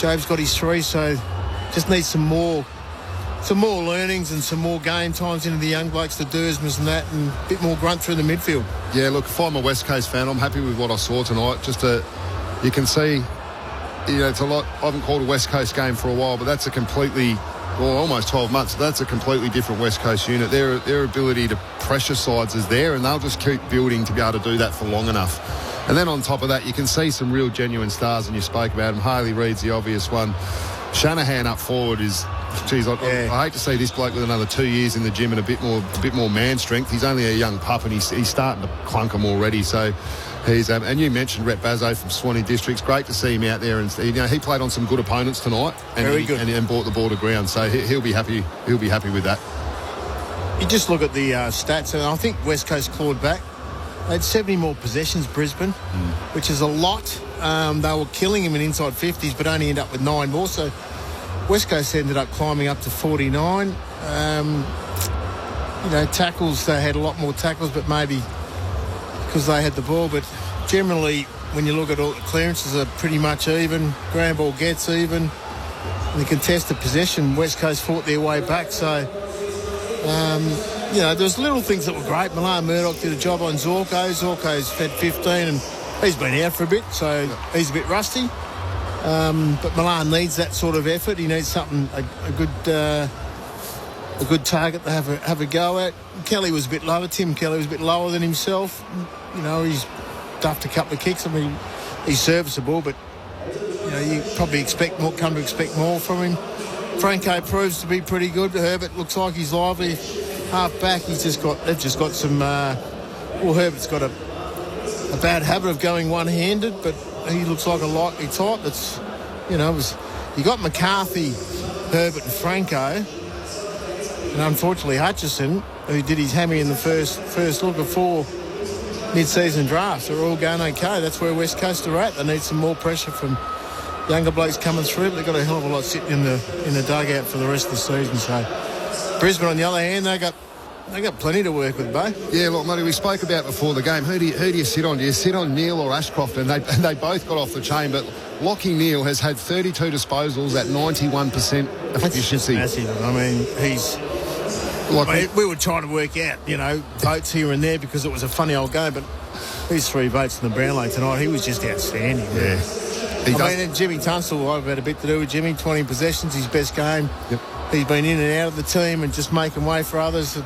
got his 3, so just needs some more learnings and some more game times into the young blokes, the Dersmas and that, and a bit more grunt through the midfield. Yeah, look, if I'm a West Coast fan, I'm happy with what I saw tonight. You can see, it's a lot. I haven't called a West Coast game for a while, but that's a completely, almost 12 months. That's a completely different West Coast unit. Their ability to pressure sides is there, and they'll just keep building to be able to do that for long enough. And then on top of that, you can see some real genuine stars, and you spoke about them. Harley Reid's the obvious one. Shanahan up forward is, geez, I hate to see this bloke with another 2 years in the gym and a bit more man strength. He's only a young pup, and he's starting to clunk them already. So he's and you mentioned Rhett Bazzo from Swanee Districts. Great to see him out there, and he played on some good opponents tonight, and very good, and brought the ball to ground. So he'll be happy. He'll be happy with that. You just look at the stats, and I think West Coast clawed back. They had 70 more possessions, Brisbane, which is a lot. They were killing him in inside 50s, but only ended up with 9 more. So West Coast ended up climbing up to 49. Tackles, they had a lot more tackles, but maybe because they had the ball. But generally, when you look at all the clearances, are pretty much even. Ground ball gets even. In the contested possession, West Coast fought their way back. So, there's little things that were great. Milan Murdoch did a job on Zorko. Zorko's fed 15, and he's been out for a bit, so he's a bit rusty. But Milan needs that sort of effort. He needs something, a good target to have a go at. Kelly was a bit lower. Tim Kelly was a bit lower than himself. He's duffed a couple of kicks. I mean, he's serviceable, but you probably come to expect more from him. Franco proves to be pretty good. Herbert looks like he's lively. half back, they've just got some. Herbert's got a bad habit of going one-handed, but he looks like a likely type. That's, you got McCarthy, Herbert, and Franco, and unfortunately Hutchison, who did his hammy in the first look before mid-season drafts, are all going okay. That's where West Coast are at. They need some more pressure from younger blokes coming through, but they've got a hell of a lot sitting in the dugout for the rest of the season. So Brisbane, on the other hand, they got plenty to work with, Bo. Yeah, look, Matty, we spoke about before the game. Who do you sit on? Do you sit on Neil or Ashcroft? And they both got off the chain, but Lockie Neal has had 32 disposals at 91% efficiency. That's massive. I mean, he's... we were trying to work out, votes here and there because it was a funny old game, but these 3 votes in the Brownlow tonight, he was just outstanding. Yeah. And Jimmy Tunstall, I've had a bit to do with Jimmy. 20 possessions, his best game. Yep. He's been in and out of the team and just making way for others. And,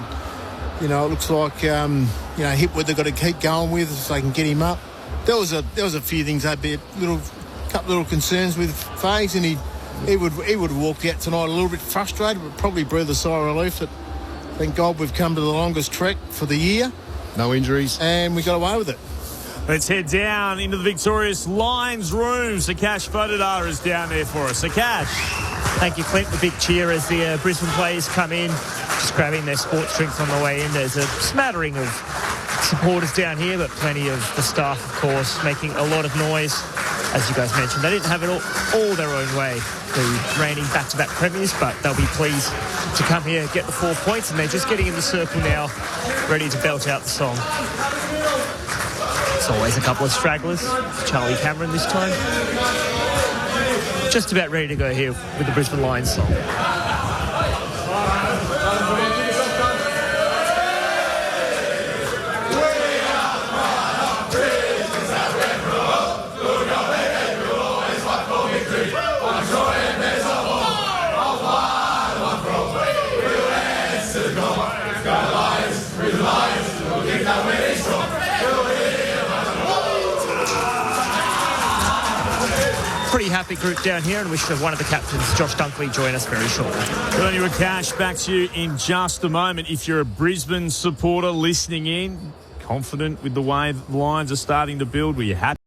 it looks like, Hipwood they've got to keep going with so they can get him up. There was a few things I'd be couple little concerns with Fags, and he would have walked out tonight a little bit frustrated, but probably breathed a sigh of relief that thank God we've come to the longest trek for the year. No injuries. And we got away with it. Let's head down into the victorious Lions room. Sakash Fodadar is down there for us. Sakash. Thank you, Clint. The big cheer as the Brisbane players come in, just grabbing their sports drinks on the way in. There's a smattering of supporters down here, but plenty of the staff, of course, making a lot of noise. As you guys mentioned, they didn't have it all their own way, the reigning back-to-back premiers, but they'll be pleased to come here and get the 4 points, and they're just getting in the circle now, ready to belt out the song. It's always a couple of stragglers. Charlie Cameron this time. Just about ready to go here with the Brisbane Lions song. Pretty happy group down here, and we should have one of the captains, Josh Dunkley, join us very shortly. Good on you, Akash. Back to you in just a moment. If you're a Brisbane supporter listening in, confident with the way the Lions are starting to build, were you happy?